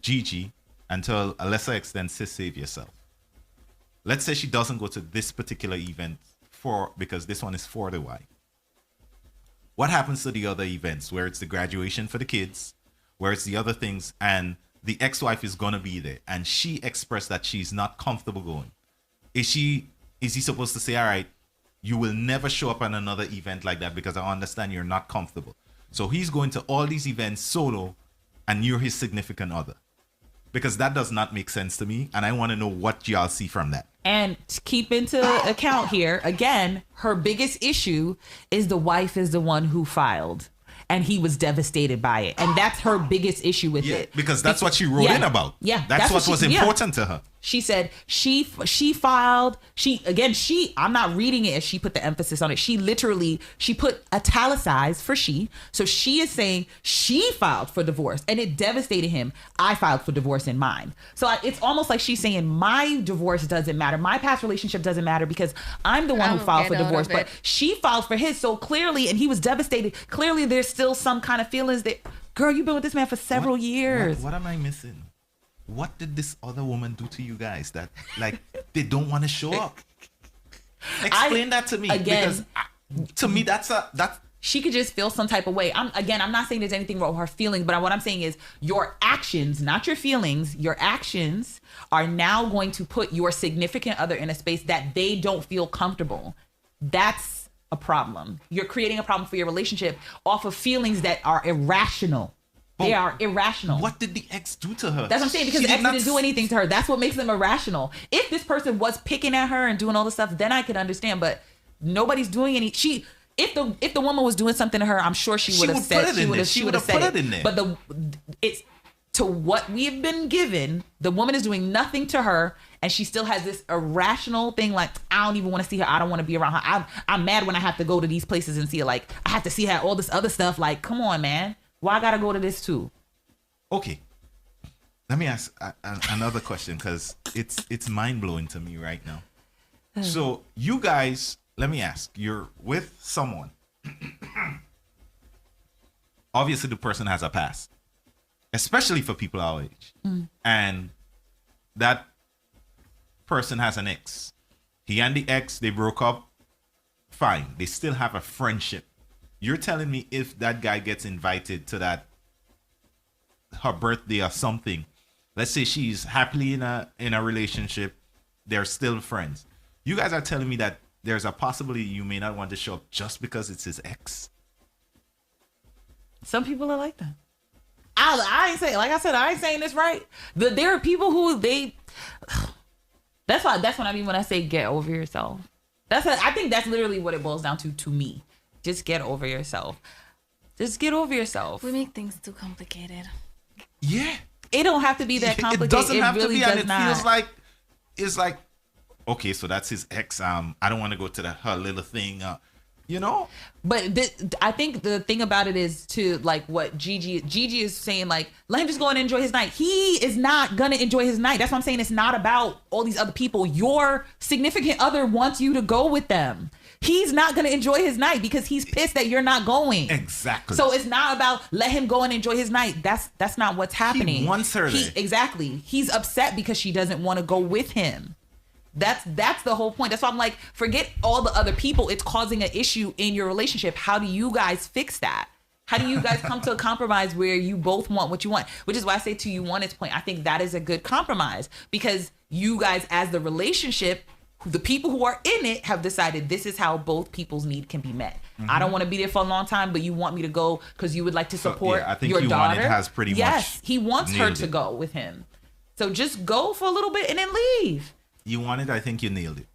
Gigi, and to a lesser extent, Sis Save Yourself. Let's say she doesn't go to this particular event because this one is for the wife. What happens to the other events where it's the graduation for the kids, where it's the other things, and the ex-wife is gonna be there, and she expressed that she's not comfortable going? Is he supposed to say, all right, you will never show up at another event like that because I understand you're not comfortable? So he's going to all these events solo, and you're his significant other. Because that does not make sense to me, and I want to know what y'all see from that. And to keep into account here, again, her biggest issue is the wife is the one who filed, and he was devastated by it. And that's her biggest issue with it. Because that's what she wrote in about. Yeah. That's what was important to her. She said she filed, I'm not reading it as she put the emphasis on it. She put italicized for she. So she is saying she filed for divorce and it devastated him. I filed for divorce in mine. So it's almost like she's saying my divorce doesn't matter. My past relationship doesn't matter because I'm the one who filed for divorce, but she filed for his. So clearly, and he was devastated. Clearly there's still some kind of feelings that, girl, you've been with this man for several years. What am I missing? What did this other woman do to you guys that, like, they don't want to show up? Explain that to me. Again, because to me, that's she could just feel some type of way. I'm not saying there's anything wrong with her feelings, but what I'm saying is your actions, not your feelings, your actions are now going to put your significant other in a space that they don't feel comfortable. That's a problem. You're creating a problem for your relationship off of feelings that are irrational. They are irrational. What did the ex do to her? That's what I'm saying, because the ex didn't do anything to her. That's what makes them irrational. If this person was picking at her and doing all this stuff, then I could understand. But nobody's doing any. If the woman was doing something to her, I'm sure she would have said. She would have put it in there. But it's to what we have been given. The woman is doing nothing to her, and she still has this irrational thing like, I don't even want to see her. I don't want to be around her. I'm mad when I have to go to these places and see her. Like, I have to see her, all this other stuff. Like, come on, man. Why I gotta go to this too? Okay, let me ask another question, because it's mind-blowing to me right now. So you guys, let me ask, you're with someone. Obviously the person has a past, especially for people our age. And that person has an ex. He and the ex, they broke up. Fine, they still have a friendship. You're telling me if that guy gets invited to her birthday or something, let's say she's happily in a relationship, they're still friends. You guys are telling me that there's a possibility you may not want to show up just because it's his ex? Some people are like that. I ain't saying, like I said, I ain't saying this right. There are people who that's what I mean when I say get over yourself. I think that's literally what it boils down to me. Just get over yourself. Just get over yourself. We make things too complicated. Yeah. It don't have to be that complicated. It doesn't have really to be, and it feels like it's like, okay, so that's his ex. I don't want to go to her little thing. You know? But I think the thing about it is to like what Gigi is saying, like, let him just go and enjoy his night. He is not gonna enjoy his night. That's what I'm saying. It's not about all these other people. Your significant other wants you to go with them. He's not going to enjoy his night because he's pissed that you're not going. Exactly. So it's not about let him go and enjoy his night. That's not what's happening. He wants her there. Exactly. He's upset because she doesn't want to go with him. That's the whole point. That's why I'm like, forget all the other people. It's causing an issue in your relationship. How do you guys fix that? How do you guys come to a compromise where you both want what you want? Which is why I say to you, Juanit's point, I think that is a good compromise because you guys as the relationship, the people who are in it have decided this is how both people's need can be met. Mm-hmm. I don't want to be there for a long time, but you want me to go because you would like to support I think your daughter. Has pretty much. Yes, he wants her to go with him. So just go for a little bit and then leave. You want it? I think you nailed it.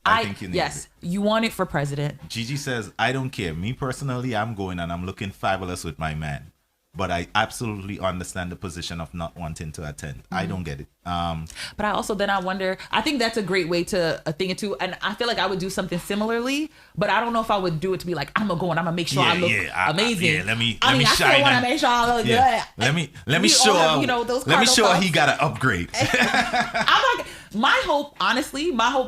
I think you nailed it. Yes, you want it for president. Gigi says, I don't care. Me personally, I'm going and I'm looking fabulous with my man. But I absolutely understand the position of not wanting to attend. Mm-hmm. I don't get it. But I wonder, I think that's a great way to think it too. And I feel like I would do something similarly, but I don't know if I would do it to be like, I'm going to go and I'm going to make sure I look amazing. Let me I shine. still want to make sure I look good. Let me show he got an upgrade. I'm like, my hope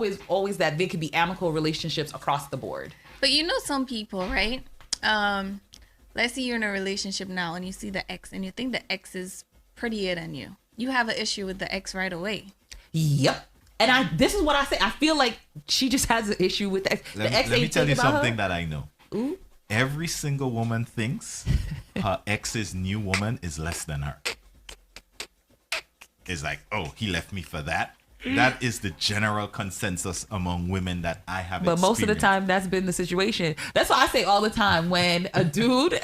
is always that there could be amicable relationships across the board. But you know some people, right? Let's say you're in a relationship now and you see the ex and you think the ex is prettier than you. You have an issue with the ex right away. Yep. And this is what I say. I feel like she just has an issue with the ex. Let me tell you something that I know. Ooh. Every single woman thinks her ex's new woman is less than her. It's like, oh, he left me for that. That is the general consensus among women that I have experienced. But most of the time, that's been the situation. That's why I say all the time when a dude,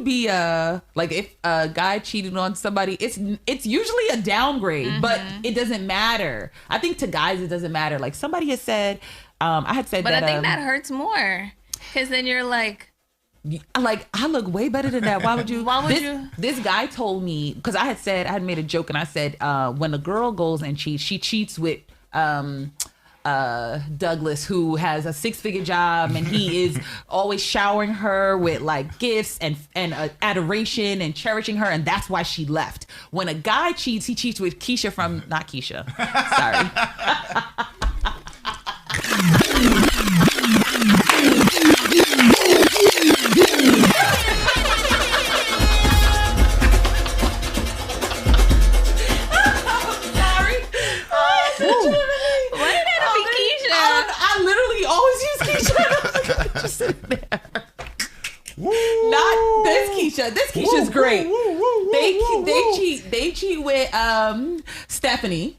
be like if a guy cheated on somebody, it's usually a downgrade, but it doesn't matter. I think to guys it doesn't matter. Like somebody has said, I had said, but I think that hurts more because then you're like, Like, I look way better than that. Why would you? Why would you? This guy told me, because I had made a joke and I said, when a girl goes and cheats, she cheats with Douglas, who has a 6-figure job, and he is always showering her with like gifts and adoration and cherishing her, and that's why she left. When a guy cheats, he cheats with Keisha from not Keisha. Sorry. Just sitting there. Not this Keisha. This Keisha's great. They cheat with Stephanie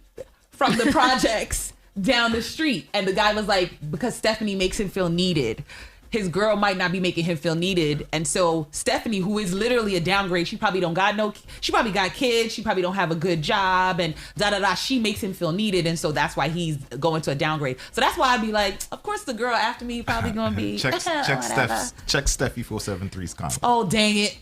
from the projects down the street, and the guy was like, because Stephanie makes him feel needed. His girl might not be making him feel needed, and so Stephanie, who is literally a downgrade, she probably got kids, she probably don't have a good job, and she makes him feel needed, and so that's why he's going to a downgrade. So that's why I'd be like, of course the girl after me probably gonna be check Steffi 473's comment. Oh dang it!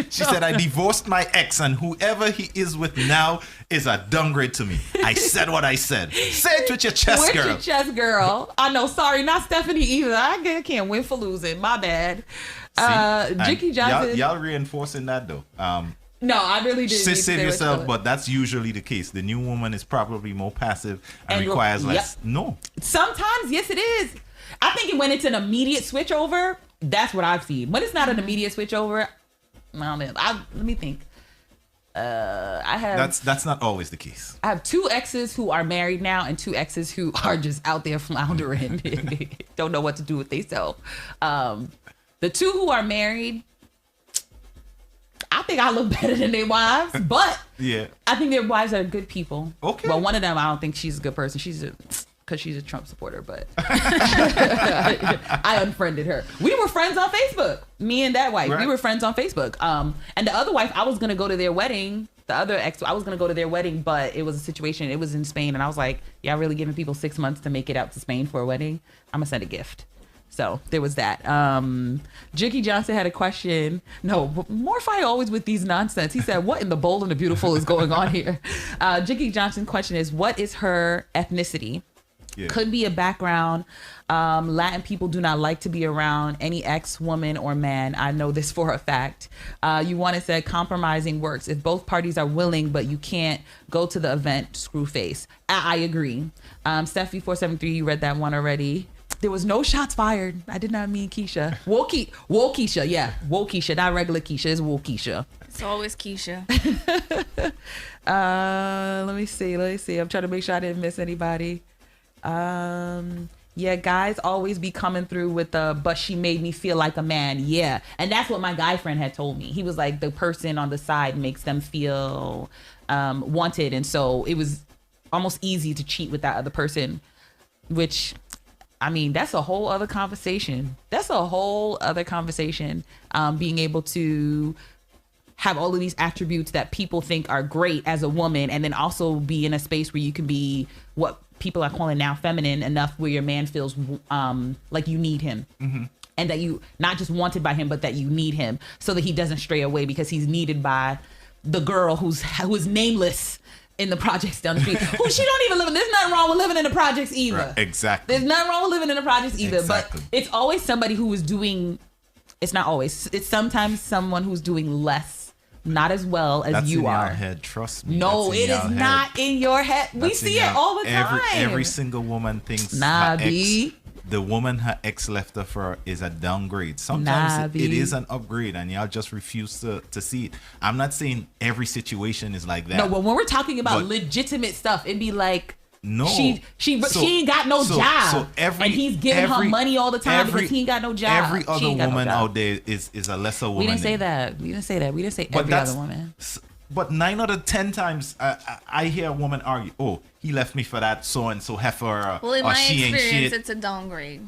She said, I divorced my ex, and whoever he is with now is a downgrade to me. I said what I said. Say it with your chest, girl. With your chest, girl. I know. Sorry, not Stephanie either. I can't win for losing. My bad. Jicky Johnson. Y'all reinforcing that though. No, I really didn't. Save yourself, but that's usually the case. The new woman is probably more passive and requires less. No. Sometimes, yes, it is. I think when it's an immediate switch over, that's what I've seen. When it's not an immediate switch over, I don't know. Let me think. I have. That's not always the case. I have 2 exes who are married now, and 2 exes who are just out there floundering. Don't know what to do with themselves. The 2 who are married, I think I look better than their wives, but yeah, I think their wives are good people. Okay. Well, one of them, I don't think she's a good person. Because she's a Trump supporter, but I unfriended her. We were friends on Facebook. Me and that wife, right. We were friends on Facebook. And the other wife, I was gonna go to their wedding. The other ex, I was gonna go to their wedding, but it was a situation. It was in Spain, and I was like, "Y'all really giving people 6 months to make it out to Spain for a wedding? I'm gonna send a gift." So there was that. Jicky Johnson had a question. No, more fire always with these nonsense. He said, "What in the bold and the beautiful is going on here?" Jicky Johnson's question is, "What is her ethnicity?" Yeah. Could be a background. Latin people do not like to be around any ex-woman or man. I know this for a fact. You want to say compromising works. If both parties are willing, but you can't go to the event, screw face. I agree. Steffi 473, you read that one already. There was no shots fired. I did not mean Keisha. Woke Keisha, yeah. Woke Keisha, not regular Keisha. It's woke Keisha. It's always Keisha. Let me see. I'm trying to make sure I didn't miss anybody. Yeah, guys always be coming through with but she made me feel like a man. Yeah. And that's what my guy friend had told me. He was like, the person on the side makes them feel wanted. And so it was almost easy to cheat with that other person, which, I mean, that's a whole other conversation. Being able to have all of these attributes that people think are great as a woman, and then also be in a space where you can be what people are calling now feminine enough, where your man feels like you need him. Mm-hmm. And that you not just wanted by him, but that you need him, so that he doesn't stray away because he's needed by the girl who is nameless in the projects down the street. Who she don't even live in. There's nothing wrong with living in the projects either. Right, exactly. There's nothing wrong with living in the projects either. Exactly. But it's always somebody who is doing. It's not always. It's sometimes someone who's doing less. Not as well as that's you in are. Your head, trust me. No, it is not in your head. We see it all the time. Every single woman thinks the woman her ex left her for is a downgrade. Sometimes it is an upgrade, and y'all just refuse to see it. I'm not saying every situation is like that. No, but when we're talking about legitimate stuff, it'd be like, no, she ain't got no job, and he's giving her money all the time because he ain't got no job. Every other woman out there is a lesser woman. We didn't say that. We didn't say every other woman. But 9 out of 10 times, I hear a woman argue, "Oh, he left me for that so and so heifer." Well, in my experience, it's a downgrade.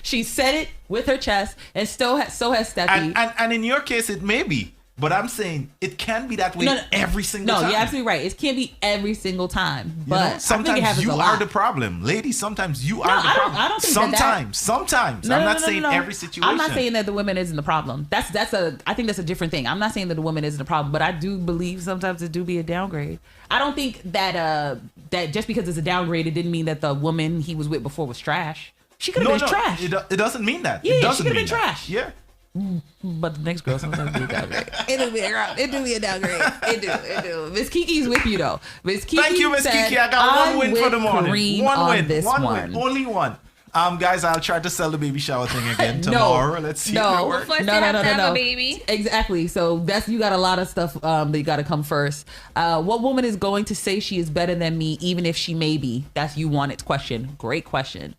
She said it with her chest, and so has Steffi. And in your case, it may be. But I'm saying it can be that way every single time. No, you're absolutely right. It can't be every single time. But sometimes you are the problem. Ladies, sometimes you are the problem. I don't think sometimes. I'm not saying every situation. I'm not saying that the woman isn't the problem. I think that's a different thing. I'm not saying that the woman isn't the problem, but I do believe sometimes it do be a downgrade. I don't think that that just because it's a downgrade, it didn't mean that the woman he was with before was trash. She could have been trash. It doesn't mean that. Yeah, it doesn't she could have been trash. Yeah. But the next girl sometimes do a downgrade. It do be a downgrade. It do. Miss Kiki's with you though. Miss Kiki. Thank you, Miss Kiki. I got one win for the morning. One win. Only one. Guys, I'll try to sell the baby shower thing again tomorrow. Let's see if it works. First they have to have a baby. Exactly. So you got a lot of stuff that you got to come first. What woman is going to say she is better than me, even if she may be? That's you wanted question. Great question.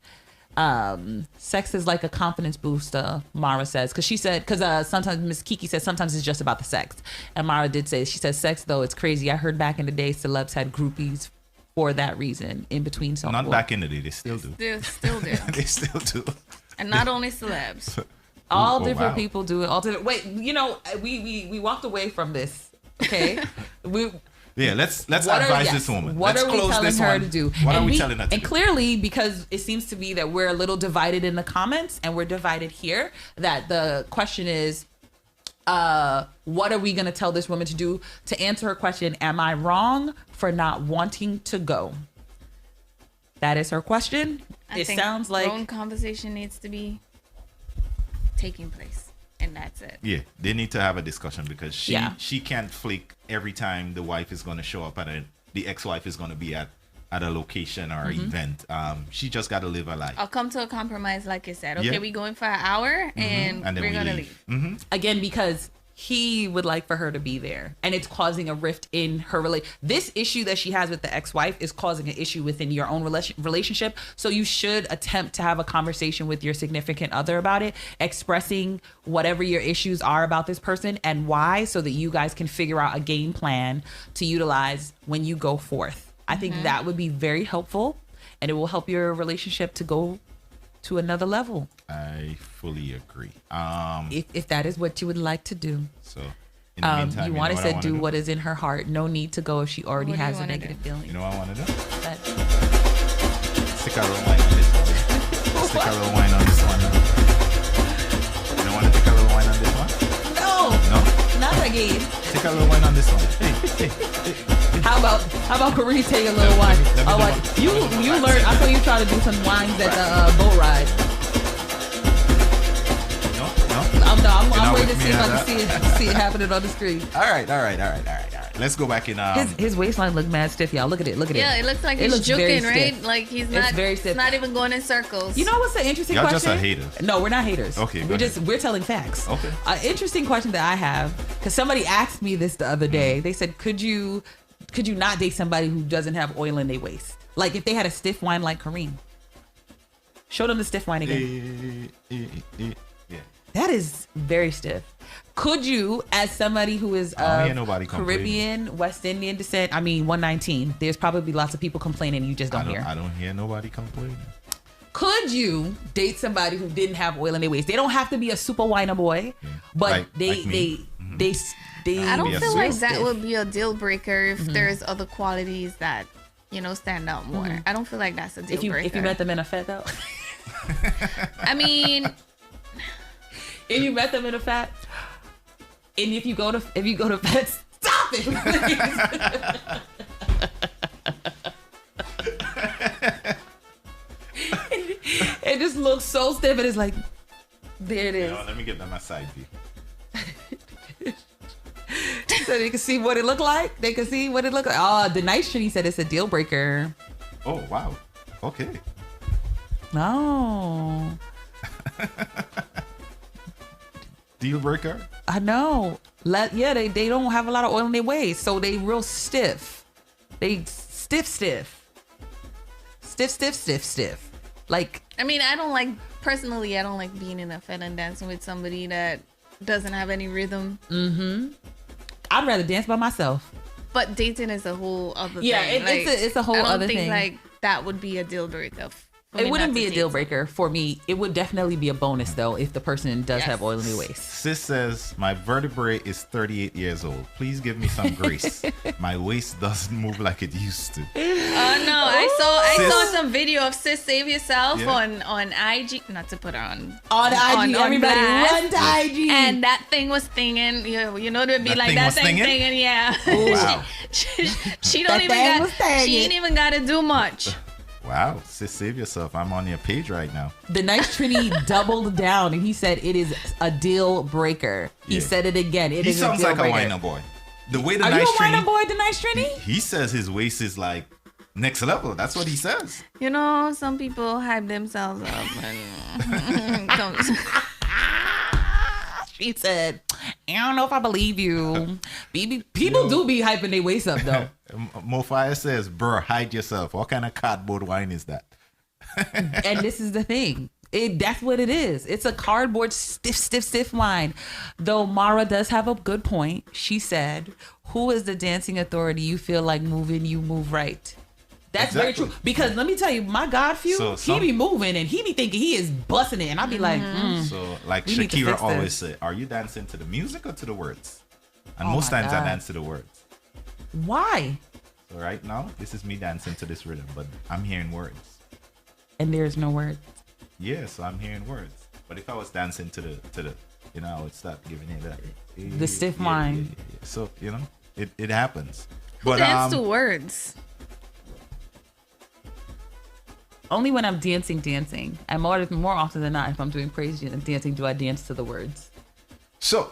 Sex is like a confidence booster, Mara says, because sometimes Miss Kiki says sometimes it's just about the sex, and Mara did say, she says sex though it's crazy. I heard back in the day celebs had groupies for that reason in between songs. Not back in the day, they still do. They still do. They still do. And not only celebs. All different people do it. Wait, we walked away from this. Okay, let's advise this woman. What are we telling her to do? What are we telling her to do? And clearly, because it seems to be that we're a little divided in the comments, and we're divided here, that the question is, what are we going to tell this woman to do? To answer her question, am I wrong for not wanting to go? That is her question. I think sounds like own conversation needs to be taking place. And that's it. Yeah, they need to have a discussion because she can't flake every time the wife is going to show up the ex-wife is going to be at a location or event. She just got to live her life. I'll come to a compromise, like you said. Okay, we going for an hour and we're going to leave. Mm-hmm. Again, because he would like for her to be there, and it's causing a rift in her relationship. This issue that she has with the ex-wife is causing an issue within your own relationship. So you should attempt to have a conversation with your significant other about it, expressing whatever your issues are about this person and why, so that you guys can figure out a game plan to utilize when you go forth. I think that would be very helpful, and it will help your relationship to go to another level. I fully agree. If that is what you would like to do. So in the meantime, you want to do what is in her heart. No need to go if she already has a negative feeling. You know what I want to do? Stick a little wine on this one. Stick a little wine on this one. You don't want to take a little wine on this one? No, not again. Take a little wine on this one. Hey. How about Kareem take a little wine? You learned. I saw you try to do some wines at the boat ride. I'm waiting to see if I can see it happening on the screen. All right. Let's go back in. His waistline look mad stiff, y'all. Look at it. Yeah, it looks like he's juking, right? Like he's not. It's very stiff. It's not even going in circles. You know what's an interesting y'all question? Y'all just are haters. No, we're not haters. Okay, we're telling facts. Okay. An interesting question that I have, because somebody asked me this the other day. They said, could you not date somebody who doesn't have oil in their waist? Like if they had a stiff wine like Kareem. Show them the stiff wine again. Yeah. That is very stiff. Could you, as somebody who is of Caribbean, West Indian descent, 119, there's probably lots of people complaining you just don't hear. I don't hear nobody complaining. Could you date somebody who didn't have oil in their waist? They don't have to be a super whiner boy, but they I don't feel like that would be a deal breaker if there's other qualities that, stand out more. I don't feel like that's a deal breaker. If you met them in a fat though. If you met them in a fat, and if you go to fat, stop it. It just looks so stiff, and it's like, there it is. Let me get that my side view. So they can see what it looked like. They can see what it looked like. Oh, the nice shit, he said it's a deal breaker. Oh wow. Okay. No. Deal breaker? I know. They don't have a lot of oil in their waist, so they real stiff. They stiff. Like, I don't like being in a fed and dancing with somebody that doesn't have any rhythm. I'd rather dance by myself. But dating is a whole other thing. Yeah, it's a whole other thing. I don't think that would be a deal breaker It wouldn't be a deal breaker for me. It would definitely be a bonus though if the person does have oil in their waist. Sis says my vertebrae is 38 years old. Please give me some grace. My waist doesn't move like it used to. Oh no! I saw some video of Sis Save Yourself on IG. Not to put her on IG. Everybody run to IG. And that thing was stinging. You know there'd be That like thing that was thing stinging? stinging. Yeah. Wow. She ain't even got to do much. Wow, Sis, save yourself. I'm on your page right now. The Nice Trini doubled down and he said it is a deal breaker. He said it again. He sounds like a whiner boy. The way the Are Nice you a Trini, whiner boy, the Nice Trini? he says his waist is like next level. That's what he says. You know, some people hype themselves up. And She said, I don't know if I believe you. People do be hyping their waist up though. Mofire says, bro, hide yourself. What kind of cardboard wine is that? And this is the thing. That's what it is. It's a cardboard stiff wine. Though Mara does have a good point. She said, who is the dancing authority you feel like moving, you move right? That's very true. Because let me tell you, my godphew, he be moving and he be thinking he is busting it. And I be like, So like Shakira always said, are you dancing to the music or to the words? And most times I dance to the words. Why? So right now, this is me dancing to this rhythm, but I'm hearing words. And there's no words. Yeah, so I'm hearing words. But if I was dancing to the you know, I would start giving it that. The stiff wine. Yeah. So, you know, it happens. Who dance to words? Only when I'm dancing. And more often than not, if I'm doing praise dancing, do I dance to the words. So,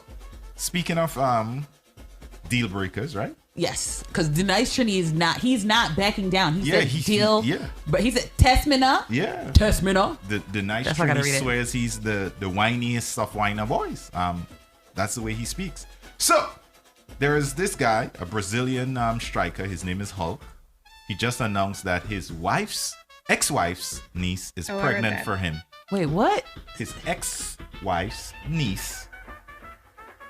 speaking of deal breakers, right? Yes, because the Nice Trini he's not backing down. He said deal. Yeah. But he said test me now. Yeah. Test me now. The Nice Trini swears he's the whiniest of whiner boys. That's the way he speaks. So, there is this guy, a Brazilian striker. His name is Hulk. He just announced that his ex-wife's niece is pregnant for him. Wait, what? His ex-wife's niece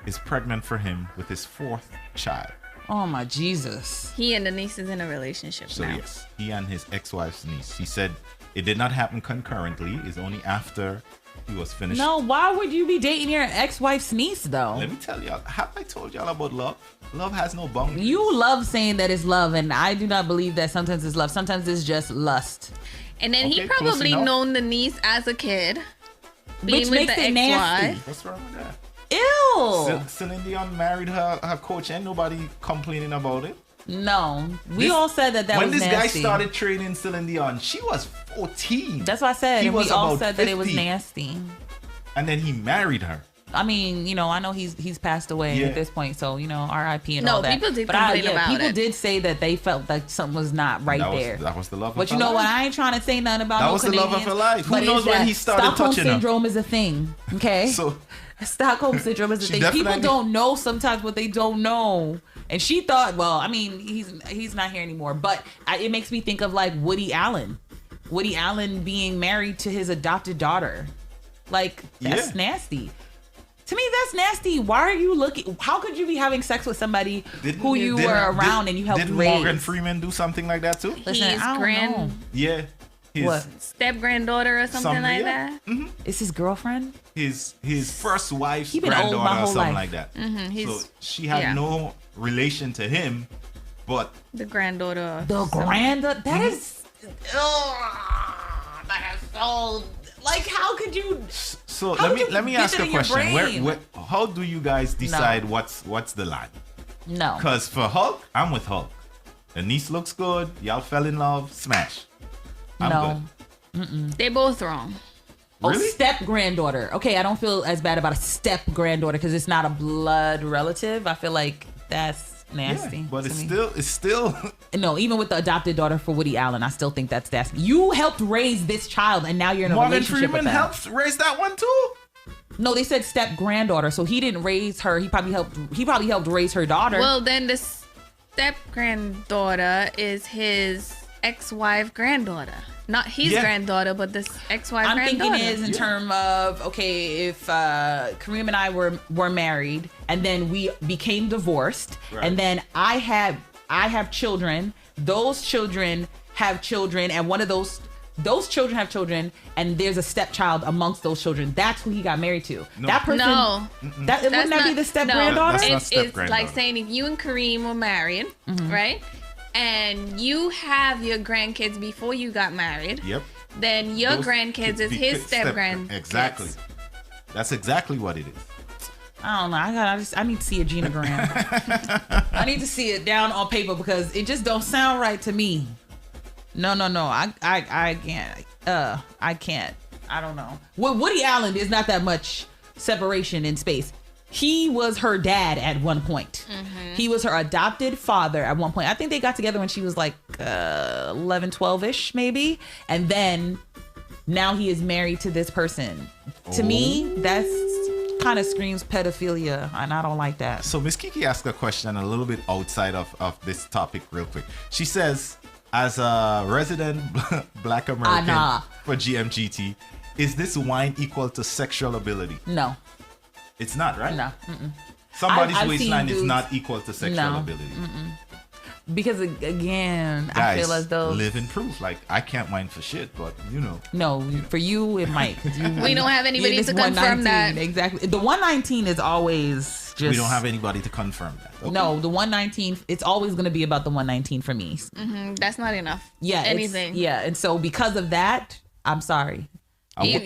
is pregnant for him with his 4th child. Oh my Jesus. He and the niece is in a relationship now. So yes, he and his ex-wife's niece. He said it did not happen concurrently. It's only after he was finished. No, why would you be dating your ex-wife's niece though? Let me tell y'all, have I told y'all about love? Love has no boundaries. You love saying that it's love, and I do not believe that sometimes it's love. Sometimes it's just lust. And then he probably known the niece as a kid. Which makes it nasty. What's wrong with that? Ew. Celine Dion married her coach and nobody complaining about it. No. We all said that was nasty. When this guy started training Celine Dion, she was 14. That's what I said. And we all said 50. That it was nasty. And then he married her. I mean, you know, I know he's passed away at this point, so you know, R.I.P. and all that. No, people did complain about it. People did say that they felt like something was not right there. That was the love of her life. But you know what? I ain't trying to say nothing about that was the love of her life. Who knows when he started Stockholm touching her? syndrome is a thing, okay? So Stockholm syndrome is a thing. People don't know sometimes what they don't know. And she thought, well, I mean, he's not here anymore. But it makes me think of like Woody Allen. Woody Allen being married to his adopted daughter. Like, that's nasty. To me, that's nasty. Why are you looking? How could you be having sex with somebody who you were around and you helped raise? Didn't Morgan Freeman do something like that too? Listen, I don't know. Yeah. What? Step-granddaughter or something like that? Mm-hmm. Is his girlfriend? His first wife's granddaughter or something like that. Mm-hmm. So she had no relation to him, but the granddaughter. The granddaughter? That is... that is so... Like, how could you... So let me ask a question. How do you guys decide what's the line? No. Because for Hulk, I'm with Hulk. The niece looks good. Y'all fell in love. Smash. I'm good. They both wrong. Really? Step granddaughter. Okay, I don't feel as bad about a step granddaughter because it's not a blood relative. I feel like that's nasty. Yeah, but it's still. No, even with the adopted daughter for Woody Allen, I still think that's nasty. You helped raise this child, and now you're in a relationship with them. Morgan Freeman helped raise that one too. No, they said step granddaughter, so he didn't raise her. He probably helped raise her daughter. Well, then the step granddaughter is his ex-wife granddaughter. Not his granddaughter, but this ex-wife granddaughter. I'm thinking is in terms of, okay, if Kareem and I were married and then we became divorced, and then I have children, those children have children, and one of those those children have children, and there's a stepchild amongst those children. That's who he got married to. No. That person. No. Wouldn't that be the step granddaughter? It's like saying if you and Kareem were married, right? And you have your grandkids before you got married. Yep. Then your grandkids is his step grandkids. Exactly. That's exactly what it is. I don't know. I need to see a genogram. I need to see it down on paper because it just don't sound right to me. No. I can't. I can't. I don't know. With Woody Allen, there's not that much separation in space. He was her dad at one point. He was her adopted father at one point. I think they got together when she was like 11, 12-ish maybe. And then now he is married to this person. To me, that's kind of screams pedophilia, and I don't like that. So Miss Kiki asked a question a little bit outside of this topic real quick. She says, as a resident Black American for GMGT, is this wine equal to sexual ability? No. It's not, right? No. Somebody's waistline is not equal to sexual ability. Because again, guys, I feel as though living proof. Like, I can't wine for shit, but No, for you it might. We don't have anybody to confirm that. Exactly. The 119 is always just. We don't have anybody to confirm that. Okay. No, the 119. It's always going to be about the 119 for me. That's not enough. Yeah. Anything. And so because of that, I'm sorry. You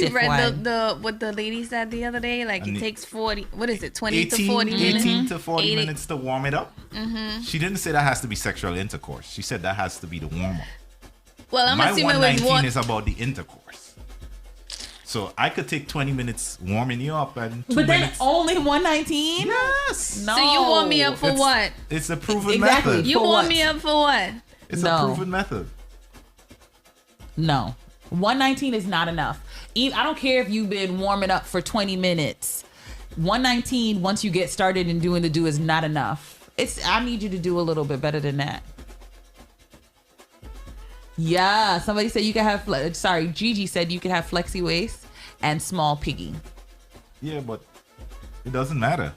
read what the lady said the other day? Like it takes 20 to 40 minutes. 18 to 40 minutes to warm it up. She didn't say that has to be sexual intercourse. She said that has to be the warm up. Well, I'm assuming my 119 is about the intercourse. So I could take 20 minutes warming you up and 2 But then minutes. only 119? Yes. No. So you warm me up for what? It's a proven method. You warm me up for what? It's a proven method. No. 119 is not enough. I don't care if you've been warming up for 20 minutes. 119, once you get started and doing the do, is not enough. I need you to do a little bit better than that. Yeah, somebody said you can have, Gigi said you can have flexi waist and small piggy. Yeah, but it doesn't matter.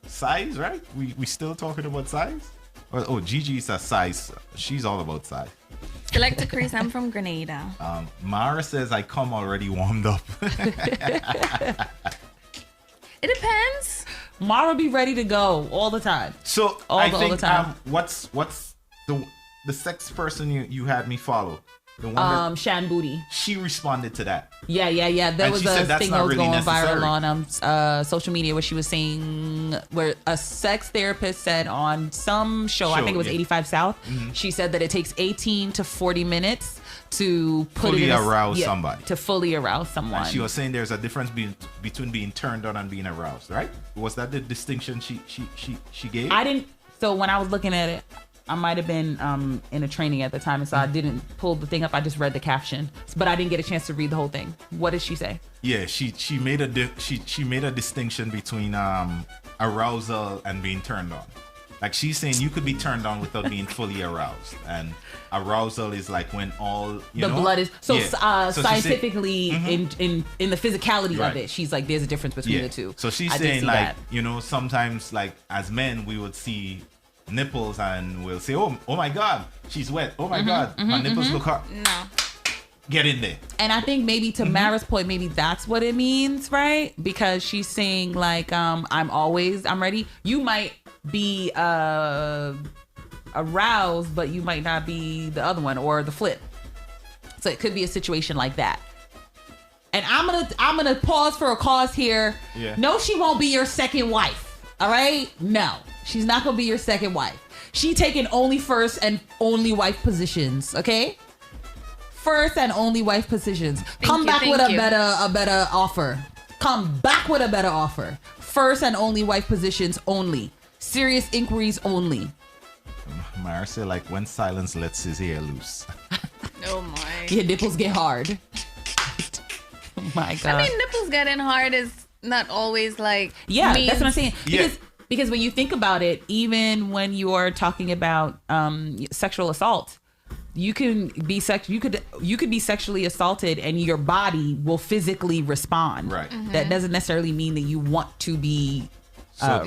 Size, right? We still talking about size? Gigi's a size. She's all about size. Selector Chris, I'm from Grenada. Mara says I come already warmed up. It depends. Mara be ready to go all the time. So all the time. What's the sex person you had me follow? The one Shan Booty. She responded to that. Yeah. There was a thing that was going viral on social media where she was saying, where a sex therapist said on some show, I think it was 85 South, she said that it takes 18 to 40 minutes to fully arouse somebody. To fully arouse someone. And she was saying there's a difference between being turned on and being aroused, right? Was that the distinction she gave? I didn't. So when I was looking at it, I might have been in a training at the time, and so I didn't pull the thing up. I just read the caption, but I didn't get a chance to read the whole thing. What did she say? Yeah, she made a distinction between arousal and being turned on. Like, she's saying you could be turned on without being fully aroused, and arousal is like when all blood is so scientifically in the physicality of it. She's like, there's a difference between the two. So she's saying like sometimes like as men we would see nipples and we'll say, oh my God, she's wet. Oh my God, my nipples look hot. No. Get in there. And I think maybe to Mara's point, maybe that's what it means, right? Because she's saying like, I'm ready. You might be aroused, but you might not be the other one or the flip. So it could be a situation like that. And I'm gonna pause for a cause here. Yeah. No, she won't be your second wife. All right? No, she's not gonna be your second wife. She taking only first and only wife positions. Okay? First and only wife positions. Come back with a better offer. Come back with a better offer. First and only wife positions only. Serious inquiries only. Mara said, like, when silence lets his hair loose. Oh my. Your nipples get hard. Oh my God. I mean, nipples getting hard is not always like. Yeah, that's what I'm saying. Because when you think about it, even when you are talking about sexual assault, you can be you could be sexually assaulted and your body will physically respond. Right. That doesn't necessarily mean that you want to be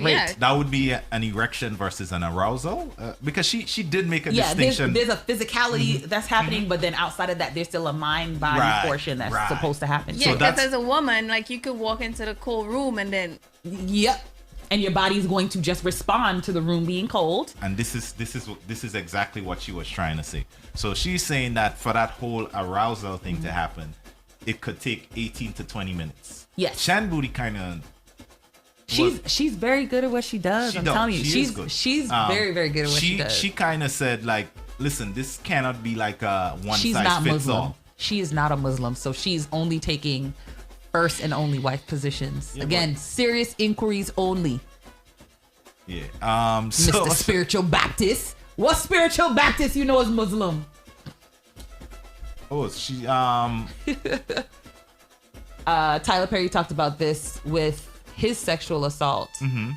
rate. That would be an erection versus an arousal, because she did make a distinction. There's a physicality that's happening, but then outside of that, there's still a mind-body portion that's supposed to happen. Yeah, because as a woman, like you could walk into the cold room and then. Yep. And your body's going to just respond to the room being cold. And this is exactly what she was trying to say. So she's saying that for that whole arousal thing to happen, it could take 18 to 20 minutes. Yes. Shan Booty kind of. She's very good at what she does. I'm telling you, she's very, very good at what she does. She kind of said, like, listen, this cannot be like a one size fits Muslim. all. She is not a Muslim, so she's only taking first and only wife positions. Yeah, again, serious inquiries only. Yeah. Mr. Spiritual Baptist. What spiritual Baptist you know is Muslim? Oh, she Tyler Perry talked about this with his sexual assault.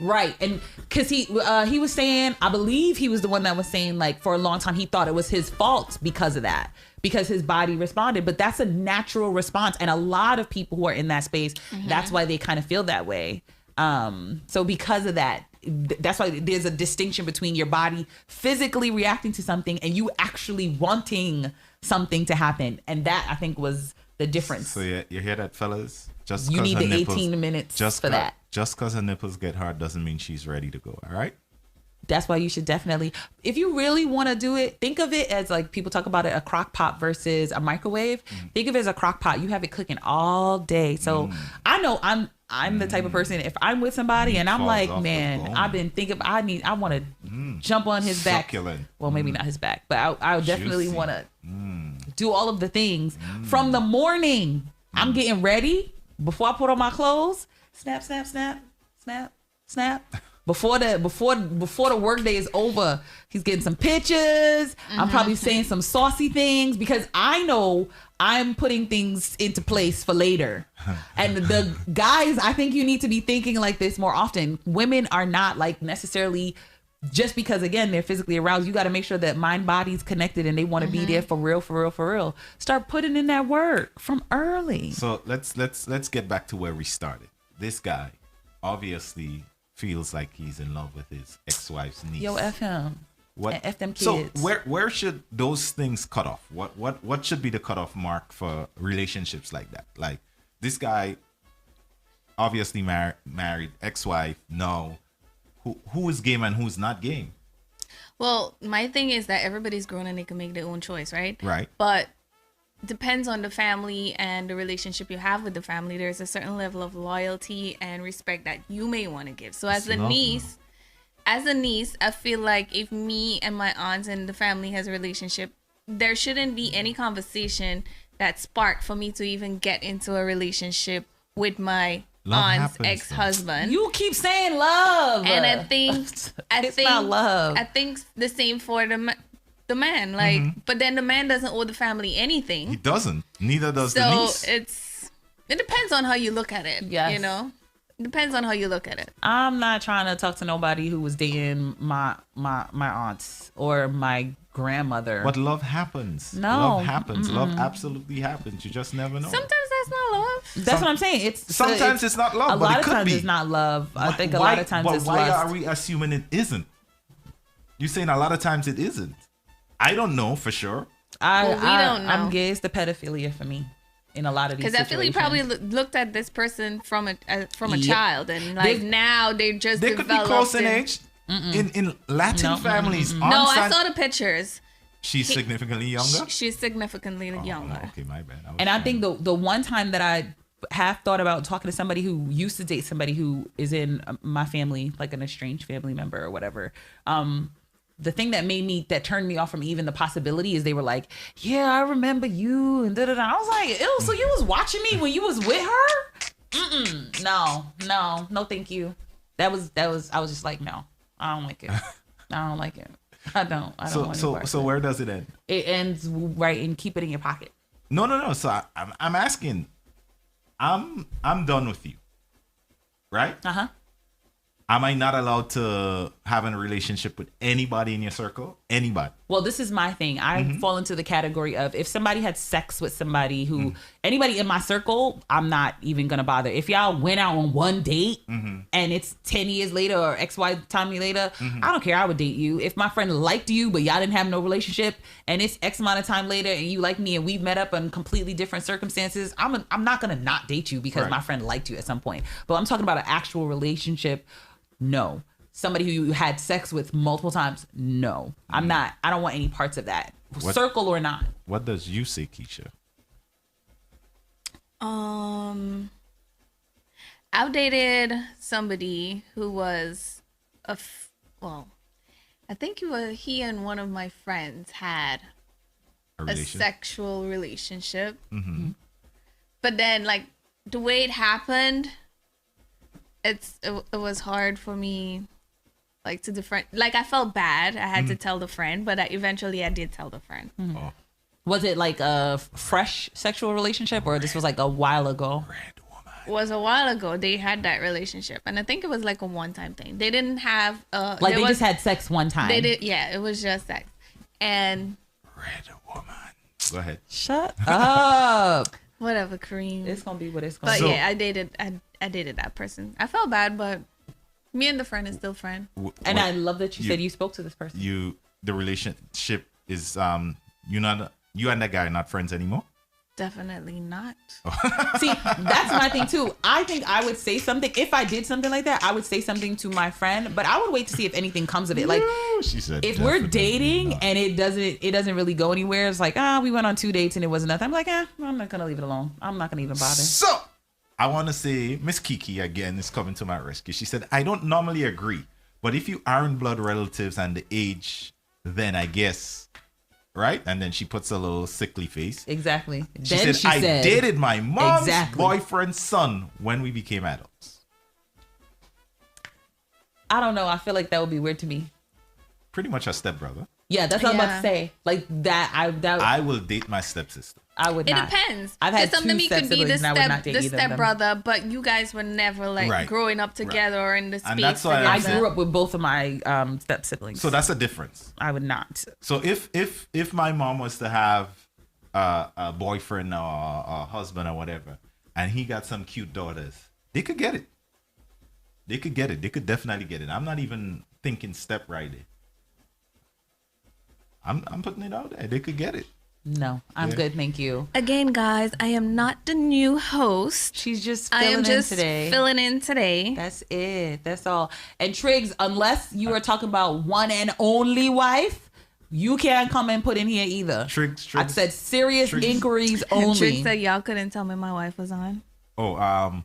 Right. And because he was saying, I believe he was the one that was saying, like, for a long time he thought it was his fault because of that, because his body responded. But that's a natural response, and a lot of people who are in that space, that's why they kind of feel that way. So because of that, that's why there's a distinction between your body physically reacting to something and you actually wanting something to happen. And that, I think, was the difference. So you hear that, fellas? You need the 18 minutes for that. Just because her nipples get hard doesn't mean she's ready to go. All right. That's why you should definitely, if you really want to do it, think of it as, like people talk about it, a crock pot versus a microwave. Think of it as a crock pot. You have it cooking all day. So I know I'm the type of person, if I'm with somebody and I'm like, man, I've been thinking, I want to jump on his back. Well, maybe not his back, but I definitely want to do all of the things from the morning. I'm getting ready before I put on my clothes. Snap, snap, snap, snap, snap. Before the workday is over, he's getting some pictures. I'm probably saying some saucy things because I know I'm putting things into place for later. And the guys, I think you need to be thinking like this more often. Women are not like necessarily just because, again, they're physically aroused. You got to make sure that mind body's connected and they want to be there for real, for real, for real. Start putting in that work from early. So let's get back to where we started. This guy obviously feels like he's in love with his ex-wife's niece. Yo, F him. What? And F them kids. So where should those things cut off? What should be the cutoff mark for relationships like that? Like, this guy obviously married, ex-wife. No, who is game and who's not game? Well, my thing is that everybody's grown and they can make their own choice, right? Right. But depends on the family and the relationship you have with the family. There's a certain level of loyalty and respect that you may want to give. So as a niece, I feel like if me and my aunts and the family has a relationship, there shouldn't be any conversation that sparked for me to even get into a relationship with my aunt's ex-husband. You keep saying love, and I think not love. I think the same for the man, like, but then the man doesn't owe the family anything. He doesn't. Neither does the niece. So it depends on how you look at it. Yes. You know, it depends on how you look at it. I'm not trying to talk to nobody who was dating my aunts or my grandmother. But love happens. No, love happens. Love absolutely happens. You just never know. Sometimes that's not love. That's what I'm saying. Sometimes it's not love. A lot but of it could times be. It's not love. I think a lot of times it's why lust. are we assuming it isn't? You're saying a lot of times it isn't. I don't know for sure. We don't know. I'm gay. It's the pedophilia for me in a lot of these situations. Because I feel he probably looked at this person from a child, and like now they They developed. could be close in age. In Latin families. No, I saw the pictures. She's significantly younger? She's significantly younger. Okay, my bad. I think the one time that I have thought about talking to somebody who used to date somebody who is in my family, like an estranged family member or whatever, the thing that turned me off from even the possibility is they were like, yeah, I remember you and da-da-da. I was like, ew, so you was watching me when you was with her? No, thank you. That was I was just like, no, I don't like it. I don't want to. So where does it end? It ends right in keep it in your pocket. No. So I'm asking, I'm done with you, right? Uh-huh. Am I not allowed to having a relationship with anybody in your circle? Anybody? Well, this is my thing. I fall into the category of if somebody had sex with somebody who, anybody in my circle, I'm not even going to bother. If y'all went out on one date and it's 10 years later or XY time later, I don't care. I would date you. If my friend liked you, but y'all didn't have no relationship and it's X amount of time later and you like me and we've met up in completely different circumstances, I'm not going to not date you because my friend liked you at some point. But I'm talking about an actual relationship. No. Somebody who you had sex with multiple times, no. I don't want any parts of that. Circle or not. What does you say, Keisha? I've dated somebody who was I think he and one of my friends had a sexual relationship. But then, like, the way it happened, it was hard for me. Like to different, like I felt bad. I had to tell the friend, but eventually I did tell the friend. Oh. Was it like a fresh sexual relationship, or this was like a while ago? It was a while ago. They had that relationship, and I think it was like a one-time thing. They didn't have they just had sex one time. They did, yeah. It was just sex, and Red woman. Go ahead. Shut up. Whatever, Kareem. It's gonna be what it's gonna be. But yeah, I dated that person. I felt bad, but. Me and the friend is still friend. And I love that you said you spoke to this person. The relationship is you and that guy are not friends anymore? Definitely not. See, that's my thing too. I think I would say something if I did something like that. I would say something to my friend, but I would wait to see if anything comes of it. Like, she said, if we're dating and it doesn't really go anywhere. It's like, we went on 2 dates and it was nothing. I'm like, I'm not gonna leave it alone. I'm not gonna even bother. So I want to say Miss Kiki again is coming to my rescue. She said, I don't normally agree, but if you aren't blood relatives and the age, then I guess, right? And then she puts a little sickly face. Exactly. She said, I dated my mom's boyfriend's son when we became adults. I don't know. I feel like that would be weird to me. Pretty much a stepbrother. Yeah, that's what I'm about to say. Like that, I will date my stepsister. I would not. It depends. I've had some two of them you could be the stepbrother, but you guys were never like growing up together or in the space. And that's why I grew up with both of my step siblings. So that's a difference. I would not. So if my mom was to have a boyfriend or a husband or whatever, and he got some cute daughters, they could get it. They could get it. They could definitely get it. I'm not even thinking step right there. I'm putting it out there. They could get it. No, I'm good. Thank you. Again, guys, I am not the new host. She's just filling in today. That's it. That's all. And Triggs, unless you are talking about one and only wife, you can't come and put in here either. Triggs. I said serious inquiries only. Triggs said y'all couldn't tell me my wife was on. Oh,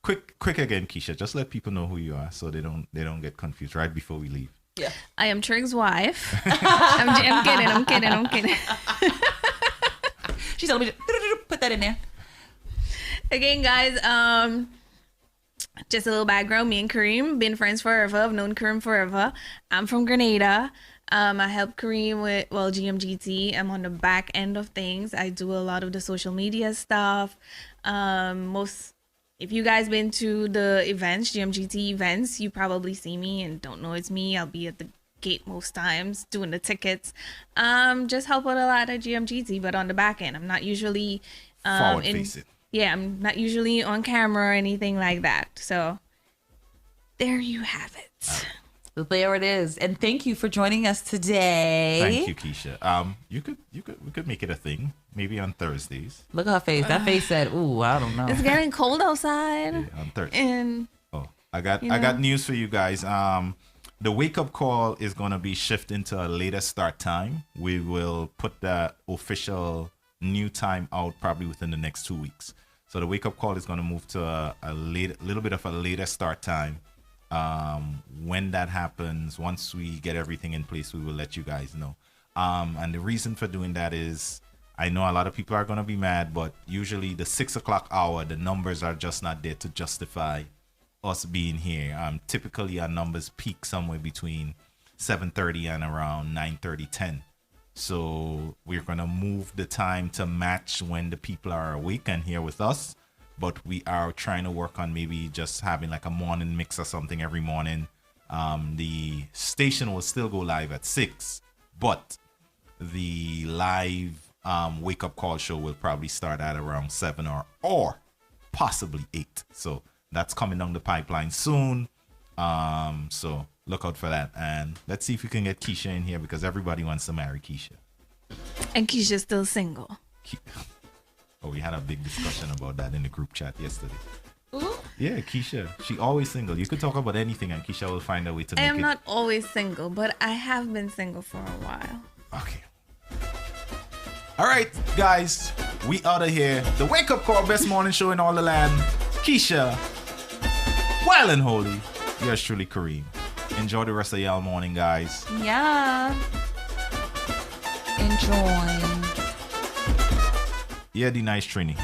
quick again, Keisha. Just let people know who you are so they don't get confused right before we leave. Yeah. I am Triggs' wife. I'm kidding. She told me to put that in there. Again, guys, just a little background. Me and Kareem been friends forever. I've known Kareem forever. I'm from Grenada. I help Kareem with GMGT. I'm on the back end of things. I do a lot of the social media stuff. If you guys been to the events, GMGT events, you probably see me and don't know it's me. I'll be at the gate most times doing the tickets. Just help with a lot of GMGT, but on the back end. I'm not usually forward facing. Yeah, I'm not usually on camera or anything like that. So there you have it. There it is. And thank you for joining us today. Thank you, Keisha. We could make it a thing. Maybe on Thursdays. Look at her face. That face said, "Ooh, I don't know." It's getting cold outside. Yeah, on Thursday. And I got news for you guys. The wake up call is gonna be shifting to a later start time. We will put the official new time out probably within the next 2 weeks. So the wake up call is gonna move to a little bit of a later start time. When that happens, once we get everything in place, we will let you guys know. And the reason for doing that is, I know a lot of people are going to be mad, but usually the 6 o'clock hour, the numbers are just not there to justify us being here. Typically our numbers peak somewhere between 7:30 and around 9:30, 10. So we're going to move the time to match when the people are awake and here with us. But we are trying to work on maybe just having like a morning mix or something every morning. The station will still go live at 6, but the live wake up call show will probably start at around 7 or possibly 8. So that's coming down the pipeline soon. So look out for that. And let's see if we can get Keisha in here because everybody wants to marry Keisha. And Keisha's still single. Oh, we had a big discussion about that in the group chat yesterday. Ooh. Yeah, Keisha. She always single. You could talk about anything and Keisha will find a way to make it. I am not always single, but I have been single for a while. Okay. All right, guys. We out of here. The Wake Up Call, best morning show in all the land. Keisha. Wild and holy. Yours truly, Kareem. Enjoy the rest of y'all morning, guys. Yeah. Enjoy. Yeah, the nice Trini.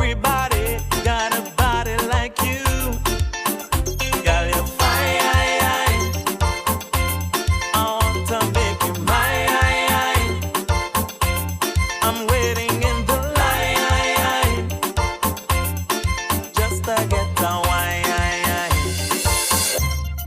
everybody got a body like you. Girl, you're fine. I want to make you mine. I'm waiting in the line just to get the wine.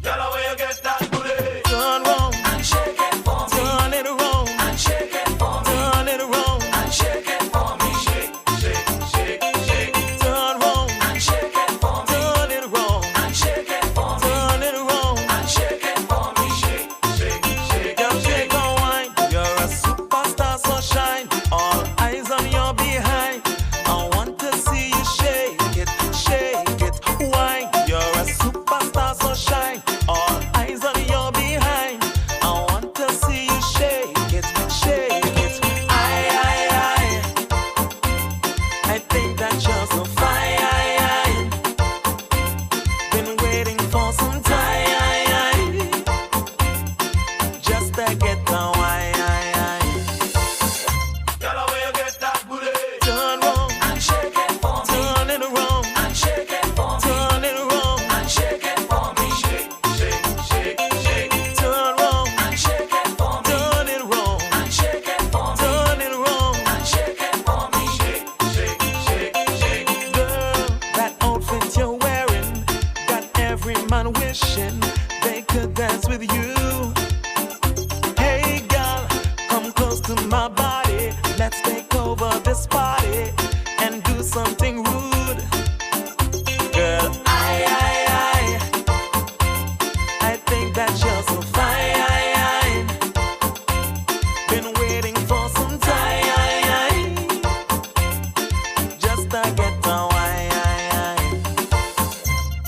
Girl, how you get that booty? Turn round and shake it for me. Turn it around and shake it for me. Turn it around and shake it for me. Shake, shake, shake, shake. Turn round and shake it for me. Turn it around and shake it for me. Turn it around and shake it for me. Shake, shake, shake. Girl, shake and wine. You're a superstar, so shine. All eyes on your behind. I want to see you shake it, wine. You're a superstar, so shine. All eyes on your behind. I want to see you shake it, I think that you're so fine. Been waiting for some time just to get the wine. Girl, how you get that booty? Turn round and shake it for me. Turn it around and shake it for me. Turn it around and shake it for me. Shake, shake, shake, shake. Turn round and shake it for me. Turn it around and shake it for me. Turn it around and shake it for me. Shake, shake, shake, shake. Girl, that outfit you're wearing got every man wishing they could dance with you. Hey girl, come close to my body. Let's take over this party and do something rude. Girl, I think that you're so fine. Been waiting for some time just to get the wine.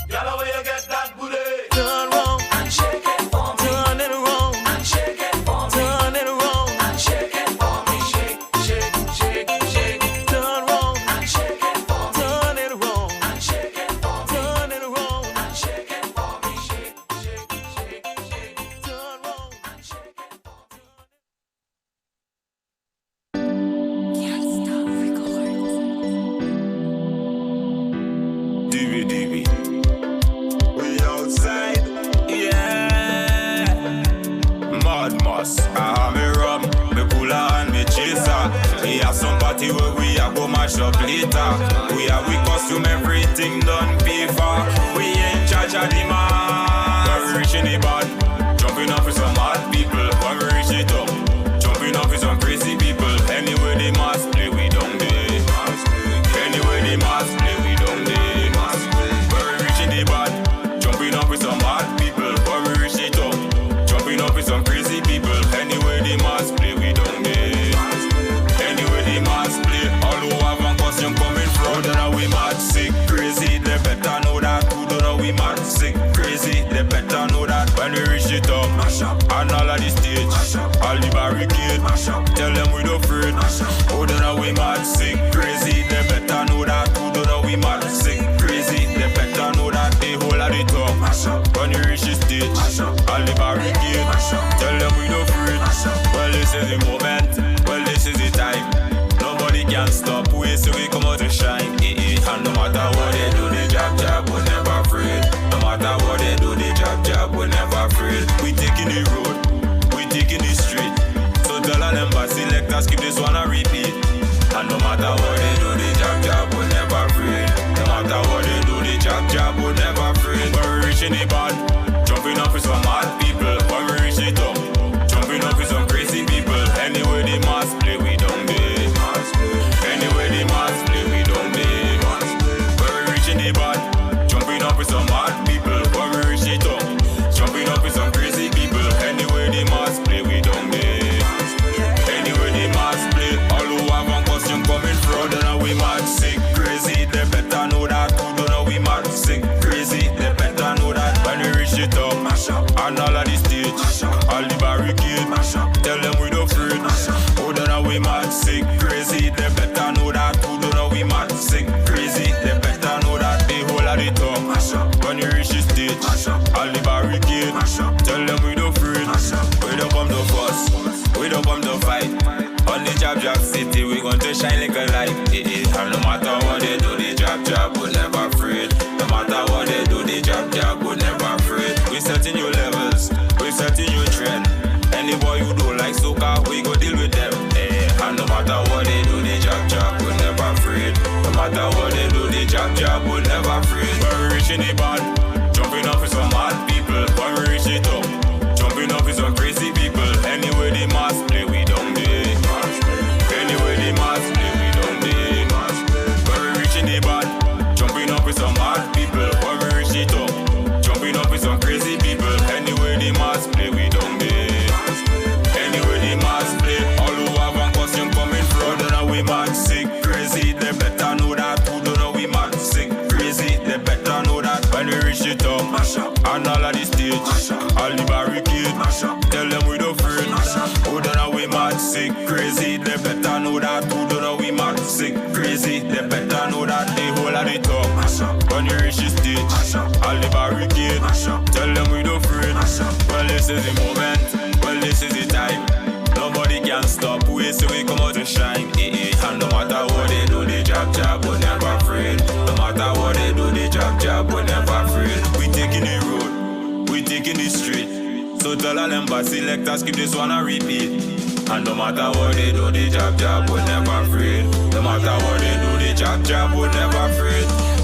Girl, how you get that booty? Turn round and shake it for me. Turn it around and shake it for me. Turn it around and shake it for me. Shake, shake, shake, shake. Turn round and shake it for me. Turn it around and shake it for me. Turn it around and shake it for me. Shake, shake, shake, shake. Turn round and shake it for me. DB, we outside, yeah. Mad Moss, I have me rum, me cooler and me chaser. We have some party where we a go mash up later. We have we costume, everything done pay for. We in charge of the man. When we reaching the bar, jumping off with some hard people. When we reach the top, jumping off with some crazy people. Anyway the mass play, we don't day. Anyway the mass play, we don't day. When we reaching the bar, jumping off with some hard people. When we reach the top, jumping off with some crazy people. Anyway the mass play, we don't day. Anyway the mass play, all who have a costume coming from. Don't know we mad sick, crazy. They better know that who don't know we mad sick. matter what they do, the jab, we never afraid. When we reaching the band, jumping up with some mad people. When we reach it up, jumping up with some crazy people. Anyway the mass play, we don't day. Anyway the mass play, we don't day. When we reaching the band, jumping up with some mad people. When we reach it up, jumping up with some crazy people. Anyway the mass play, we don't day. Anyway the mass play, all who have a costume coming from, don't know we mad sick crazy. They better know that. Who don't know we mad sick crazy. They better know that. When we reach it up, and all of the stage, all the barricade, tell them we don't afraid. Who don't know we mad sick crazy. They better know that. Who don't know we mad sick crazy. They better know that. They whole of the top. When you reach the stage, all the barricade, tell them we don't afraid. Well, this is the moment. Well, this is the time. Nobody can stop. We so we come out to shine. And no matter what they do, they jab, but never afraid. No matter what they do, they jab, but never afraid. We taking the road, we taking the street. So tell all them bad selectors keep this one a repeat. And no matter what they do, they jab, but never afraid. No matter what they do, they jab, but never afraid.